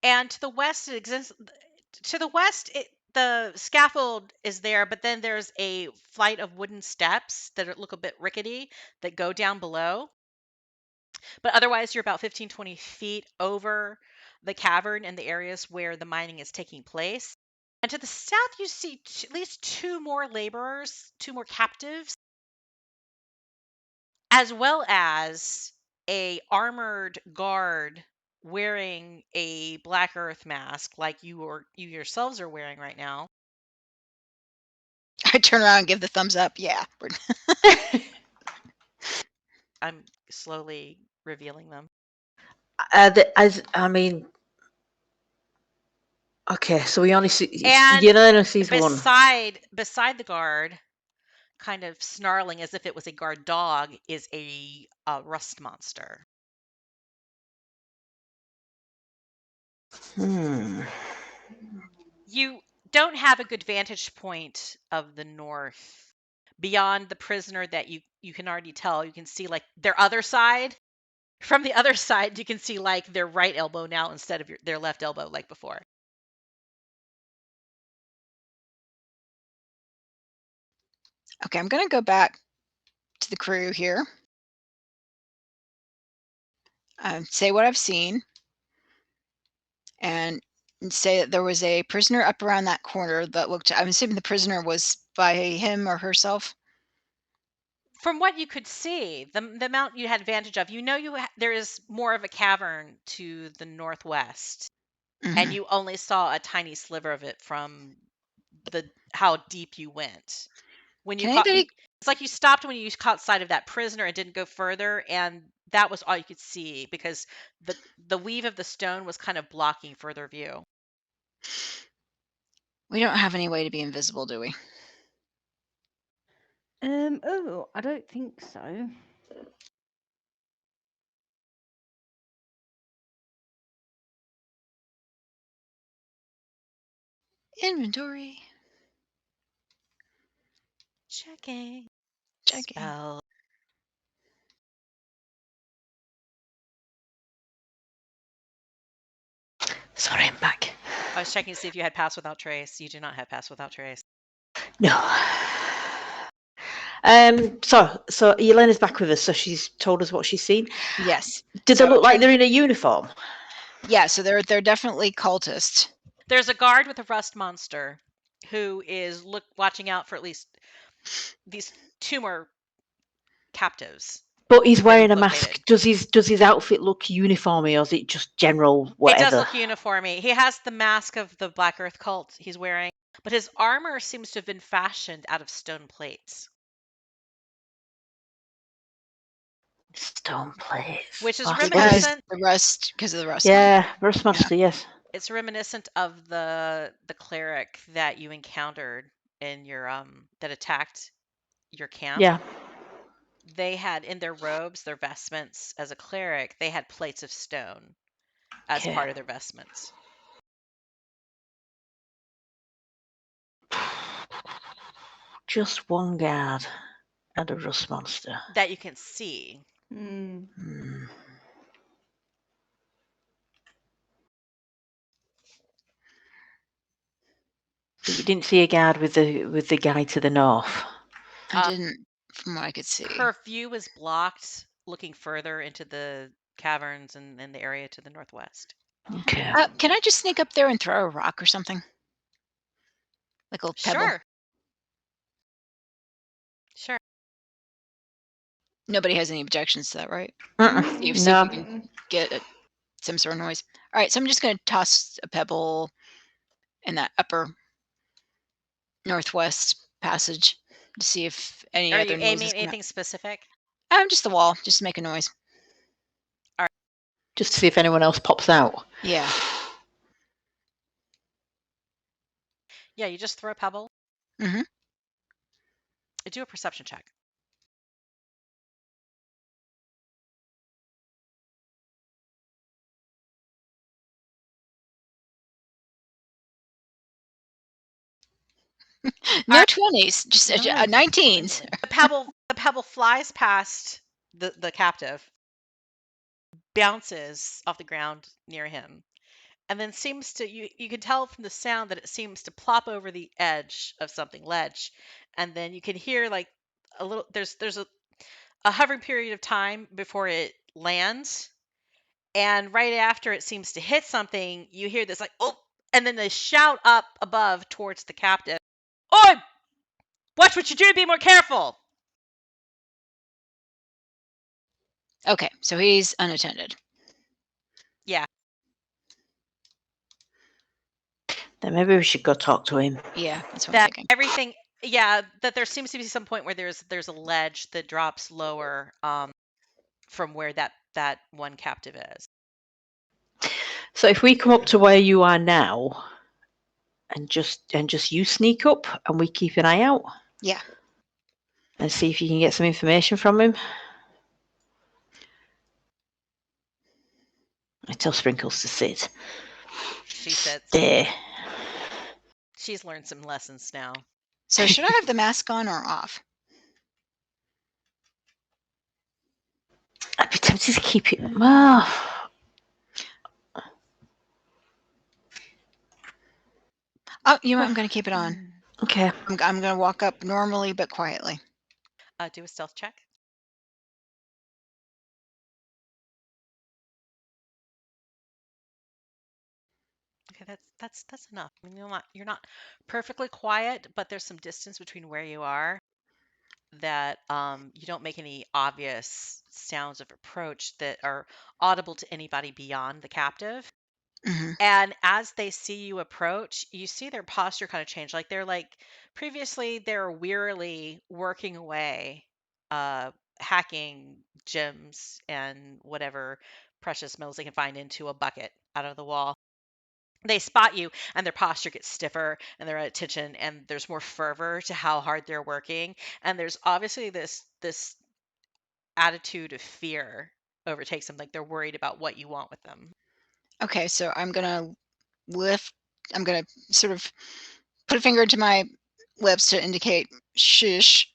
And to the west, it exists. To the west, the scaffold is there, but then there's a flight of wooden steps that look a bit rickety that go down below. But otherwise, you're about 15, 20 feet over the cavern and the areas where the mining is taking place. And to the south, you see at least 2 more laborers, 2 more captives, as well as a armored guard wearing a black earth mask like you yourselves are wearing right now. I turn around and give the thumbs up. Yeah. I'm slowly revealing them. Okay, so we only see And Yelena sees one. beside the guard, kind of snarling as if it was a guard dog, is a rust monster. You don't have a good vantage point of the north. Beyond the prisoner that you can already tell, you can see like their other side. From the other side, you can see like their right elbow now instead of their left elbow like before. Okay, I'm going to go back to the crew here. Say what I've seen. And say that there was a prisoner up around that corner that looked, I'm assuming the prisoner was by him or herself. From what you could see, the amount you had advantage of, there is more of a cavern to the northwest, and you only saw a tiny sliver of it from how deep you went. When you it's like you stopped when you caught sight of that prisoner and didn't go further, and that was all you could see because the weave of the stone was kind of blocking further view. We don't have any way to be invisible, do we? Oh, I don't think so. Inventory. Checking. Spell. Sorry, I'm back. I was checking to see if you had Pass Without Trace. You do not have Pass Without Trace. No. So Yelena's back with us, so she's told us what she's seen. Yes. Did they look like they're in a uniform? Yeah, so they're definitely cultists. There's a guard with a rust monster who is watching out for at least these 2 more captives. But he's wearing a mask. Does his outfit look uniformy, or is it just general whatever? It does look uniformy. He has the mask of the Black Earth cult he's wearing, but his armor seems to have been fashioned out of stone plates. Stone plates. Which is reminiscent. The rust, because of the rust. Yeah, rust monster, yes. It's reminiscent of the cleric that you encountered in your that attacked your camp. Yeah. They had in their robes, their vestments as a cleric, they had plates of stone as part of their vestments. Just one guard and a rust monster. That you can see. But you didn't see a guard with the guy to the north? I didn't, from what I could see. Her view was blocked looking further into the caverns and the area to the northwest. Okay. Can I just sneak up there and throw a rock or something? Like a pebble? Sure. Nobody has any objections to that, right? No. See if we can get some sort of noise. All right, so I'm just going to toss a pebble in that upper northwest passage to see if any other noises. Are you aiming anything specific? Just the wall, just to make a noise. All right. Just to see if anyone else pops out. Yeah. Yeah, you just throw a pebble. Mm-hmm. Do a perception check. No Alright. 20s, just No, 19s. The pebble flies past the captive, bounces off the ground near him, and then seems to you can tell from the sound that it seems to plop over the edge of something ledge, and then you can hear like a little there's a hovering period of time before it lands, and right after it seems to hit something, you hear this like oh, and then they shout up above towards the captive, "Oi! Watch what you do, be more careful!" Okay, so he's unattended. Yeah. Then maybe we should go talk to him. Yeah, that's what I'm That thinking. everything yeah, that there seems to be some point where there's a ledge that drops lower from where that one captive is. So if we come up to where you are now, and just you sneak up, and we keep an eye out. Yeah. And see if you can get some information from him. I tell Sprinkles to sit. She sits. There. She's learned some lessons now. So should I have the mask on or off? I'd be tempted to keep it. Well, Oh, you know what? I'm going to keep it on. okay. I'm going to walk up normally but quietly. Do a stealth check. Okay, that's enough. I mean, you're not perfectly quiet, but there's some distance between where you are that you don't make any obvious sounds of approach that are audible to anybody beyond the captive. Mm-hmm. And as they see you approach, you see their posture kind of change. Like they're like previously they're wearily working away, hacking gems and whatever precious metals they can find into a bucket out of the wall. They spot you and their posture gets stiffer and they're at attention and there's more fervor to how hard they're working. And there's obviously this attitude of fear overtakes them, like they're worried about what you want with them. Okay, so I'm going to I'm going to sort of put a finger to my lips to indicate shush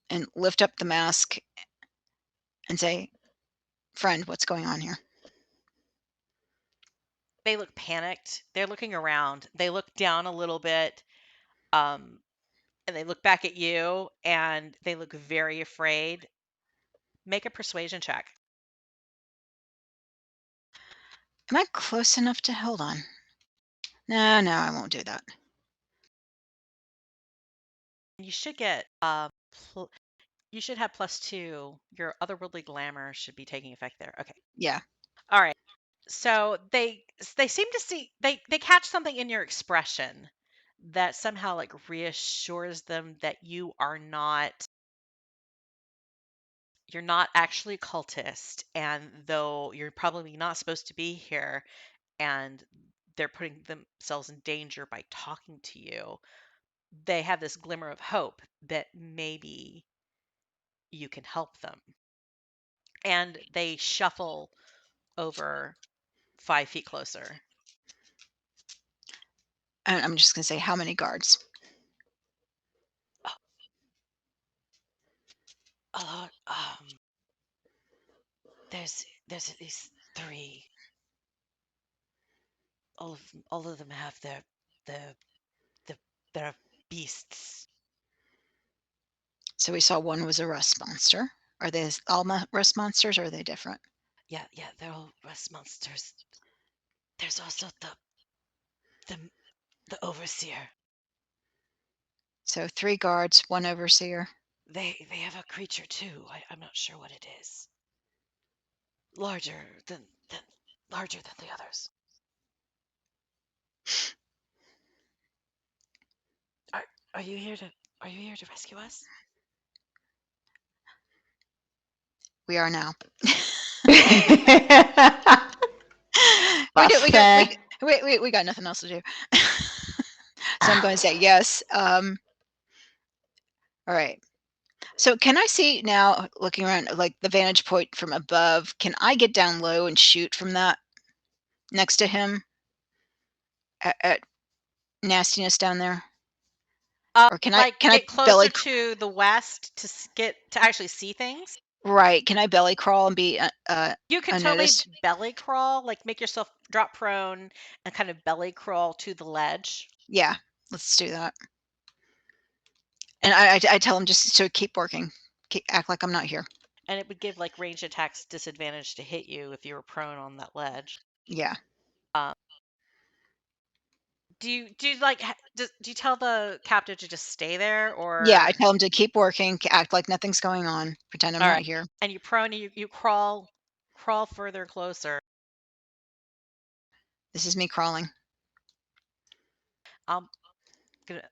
and lift up the mask and say, "Friend, what's going on here?" They look panicked. They're looking around. They look down a little bit, and they look back at you, and they look very afraid. Make a persuasion check. Am I close enough to hold on? No, I won't do that. You should get you should have +2. Your otherworldly glamour should be taking effect there. Okay. Yeah. All right. So they seem to see they catch something in your expression that somehow like reassures them that you're not actually a cultist, and though you're probably not supposed to be here and they're putting themselves in danger by talking to you, they have this glimmer of hope that maybe you can help them. And they shuffle over 5 feet closer. And I'm just going to say, how many guards? A lot. There's at least 3. All of them have their beasts. So we saw one was a rust monster. Are they all rust monsters, or are they different? Yeah, they're all rust monsters. There's also the overseer. So 3 guards, 1 overseer. They have a creature too. I'm not sure what it is. Larger than the others. Are you here to rescue us? We are now. That's fair. We got nothing else to do. So I'm going to say yes. All right. So can I see now, looking around, like the vantage point from above, can I get down low and shoot from that next to him at nastiness down there? Or can I get belly closer to the west to get to actually see things? right? Can I belly crawl and be You can unnoticed? totally belly crawl, like make yourself drop prone and kind of belly crawl to the ledge. Yeah, let's do that. And I tell him just to keep working, act like I'm not here. And it would give like ranged attacks disadvantage to hit you if you were prone on that ledge. Yeah. Do you like do you tell the captive to just stay there, or Yeah, I tell him to keep working, act like nothing's going on, pretend I'm All not right. here. And you prone and you crawl further closer. This is me crawling. I'm gonna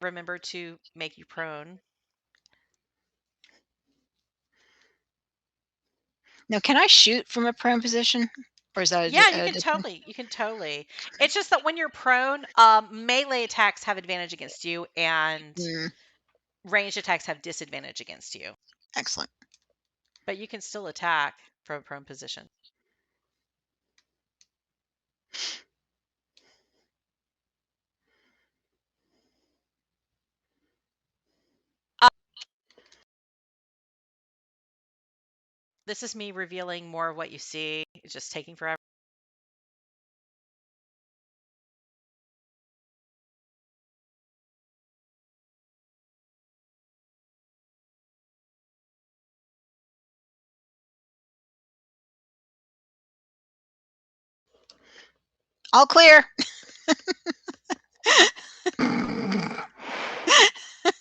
remember to make you prone. Now, can I shoot from a prone position, or is that Yeah, you can totally. It's just that when you're prone, melee attacks have advantage against you, and ranged attacks have disadvantage against you. Excellent. But you can still attack from a prone position. This is me revealing more of what you see. It's just taking forever. All clear.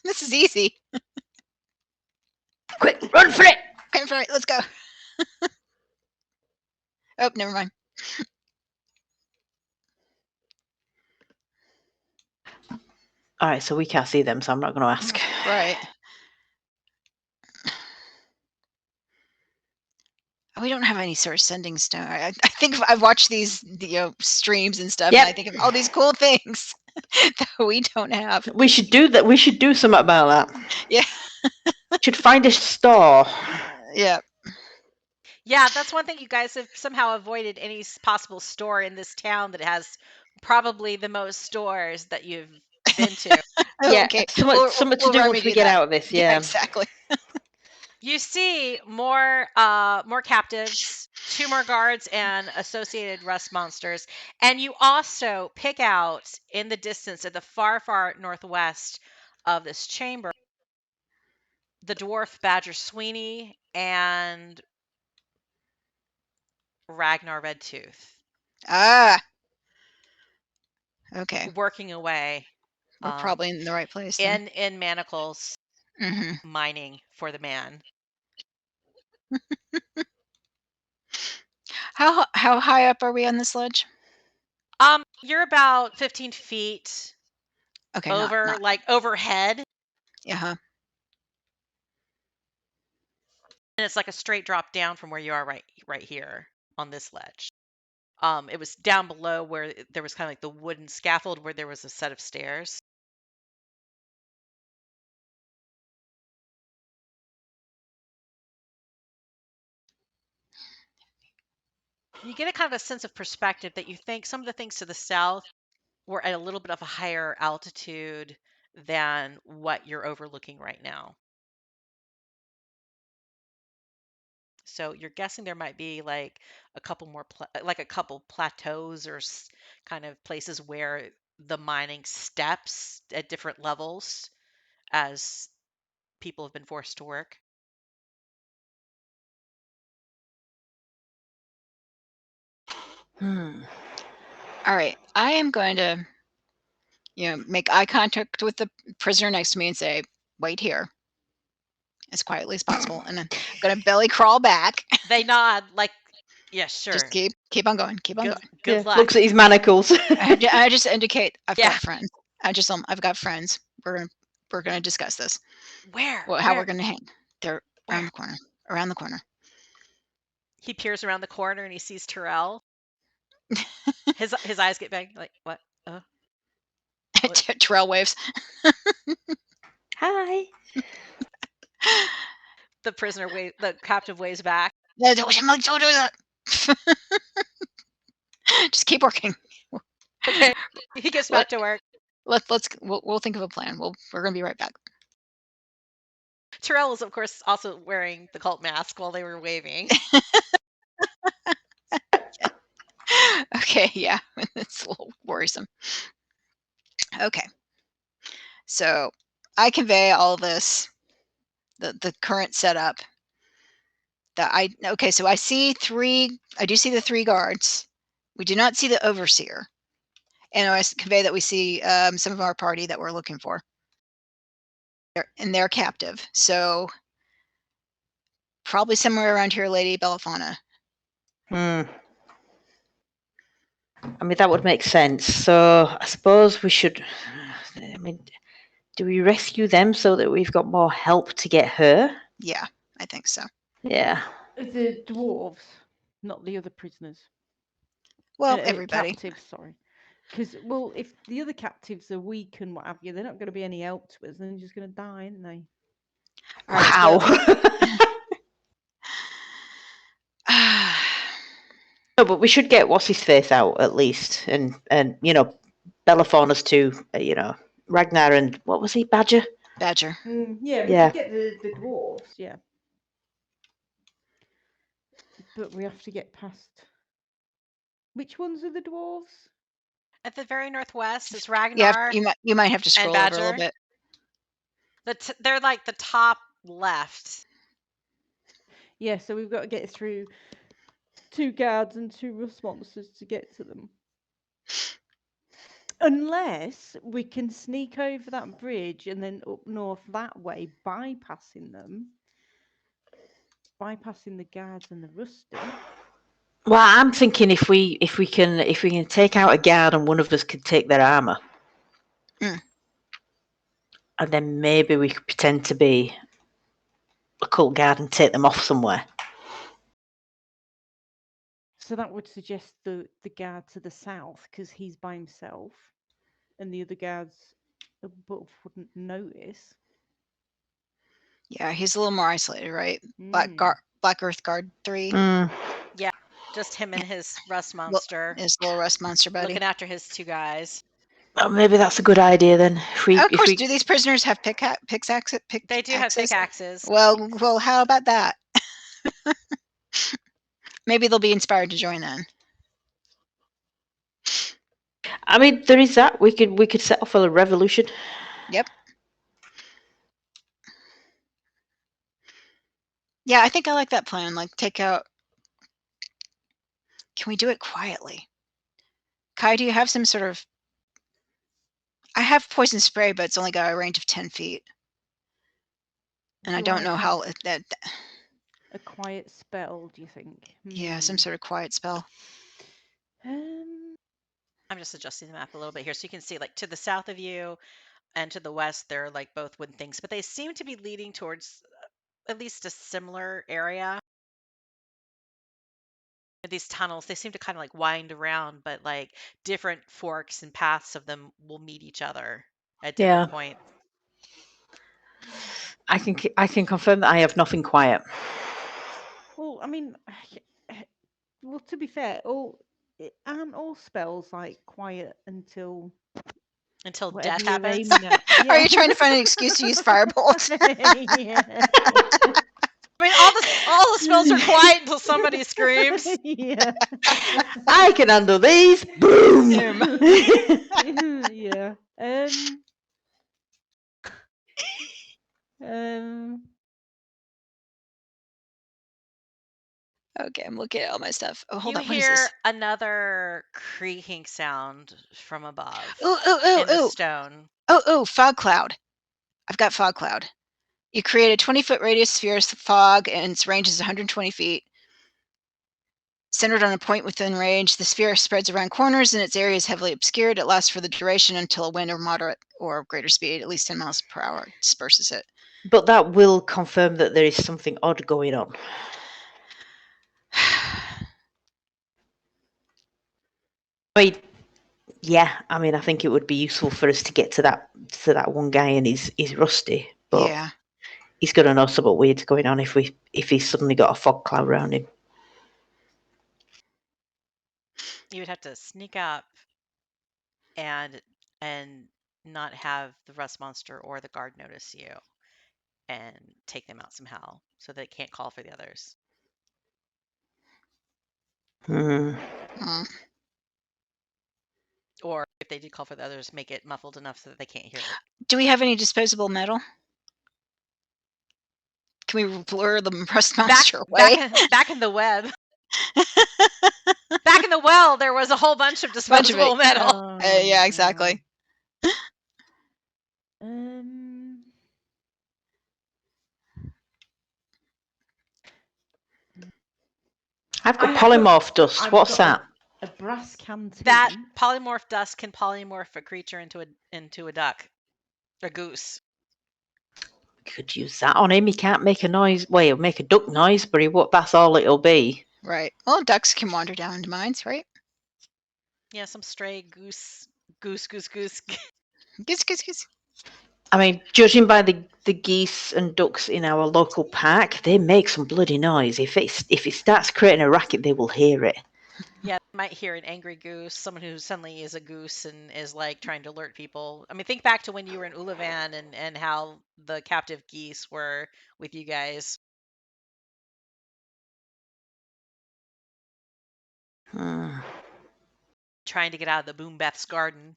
This is easy. Quick, run for it! Okay, all right, let's go. Oh, never mind. All right, so we can't see them, so I'm not going to ask. Right. We don't have any sort of sending stone. I think I've watched these streams and stuff, Yep. and I think of all these cool things that we don't have. We should do that. We should do something about that. Yeah. Should find a store. Yeah. Yeah, that's one thing you guys have somehow avoided any possible store in this town that has probably the most stores that you've been to. Yeah, Okay. something to do once we get that. out of this. Yeah, Yeah. exactly. You see more captives, 2 more guards, and associated rust monsters. And you also pick out in the distance at the far, far northwest of this chamber the dwarf Badger Sweeney and Ragnar Redtooth Ah. Okay. working away. We're probably in the right place then. in manacles, Mm-hmm. mining for the man. How high up are we on this ledge? You're about 15 feet Okay. over, not. like overhead, Yeah. and it's like a straight drop down from where you are right here on this ledge. It was down below where there was kind of like the wooden scaffold where there was a set of stairs. You get a kind of a sense of perspective that you think some of the things to the south were at a little bit of a higher altitude than what you're overlooking right now. So you're guessing there might be like a couple more, like a couple plateaus or kind of places where the mining steps at different levels as people have been forced to work. All right. I am going to, make eye contact with the prisoner next to me and say, "Wait here," as quietly as possible, and I'm going to belly crawl back. They nod like, yeah, sure. Just keep on going. Keep on going. Good luck. Looks at his manacles. I just indicate I've Yeah. got friends. I've got friends. We're gonna discuss this. Where? How Where? we're gonna hang. They're around the corner. Around the corner. He peers around the corner and he sees Terrell. His eyes get big. Like, what? Terrell waves. Hi. The prisoner the captive waves back. No, don't do that. Just keep working. Okay, he gets back to work. We'll think of a plan. We're gonna be right back. Terrell was, of course, also wearing the cult mask while they were waving. Okay, yeah, it's a little worrisome. Okay, so I convey all this, the current setup. So I see three. I do see the 3 guards. We do not see the overseer, and I convey that we see some of our party that we're looking for. They're captive, so probably somewhere around here, Lady Belliphauna. I mean, that would make sense. So I suppose we should. I mean, do we rescue them so that we've got more help to get her? Yeah, I think so. Yeah. The dwarves, not the other prisoners. Well, everybody. Captives, sorry. Because, well, if the other captives are weak and what have you, they're not going to be any help to us. They're just going to die, aren't they? Wow. No, but we should get what's his face out at least, and Belliphona's too. Raggnar and what was he, Badger? Yeah, we Yeah. could get the dwarves, yeah. But we have to get past. Which ones are the dwarves? At the very northwest is Ragnar. You might have to scroll over a little Badger. bit. They're like the top left. Yeah, so we've got to get through 2 guards and 2 rust monsters to get to them. Unless we can sneak over that bridge and then up north that way, bypassing them. Bypassing the guards and the rusty. Well, I'm thinking if we can take out a guard and one of us can take their armor, and then maybe we could pretend to be a cult guard and take them off somewhere. So that would suggest the guard to the south, because he's by himself, and the other guards above wouldn't notice. Yeah, he's a little more isolated, right? Black Earth Guard 3. Yeah, just him and his rust monster. His little rust monster buddy. Looking after his 2 guys. Well, maybe that's a good idea then. Do these prisoners have pickaxes? They do have pickaxes. Well, how about that? Maybe they'll be inspired to join then. I mean, there is that. We could set off a revolution. Yep. Yeah, I think I like that plan. Like, take out. Can we do it quietly? Kai, do you have some sort of? I have poison spray, but it's only got a range of 10 feet, and I don't know how that. A quiet spell, do you think? Yeah, some sort of quiet spell. I'm just adjusting the map a little bit here so you can see, like, to the south of you and to the west, they're like both wooden things, but they seem to be leading towards at least a similar area. These tunnels, they seem to kind of like wind around, but like different forks and paths of them will meet each other at different points. I can confirm that I have nothing quiet. Well, I mean, well, to be fair, aren't all spells like quiet until death happens? Yeah. Are you trying to find an excuse to use firebolts? Yeah. I mean, all the spells are quiet until somebody screams. Yeah. I can handle these. Boom. Yeah. Okay, I'm looking at all my stuff. Oh, hold you on. What is hear this? another creaking sound from above. Ooh, in the stone. Oh, fog cloud. I've got fog cloud. You create a 20-foot radius sphere of fog, and its range is 120 feet. Centered on a point within range, the sphere spreads around corners, and its area is heavily obscured. It lasts for the duration until a wind of moderate or greater speed, at least 10 miles per hour, disperses it. But that will confirm that there is something odd going on. I mean, Yeah, I mean, I think it would be useful for us to get to that one guy, and he's rusty, but Yeah. he's gonna know something weird's going on if he's suddenly got a fog cloud around him. You would have to sneak up and not have the rust monster or the guard notice you, and take them out somehow so they can't call for the others. Hmm. Or if they did call for the others, make it muffled enough so that they can't hear it. Do we have any disposable metal? Can we lure the rust monster away? Back in the web. Back in the well, there was a whole bunch of disposable metal. Oh, Yeah, no. exactly. I've got I have polymorph dust. I've What's got that? A brass canteen. That polymorph dust can polymorph a creature into a duck, a goose. Could use that on him. He can't make a noise. Well, he'll make a duck noise, but that's all it'll be. Right. Well, ducks can wander down into mines, right? Yeah, some stray goose. Goose. I mean, judging by the geese and ducks in our local park, they make some bloody noise. If it starts creating a racket, they will hear it. Yeah, you might hear an angry goose, someone who suddenly is a goose and is like trying to alert people. I mean, think back to when you were in Ulavan and how the captive geese were with you guys. Trying to get out of the Boombeth's garden.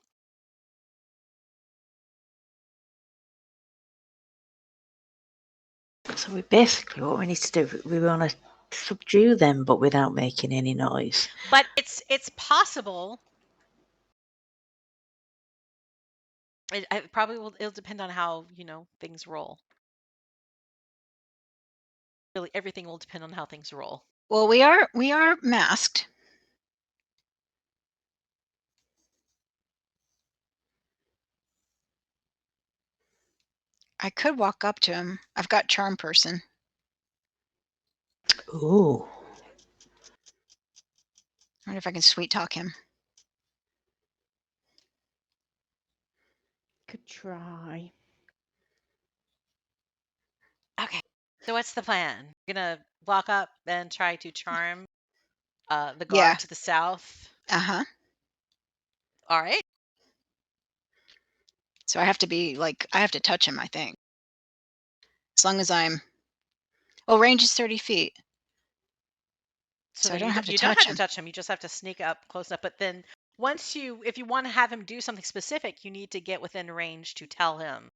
So what we need to do, we want to subdue them, but without making any noise. But it's possible. It probably will. It'll depend on how things roll. Really, everything will depend on how things roll. Well, we are masked. I could walk up to him. I've got charm person. Ooh. I wonder if I can sweet talk him. Could try. Okay. So what's the plan? You're gonna walk up and try to charm the guard to the south. Uh-huh. All right. So I have to touch him, I think. As long as I'm... Well, range is 30 feet. So I don't have to touch him. You just have to sneak up close enough. But then if you want to have him do something specific, you need to get within range to tell him.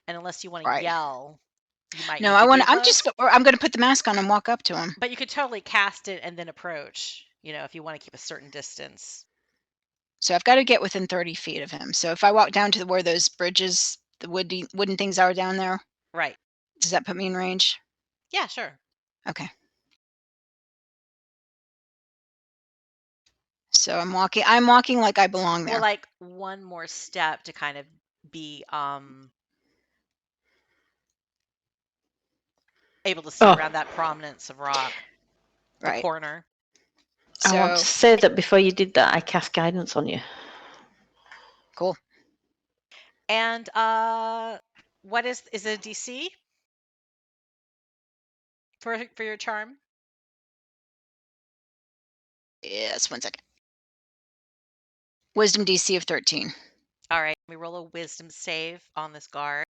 And unless you want to yell, you might. No, I'm going to put the mask on and walk up to him. But you could totally cast it and then approach, if you want to keep a certain distance. So I've got to get within 30 feet of him. So if I walk down to where those bridges, the wooden things are down there. Right. Does that put me in range? Yeah, sure. Okay. So I'm walking like I belong there. Well, like one more step to kind of be able to see around that prominence of rock. The corner. I want to say that before you did that, I cast guidance on you. Cool. And what is it a DC for your charm? Yes, 1 second. Wisdom DC of 13. All right, let me roll a wisdom save on this guard.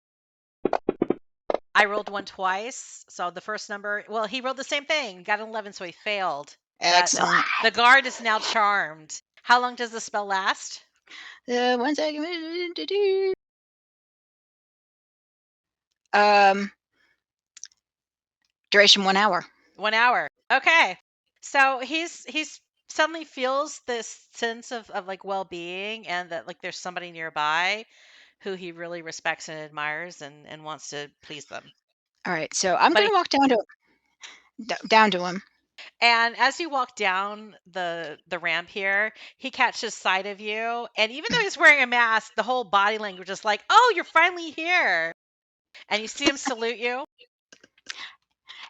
I rolled one twice, so the first number, well, he rolled the same thing. Got an 11, so he failed. Excellent. The guard is now charmed. How long does the spell last? 1 second. Duration 1 hour. 1 hour. Okay. So he's suddenly feels this sense of like well-being, and that like there's somebody nearby who he really respects and admires and wants to please them. All right. So I'm going to walk down to him. And as you walk down the ramp here, he catches sight of you, and even though he's wearing a mask, the whole body language is like, "Oh, you're finally here." And you see him salute you.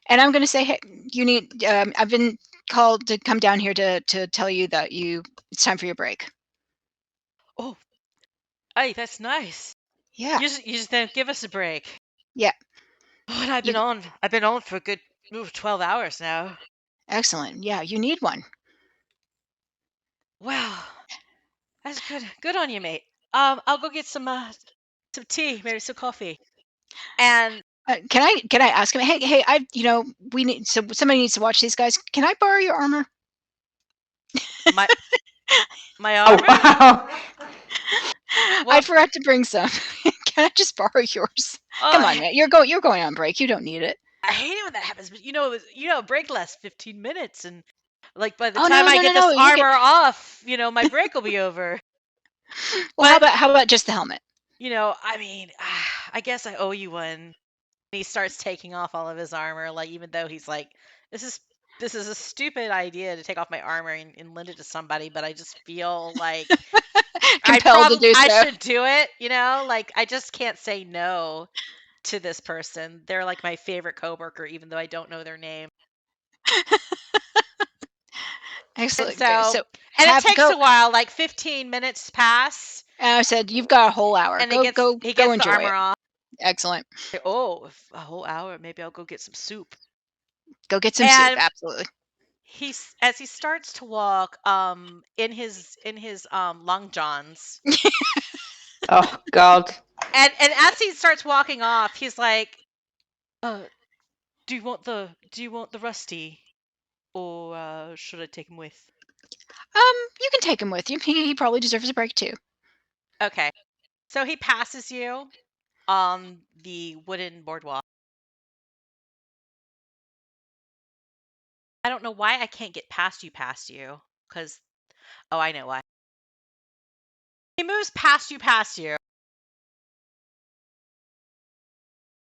And I'm going to say, hey, you need, I've been called to come down here to tell you that it's time for your break. Oh, hey, that's nice. Yeah. You just then give us a break. Yeah. Oh, and I've been on for a good 12 hours now. Excellent. Yeah, you need one. Wow, that's good. Good on you, mate. I'll go get some tea, maybe some coffee. And Can I ask him? Hey, we need somebody needs to watch these guys. Can I borrow your armor? my Oh, armor? wow. I Well, forgot to bring some. Can I just borrow yours? Come on, man. You're going on break. You don't need it. I hate it when that happens, but break lasts 15 minutes, and like by the Oh time no, I no, no, get no. this You get. armor off, my break will be over. Well, But how about just the helmet? I mean, I guess I owe you one. He starts taking off all of his armor, like even though he's like, this is a stupid idea to take off my armor and lend it to somebody, but I just feel like Compelled to do I so. should do it, like I just can't say no to this person. They're like my favorite coworker, even though I don't know their name. Excellent. So, Okay, so and it takes a while, like 15 minutes pass, I said you've got a whole hour. and Go he go gets go the enjoy armor it. off. Excellent. Oh, a whole hour, maybe I'll go get some soup. Go get some soup. Absolutely. As he starts to walk, in his long johns, Oh, God. and as he starts walking off, he's like, do you want the rusty, or should I take him with? You can take him with you. He probably deserves a break too. Okay, so he passes you on the wooden boardwalk. I don't know why I can't get past you, because I know why. He moves past you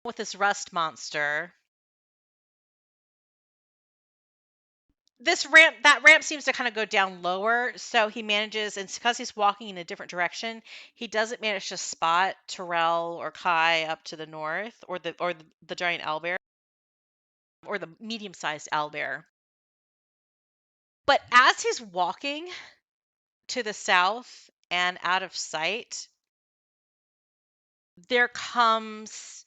with this rust monster. That ramp seems to kind of go down lower, so he manages, and because he's walking in a different direction, he doesn't manage to spot Terrell or Kai up to the north, or the giant owlbear, or the medium-sized owlbear. But as he's walking to the south and out of sight, there comes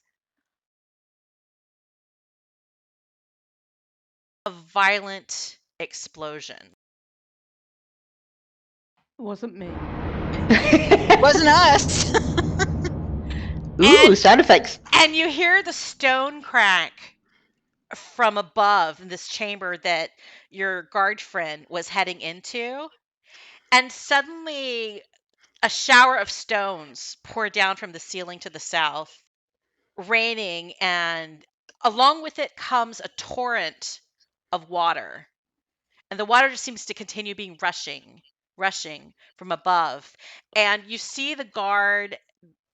a violent explosion. It wasn't me. Wasn't us. Ooh, sound effects. And you hear the stone crack from above in this chamber that your guard friend was heading into. And suddenly a shower of stones pour down from the ceiling to the south, raining, and along with it comes a torrent of water. And the water just seems to continue being rushing from above. And you see the guard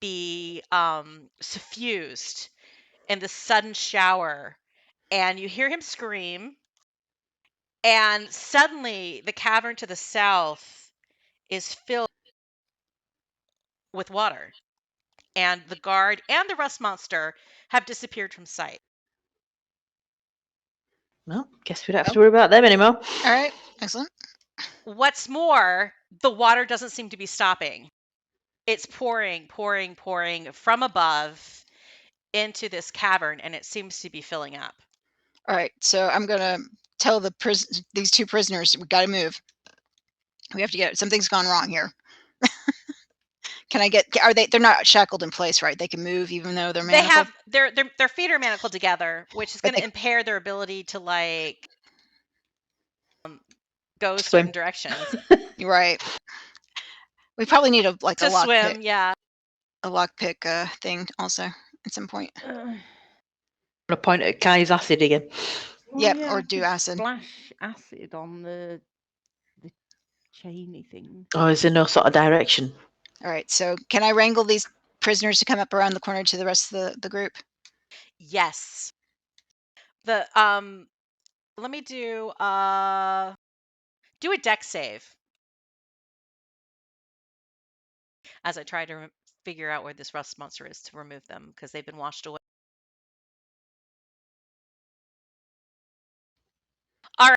be suffused in the sudden shower, and you hear him scream, and suddenly the cavern to the south is filled with water, and the guard and the rust monster have disappeared from sight. Well, guess we don't have to worry about them anymore. All right. Excellent. What's more, the water doesn't seem to be stopping. It's pouring from above into this cavern, and it seems to be filling up. All right. So I'm gonna tell these two prisoners we got to move. We have to get something's gone wrong here. Can I get? Are they? They're not shackled in place, right? They can move even though they're manacled. They have their feet are manacled together, which is going to impair their ability to go certain directions. You're right. We probably need a To lock swim, pick, yeah. a lockpick thing also at some point. A point at Kai's acid again. Well, Yep, yeah, or I do could acid. Splash acid on the chainy thing. Oh, is there no sort of direction? All right. So can I wrangle these prisoners to come up around the corner to the rest of the group? Yes. The let me do a dex save as I try to figure out where this rust monster is to remove them, because they've been washed away. All right.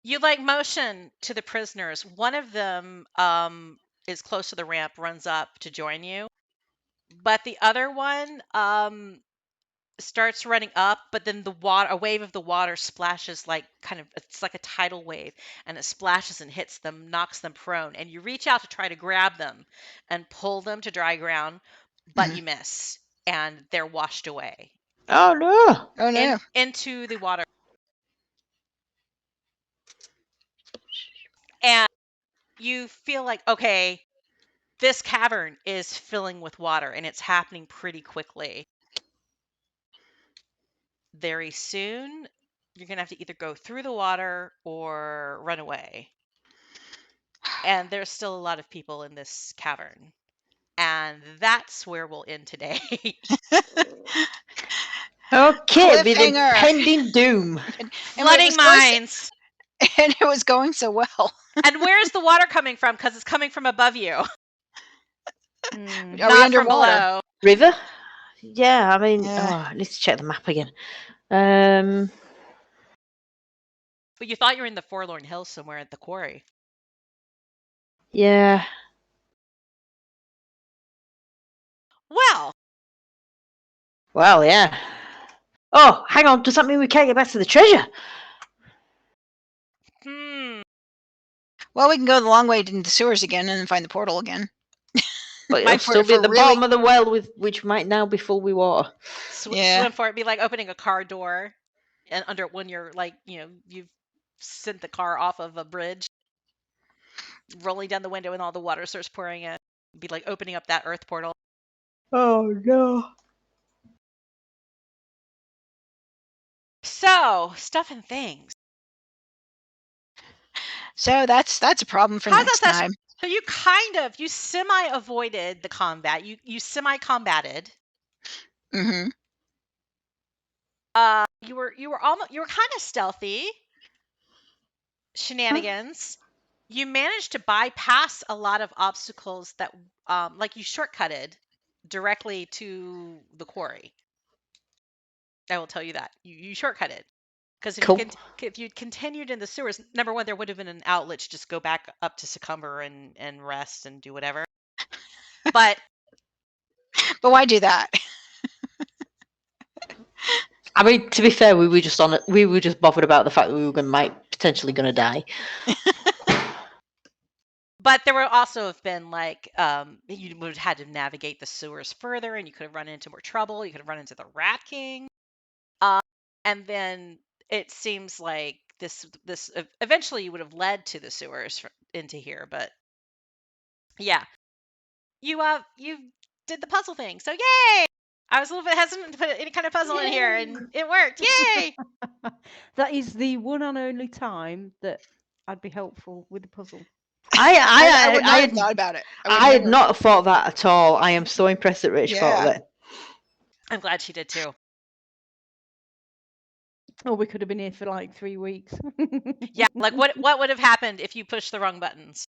You motion to the prisoners. One of them is close to the ramp runs up to join you. But the other one starts running up, but then a wave of the water splashes it's like a tidal wave, and it splashes and hits them, knocks them prone, and you reach out to try to grab them and pull them to dry ground, but you miss, and they're washed away Oh no! Oh no. into the water. And you feel like, okay, this cavern is filling with water, and it's happening pretty quickly. Very soon, you're going to have to either go through the water or run away. And there's still a lot of people in this cavern. And that's where we'll end today. Okay, with the Cliffhanger. pending doom. Flooding mines. And it was going so well. And where's the water coming from? Because it's coming from above you. Mm. Are not we from underwater? below. River? Yeah, I mean, Yeah. I need to check the map again. But you thought you were in the Forlorn Hills somewhere at the quarry. Yeah. Well, yeah. Oh, hang on. Does that mean we can't get back to the treasure? Well, we can go the long way into the sewers again and then find the portal again. But Might it'll still be at the bottom of the well, which might now be full with water. Yeah. Swim for it. Be like opening a car door, and when you're you've sent the car off of a bridge, rolling down the window, and all the water starts pouring in. Be like opening up that earth portal. Oh no. So, stuff and things. So that's a problem for How's next that session? time. So you semi-avoided the combat. You semi-combated. Mm-hmm. You were kind of stealthy. Shenanigans. You managed to bypass a lot of obstacles that you shortcutted directly to the quarry. I will tell you that. You shortcutted. Because if you'd continued in the sewers, number one, there would have been an outlet to just go back up to Secomber and rest and do whatever. But why do that? I mean, to be fair, we were just bothered about the fact that we were potentially going to die. But there would also have been you would have had to navigate the sewers further, and you could have run into more trouble. You could have run into the Rat King, and then it seems like this eventually you would have led to the sewers into here. But yeah, you did the puzzle thing, so yay! I was a little bit hesitant to put any kind of puzzle in here, and it worked. Yay! That is the one and only time that I'd be helpful with the puzzle. I would not have thought about it. I had not thought that at all. I am so impressed that Rich thought of it. I'm glad she did too. Oh, we could have been here for like 3 weeks. Yeah, like what would have happened if you pushed the wrong buttons?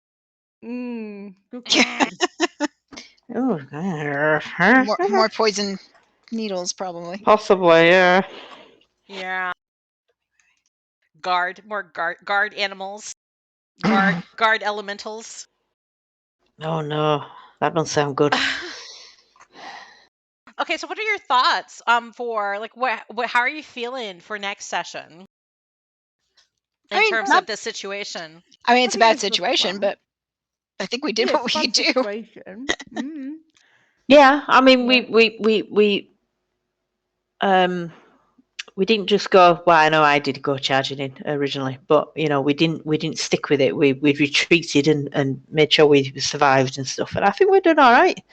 Good Yeah. Oh, more poison needles, probably. Possibly, yeah. Yeah. More guard animals. Guard elementals. Oh no, that doesn't sound good. Okay, so what are your thoughts for how are you feeling for next session in terms of this situation? I mean, it's a bad situation, but I think we did what we could do. Yeah, I mean, we didn't just go. Well, I know I did go charging in originally, but we didn't stick with it. We retreated and made sure we survived and stuff, and I think we're doing all right.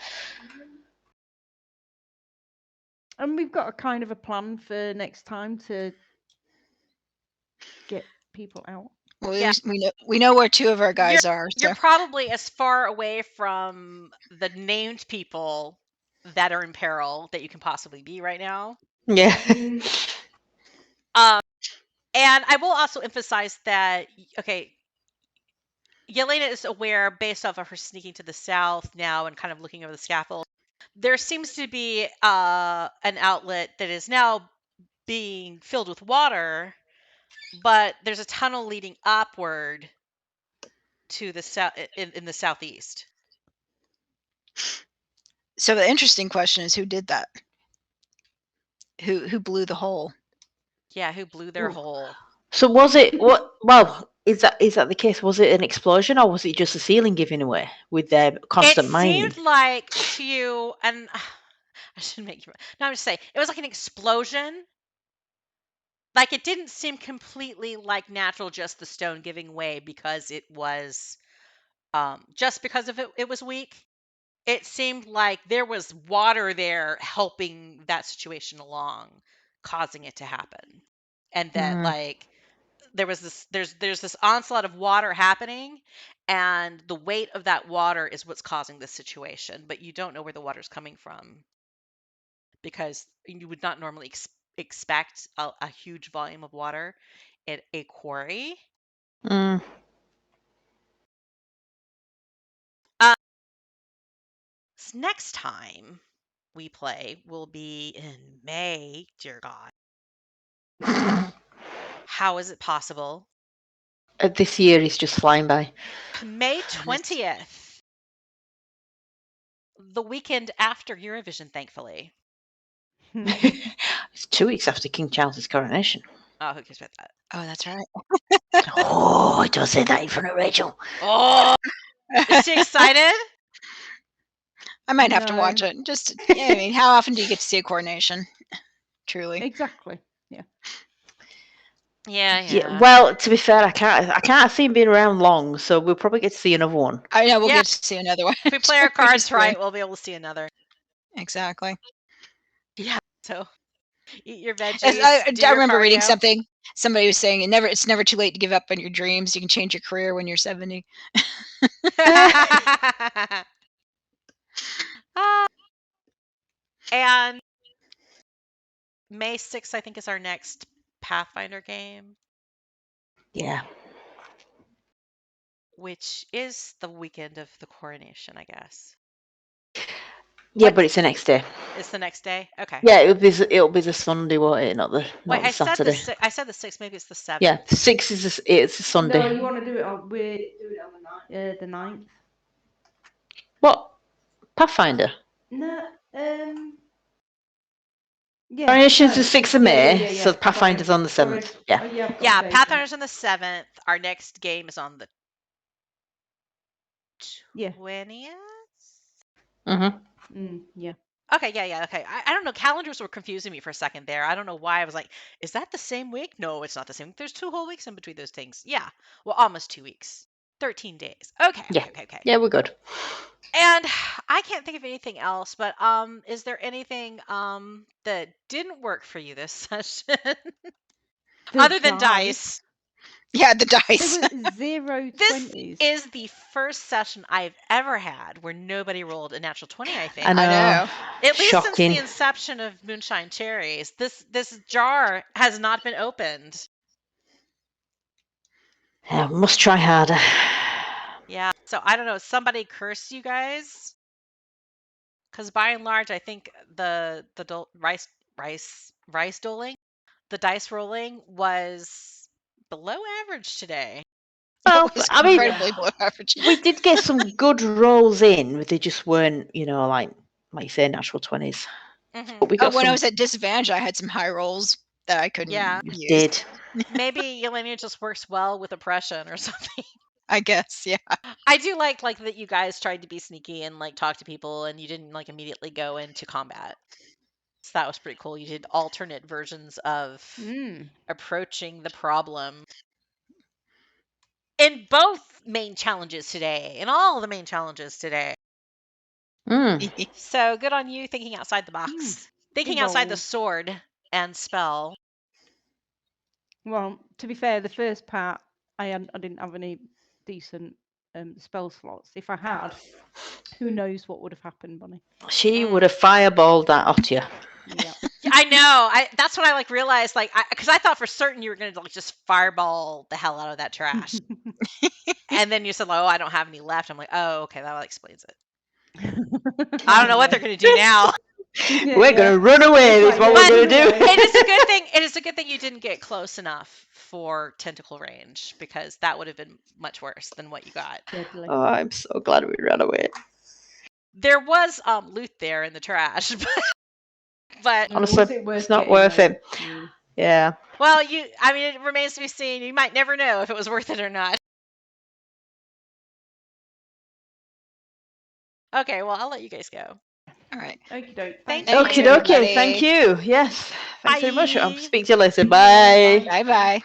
And we've got a kind of a plan for next time to get people out. Well, yeah. we know where 2 of our guys are. So. You're probably as far away from the named people that are in peril that you can possibly be right now. Yeah. And I will also emphasize that, okay, Yelena is aware, based off of her sneaking to the south now and kind of looking over the scaffold, there seems to be an outlet that is now being filled with water, but there's a tunnel leading upward to the south in the southeast. So the interesting question is, who did that? Who blew the hole? Yeah, who blew their Ooh. hole? So was it what? Well, is that the case? Was it an explosion or was it just the ceiling giving away with their constant It mining? seemed like to you, and I shouldn't make you. No, I'm just saying it was like an explosion. Like it didn't seem completely like natural, just the stone giving way because it was, just because of it was weak. It seemed like there was water there helping that situation along, causing it to happen, and that Mm. like there's this onslaught of water happening, and the weight of that water is what's causing this situation, but you don't know where the water's coming from because you would not normally expect a huge volume of water at a quarry. Mm. Next time we play will be in May, dear God. How is it possible? This year is just flying by. May 20th, the weekend after Eurovision, thankfully. It's 2 weeks after King Charles's coronation. Oh, who cares about that? Oh, that's right. Oh, don't say that in front of Rachel. Oh, is she excited? I might have to watch No. it. Just, yeah, I mean, how often do you get to see a coronation? Truly. Exactly. Yeah. Well, to be fair, I can't see him being around long, so we'll probably get to see another one. I know we'll Yeah. get to see another one. If we play our During cards spring. right, we'll be able to see another. Exactly. Yeah. So eat your veggies. I do your remember reading cardio. something. Somebody was saying it's never too late to give up on your dreams. You can change your career when you're 70. And May 6th, I think, is our next Pathfinder game, Yeah. which is the weekend of the coronation, I guess. Yeah, What- but it's the next day. It's the next day? Okay. Yeah, it'll be the Sunday, won't it? Not the Wait, Saturday. I said the 6th. Maybe it's the 7th. Yeah, 6 is it's a Sunday. No, you want to do it on we're doing it on the 9th. What? Pathfinder? No, yeah. Coronation's no. the 6th of Yeah, May, yeah, yeah, so Pathfinder's sorry, on the sorry. 7th. Yeah. Oh, yeah, I've got Yeah, the dates Pathfinder's on the 7th. Our next game is on the Yeah. 20th? Mm-hmm. Yeah. Okay, yeah, okay. I don't know. Calendars were confusing me for a second there. I don't know why. I was like, is that the same week? No, it's not the same week. There's 2 whole weeks in between those things. Yeah. Well, almost 2 weeks. 13 days. Okay. Yeah. Okay. Yeah, we're good. And I can't think of anything else, but is there anything that didn't work for you this session? Other than dice. Yeah, the dice. There were 0 This 20s. is the first session I've ever had where nobody rolled a natural 20, I think. I know. know. At least Shocking. since the inception of Moonshine Cherries. This jar has not been opened. Yeah, must try harder. Yeah. So I don't know. Somebody curse you guys? Because by and large, I think the rice doling, the dice rolling was below average today. Well, It was I mean, incredibly below average. we did get some good rolls in, but they just weren't, like you say, natural 20s. Mhm. But we got when I some. was at disadvantage, I had some high rolls that I couldn't Yeah. You use. did. Maybe Yelena just works well with oppression or something. I guess, yeah. I do like that you guys tried to be sneaky and like talk to people and you didn't like immediately go into combat. So that was pretty cool. You did alternate versions of approaching the problem in both main challenges today, in all the main challenges today. Mm. So good on you thinking outside the box, thinking outside the Evolve. sword and spell. Well, to be fair, the first part I didn't have any decent spell slots. If I had, who knows what would have happened, Bonnie? She would have fireballed that off you. Yeah. I know. That's when I realized because I thought for certain you were gonna just fireball the hell out of that trash, and then you said, "Oh, I don't have any left." I'm like, "Oh, okay, that explains it." I don't know what they're gonna do now. We're gonna run away. That's what we're gonna do. It is a good thing. It is a good thing you didn't get close enough for tentacle range because that would have been much worse than what you got. Deadly. Oh, I'm so glad we ran away. There was loot there in the trash, but Was Honestly, it worth it's not getting, worth though? it. Yeah. well, I mean, it remains to be seen. You might never know if it was worth it or not. Okay, well, I'll let you guys go. All right. Okie doke. Thank Thanks. you. Okie dokie. everybody. Thank you. Yes. Thanks very much. I'll Bye. speak to you later. Yeah, Bye. bye. Bye bye.